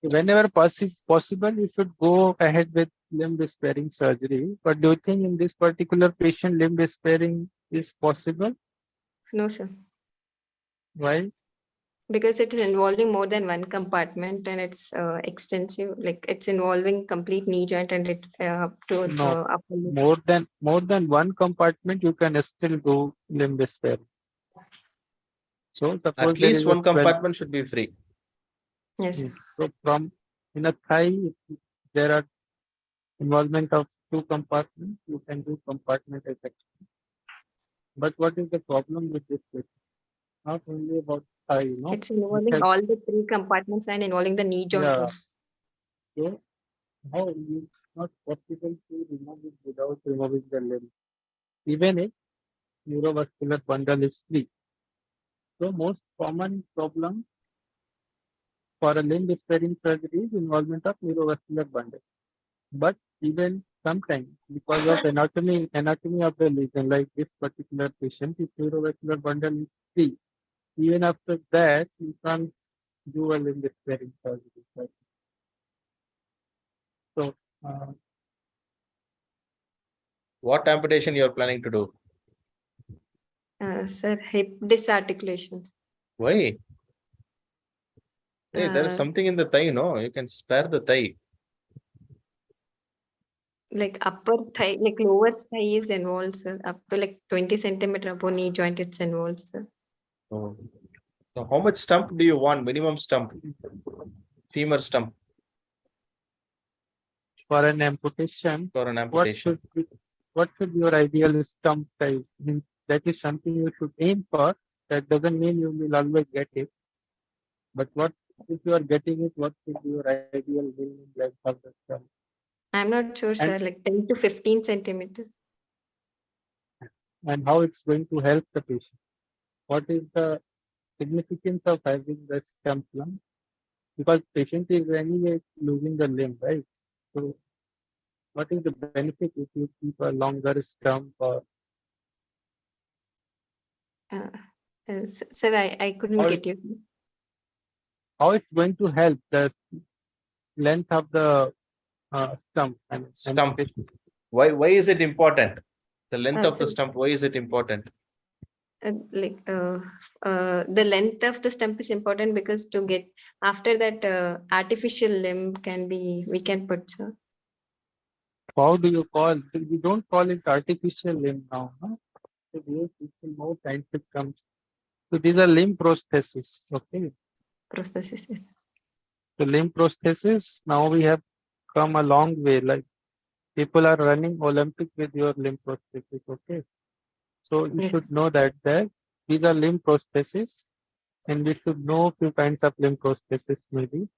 Whenever possible, you should go ahead with limb sparing surgery. But do you think in this particular patient, limb sparing is possible? No, sir. Why? Because it is involving more than one compartment and it's extensive, like it's involving complete knee joint and it up to No. upper leg. More than one compartment, you can still go limb sparing. So suppose At there least is a one 12 compartment should be free. Yes, sir. So from in a thigh, there are involvement of two compartments. You can do compartmentization. But what is the problem with this patient? Not only about thigh, no. It's involving has- all the three compartments and involving the knee joint. Yeah. also. So how it's not possible to remove it without removing the limb, even if neurovascular bundle is free. So most common problem for a limb sparing surgery is involvement of neurovascular bundle. But even sometimes because of anatomy of the lesion, like this particular patient, if neurovascular bundle is free, even after that you can't do a limb sparing surgery. Right? So What amputation you are planning to do? Sir, hip disarticulations. Why? Hey, there is Uh, something in the thigh, no? You can spare the thigh. Like upper thigh, like lower thigh is involved, sir. Up to like 20 centimeter above knee joint, it's involved, sir. Oh. So how much stump do you want? Minimum stump? Femur stump for an amputation, for an amputation. what should your ideal stump size? Means that is something you should aim for. That doesn't mean you will always get it. But what if you are getting it? What should be your ideal minimum length of the stump? I'm not sure, sir, like 10 to 15 centimeters. And how it's going to help the patient? What is the significance of having the stump lump? Because patient is anyway losing the limb, right? So what is the benefit if you keep a longer stump or Sir, I couldn't How- get you. how it's going to help the length of the stump and Stump. amputation? Why is it important? The length of the So, stump, why is it important? The length of the stump is important because to get after that artificial limb we can put, sir. How do you call? We don't call it artificial limb now. Huh? So these people more scientific terms. So these are limb prosthesis. Okay. Prosthesis is. So limb prosthesis. Now we have come a long way. Like people are running Olympic with your limb prosthesis. Okay. So you Yeah. should know that these are limb prosthesis, and we should know few kinds of limb prosthesis maybe.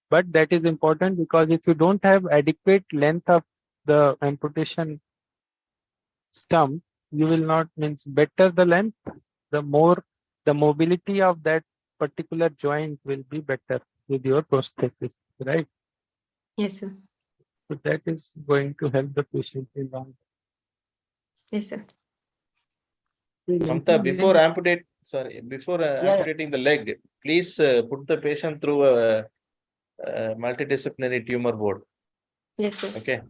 But that is important because if you don't have adequate length of the amputation stump, you will not, means better the length, the more the mobility of that particular joint will be better with your prosthesis, right? Yes, sir. So that is going to help the patient in long. Yes, sir. Mamta, before Yeah. amputating the leg, please put the patient through a multidisciplinary tumor board. Yes, sir. Okay.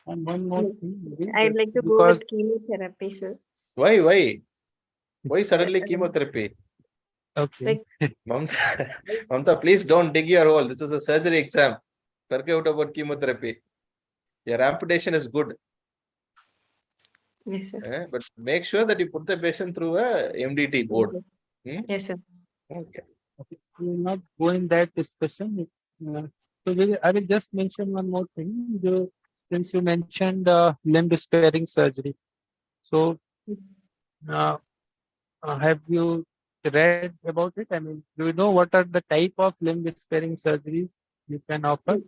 And one more thing, maybe, I'd like to go because with chemotherapy, sir. Why suddenly Sir, chemotherapy? okay. Like- Mamta, please don't dig your hole. This is a surgery exam. Forget about chemotherapy. Your amputation is good. Yes, sir. But make sure that you put the patient through a MDT board. Yes, sir. Okay. Okay. We will not go in that discussion. I will just mention one more thing. Since you mentioned limb sparing surgery, so have you read about it? I mean, do you know what are the type of limb sparing surgeries you can offer?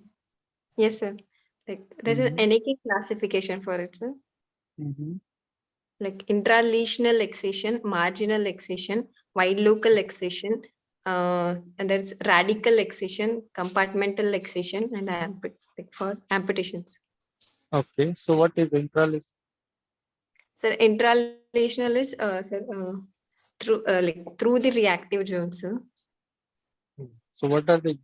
Yes, sir. Like there's an NAK classification for it, sir. Like intralesional excision, marginal excision, wide local excision, and there's radical excision, compartmental excision, and for amputations. Okay, so what is intralis? Sir, intralesional is through the reactive zone, sir. So what are the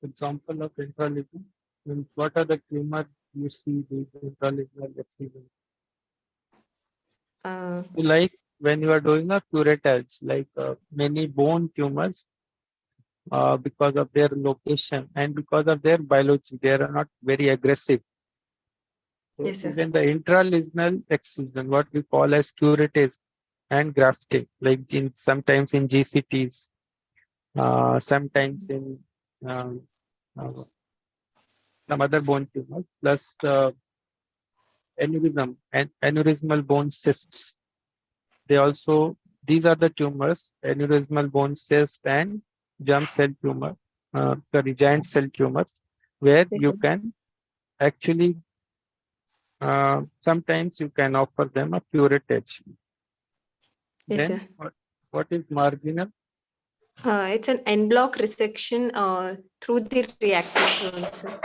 example of intralesional? Means what are the tumor you see with intralesional excision? Like when you are doing a curettage, like many bone tumors, because of their location and because of their biology, they are not very aggressive. So Yes, sir. even the intralesional excision, what we call as curettage and grafting, like sometimes in GCTs, sometimes in some other bone tumors, plus aneurysmal bone cysts. These are the tumors, aneurysmal bone cyst and giant cell tumors, where Yes, you sir. can actually, sometimes you can offer them a curettage. Yes, Then sir. what is marginal? It's an en bloc resection through the reactive zone, sir.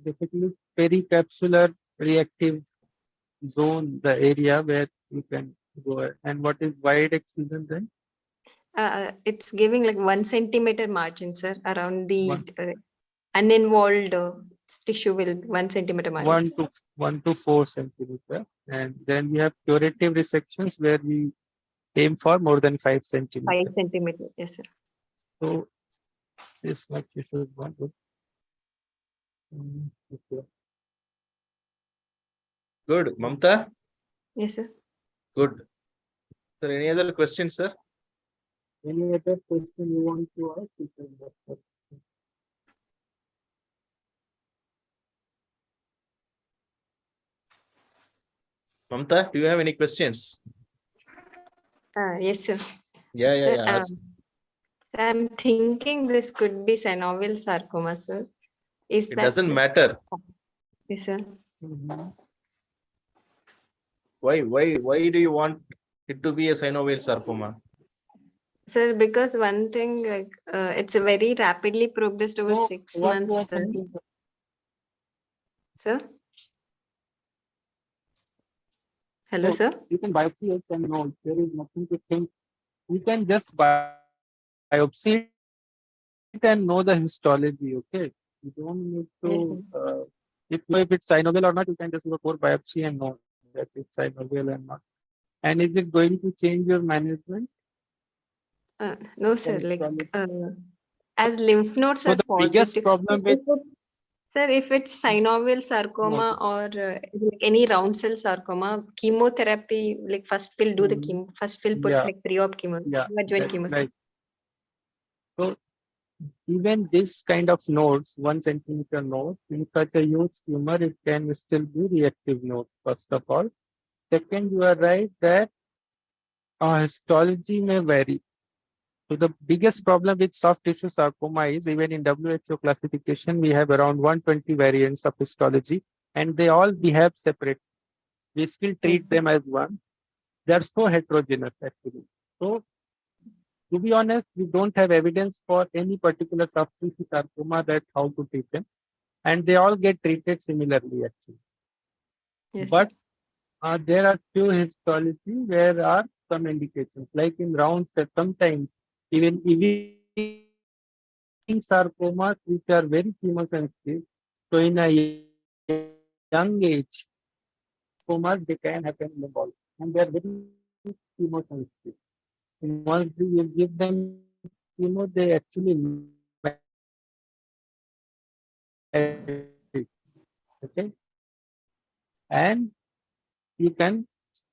Basically, pericapsular reactive zone, the area where you can go. And what is wide excision then? It's giving like 1 centimeter margin, sir, around the One. uninvolved tissue will 1 centimeter margin. 1 to 4 centimeter. And then we have curative resections where we aim for more than 5 centimeter. 5 centimeter, yes, sir. So this much you should want to. Okay. Good. Mamta? Yes, sir. Good. Sir, any other questions, sir? Any other question you want to ask? You can ask. Mamta, do you have any questions? Yes, sir. Yeah. Sir, Ask. I'm thinking this could be synovial sarcoma, sir. It doesn't matter. Yes, sir. Why do you want it to be a synovial sarcoma? Sir, because one thing, like it's a very rapidly progressed over So 6 what you are months, sir. thinking? Sir? Hello, So sir. you can biopsy it and know there is nothing to think. You can just biopsy it and know the histology. Okay, you don't need Yes, to if it's synovial or not, you can just do a core biopsy and know that it's synovial or not. And is it going to change your management? No, sir. Like as lymph nodes So are the biggest positive. problem with Sir, if it's synovial sarcoma or like any round cell sarcoma, chemotherapy, like first we'll do the chemo, first we'll put like pre-op chemo, adjuvant chemo. right. So even this kind of nodes, 1 centimeter node, in such a huge tumor, it can still be reactive node, first of all. Second, you are right that histology may vary. So the biggest problem with soft tissue sarcoma is even in WHO classification, we have around 120 variants of histology and they all behave separate. We still treat them as one. They are so heterogeneous actually. So to be honest, we don't have evidence for any particular soft tissue sarcoma that how to treat them. And they all get treated similarly actually. Yes, but there are few histology where are some indications, like in round cell, sometimes even sarcomas which are very chemosensitive. So in a young age, sarcomas they can happen in the body and they are very chemosensitive. And once you give them chemo, they actually okay, and you can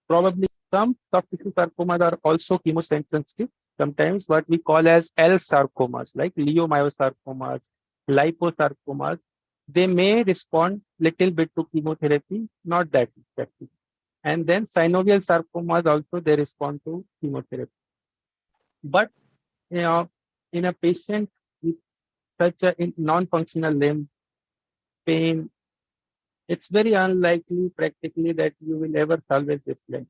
probably some soft tissue sarcomas are also chemosensitive. Sometimes what we call as L sarcomas, like leiomyosarcomas, liposarcomas, they may respond little bit to chemotherapy, not that effective. And then synovial sarcomas also they respond to chemotherapy. But you know, in a patient with such a non-functional limb, pain, it's very unlikely practically that you will ever salvage this limb.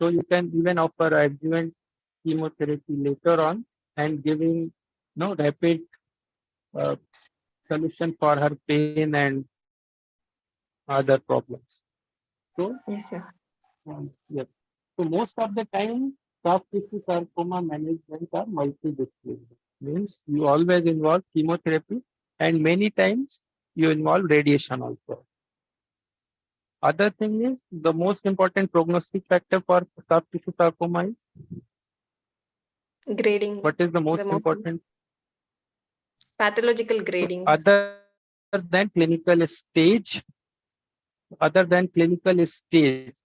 So you can even offer adjuvant chemotherapy later on and giving rapid solution for her pain and other problems. So yes, sir. Yes. So most of the time, soft tissue sarcoma management are multidisciplinary. Means you always involve chemotherapy and many times you involve radiation also. Other thing is the most important prognostic factor for soft tissue sarcoma is Grading. what is the most important? Pathological gradings. Other than clinical stage,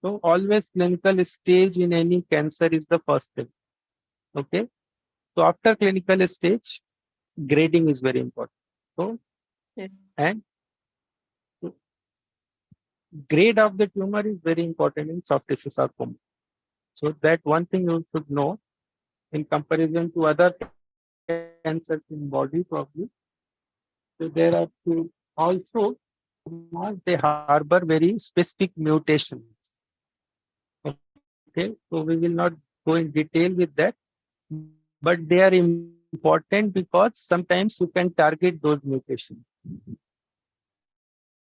so always clinical stage in any cancer is the first thing. Okay. So after clinical stage, grading is very important. So, and grade of the tumor is very important in soft tissue sarcoma. So that one thing you should know in comparison to other cancers in body probably. So there are two also they harbor very specific mutations. Okay, so we will not go in detail with that, but they are important because sometimes you can target those mutations.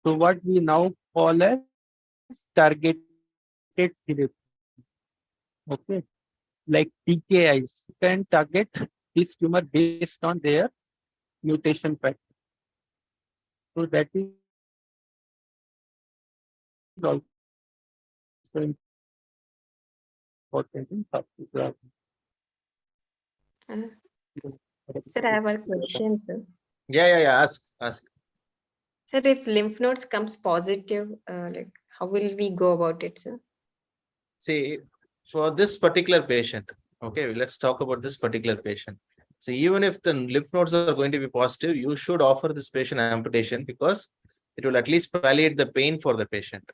So what we now call as targeted therapy. Okay, like TKIs can target this tumor based on their mutation pattern. So that is also important in soft tissue. Sir, I have a question, sir. Yeah. Ask. Sir, if lymph nodes comes positive, like how will we go about it, sir? See, for this particular patient, okay, let's talk about this particular patient. So even if the lymph nodes are going to be positive, you should offer this patient amputation because it will at least palliate the pain for the patient.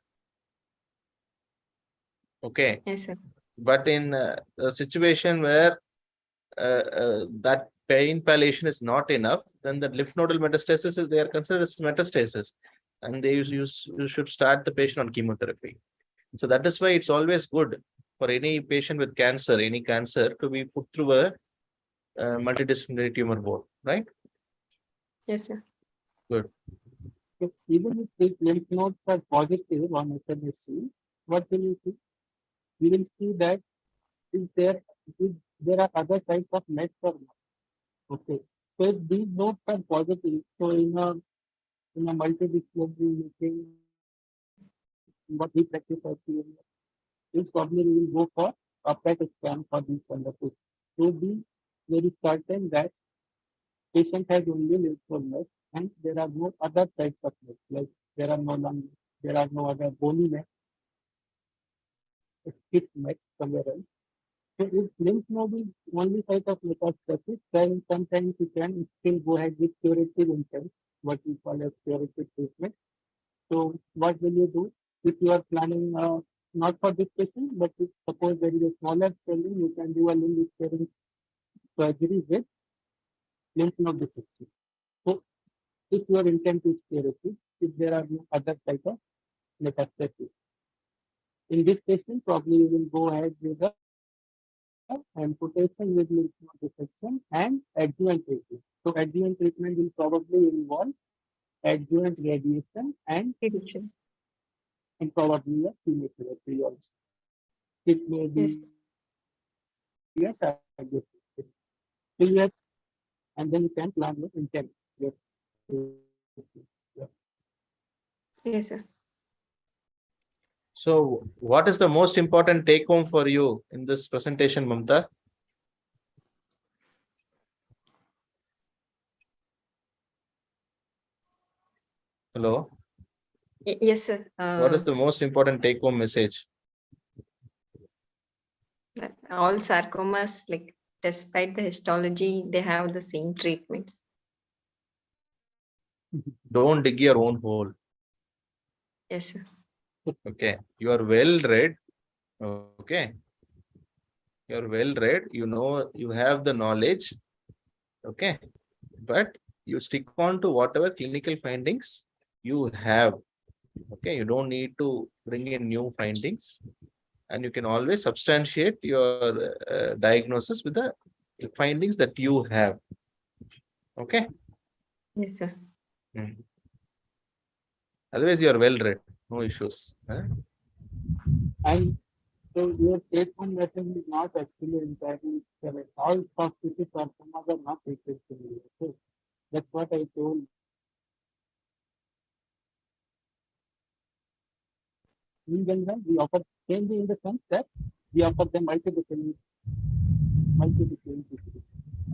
Okay. Yes, sir. But in a situation where that pain palliation is not enough, then the lymph nodal metastasis is they are considered as metastasis, and you should start the patient on chemotherapy. So that is why it's always good for any patient with cancer, any cancer, to be put through a multidisciplinary tumor board, right? Yes, sir. Good. So even if the lymph nodes are positive on FNSC, what will you see? You will see that if there are other types of mets or not. Okay. So if these nodes are positive, so in a in a multidisciplinary meeting, what we practice at PMS is probably we will go for a PET scan for these kind of things. To be very certain that patient has only lymph node and there are no other types of node, like there are no lung, there are no other bony nets, skip nets somewhere else. So if lymph node is only site of metastasis, then sometimes you can still go ahead with curative intent, what we call as curative treatment. So what will you do if you are planning not for this patient, but if suppose there is a smaller swelling, you can do a limb sparing surgery with lymph node dissection. So if your intent is curative, if there are no other type of metastasis, in this patient probably you will go ahead with the amputation with lymph node dissection and adjuvant treatment. So adjuvant treatment will probably involve adjuvant radiation and probably a chemotherapy also. It may be a target. So you have, and then you can plan with intent. Yes. Yes, sir. So what is the most important take home for you in this presentation, Mamta? Hello. Yes, sir. What is the most important take home message? That all sarcomas, like despite the histology, they have the same treatments. Don't dig your own hole. Yes, sir. Okay. You are well read. Okay. You are well read. You know, you have the knowledge. Okay. But you stick on to whatever clinical findings you have. Okay. You don't need to bring in new findings. And you can always substantiate your diagnosis with the findings that you have. Okay. Yes, sir. Otherwise, you are well read. No issues. And so your take home message is not actually entirely correct. All soft-tissue sarcomas are not treated similarly. So that's what I told. In general, we offer change in the sense that we offer them multi-disciplinary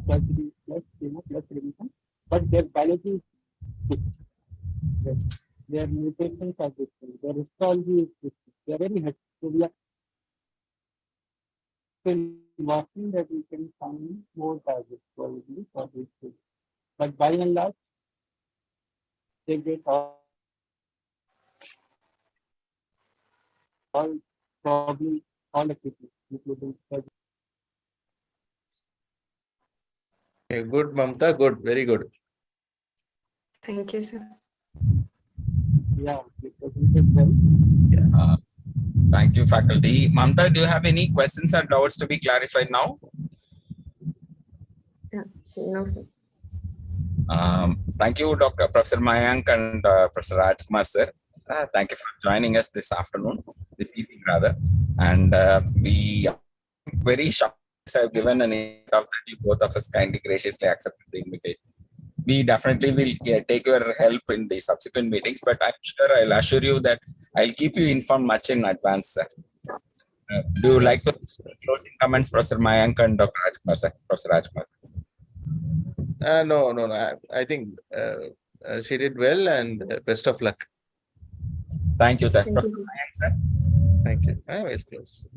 surgery plus chemo plus remission, but their biology is different. Their mutations are different. Their histology is different. They are very heterogeneous. So we are still working that we can find more targets probably for this case. But by and large, they get all probably all equipment, including surgery. Okay, good, Mamta. Good. Very good. Thank you, sir. Yeah, because we did well. Thank you, faculty. Mamta, do you have any questions or doubts to be clarified now? No, sir. Thank you, Professor Mayank and Professor Rajkumar, sir. Thank you for joining us this evening rather. And we are very shocked have given an invite that you both of us kindly graciously accepted the invitation. We definitely will take your help in the subsequent meetings, but I'm sure I'll assure you that I'll keep you informed much in advance, sir. Do you like to closing comments, Professor Mayank and Dr. Rajkumar, sir? Professor Rajkumar. No. I think she did well, and best of luck. Thank you, sir. Professor Mayank, sir. Thank you. I will close.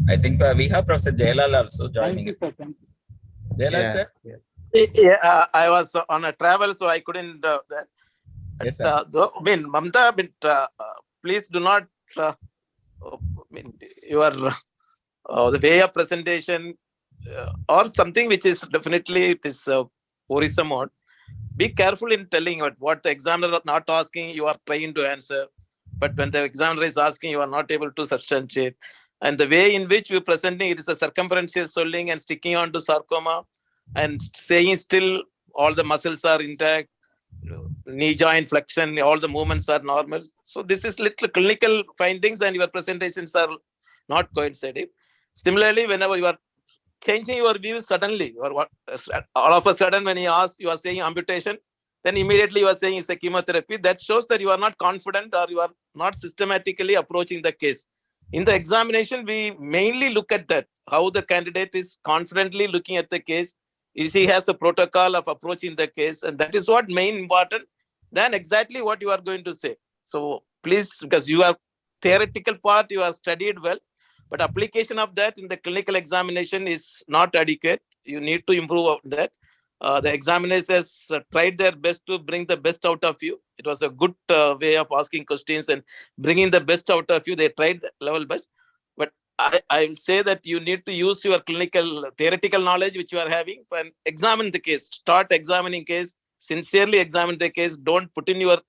I think we have Professor Jailal also joining. Thank you, sir. Jailal, sir? Yeah, I was on a travel, so I couldn't. Yes, sir. Mamta, please do not. Your the way of presentation or something which is definitely it is worrisome. Be careful in telling what the examiner is not asking, you are trying to answer. But when the examiner is asking, you are not able to substantiate. And the way in which we are presenting, it is a circumferential swelling and sticking on to sarcoma and saying still all the muscles are intact, knee joint flexion, all the movements are normal. So this is little clinical findings and your presentations are not coinciding. Similarly, whenever you are changing your views suddenly, or all of a sudden when he asks, you are saying amputation, then immediately you are saying it's a chemotherapy. That shows that you are not confident or you are not systematically approaching the case. In the examination, we mainly look at that, how the candidate is confidently looking at the case. Is he has a protocol of approaching the case, and that is what main important than exactly what you are going to say. So please, because you have theoretical part, you have studied well, but application of that in the clinical examination is not adequate. You need to improve on that. The examiners has tried their best to bring the best out of you. It was a good way of asking questions and bringing the best out of you. They tried the level best. But I will say that you need to use your clinical theoretical knowledge which you are having and examine the case. Start examining case, sincerely examine the case. Don't put in your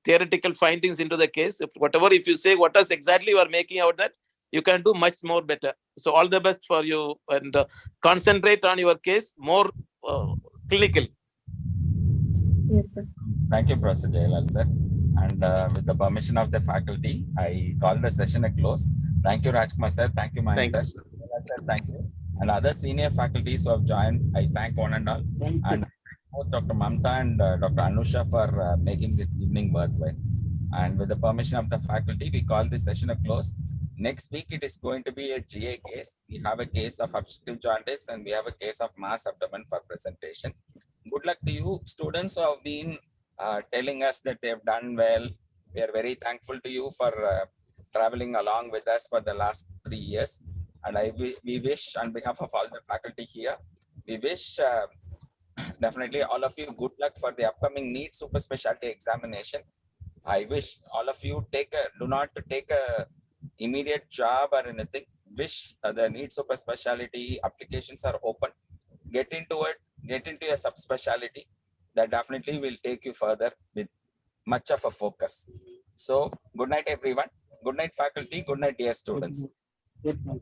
theoretical findings into the case. If you say what else exactly you are making out that, you can do much more better. So all the best for you, and concentrate on your case more clinically. Yes, sir. Thank you, Professor Jailal, sir. And with the permission of the faculty, I call the session a close. Thank you, Rajkumar sir. Thank you, Mayan Thank sir. you, sir. Sir, thank you. And other senior faculties who have joined, I thank one and all. Thank you. And both Dr. Mamta and Dr. Anusha for making this evening worthwhile. And with the permission of the faculty, we call this session a close. Next week, it is going to be a GA case. We have a case of obstructive jaundice and we have a case of mass abdomen for presentation. Good luck to you, students who have been telling us that they have done well. We are very thankful to you for traveling along with us for the last 3 years. And we wish, on behalf of all the faculty here, we wish definitely all of you good luck for the upcoming NEET super specialty examination. I wish all of you do not take a immediate job or anything. Wish the NEET super specialty applications are open. Get into it, get into a subspecialty. That definitely will take you further with much of a focus. So good night, everyone. Good night, faculty. Good night, dear students. Good night.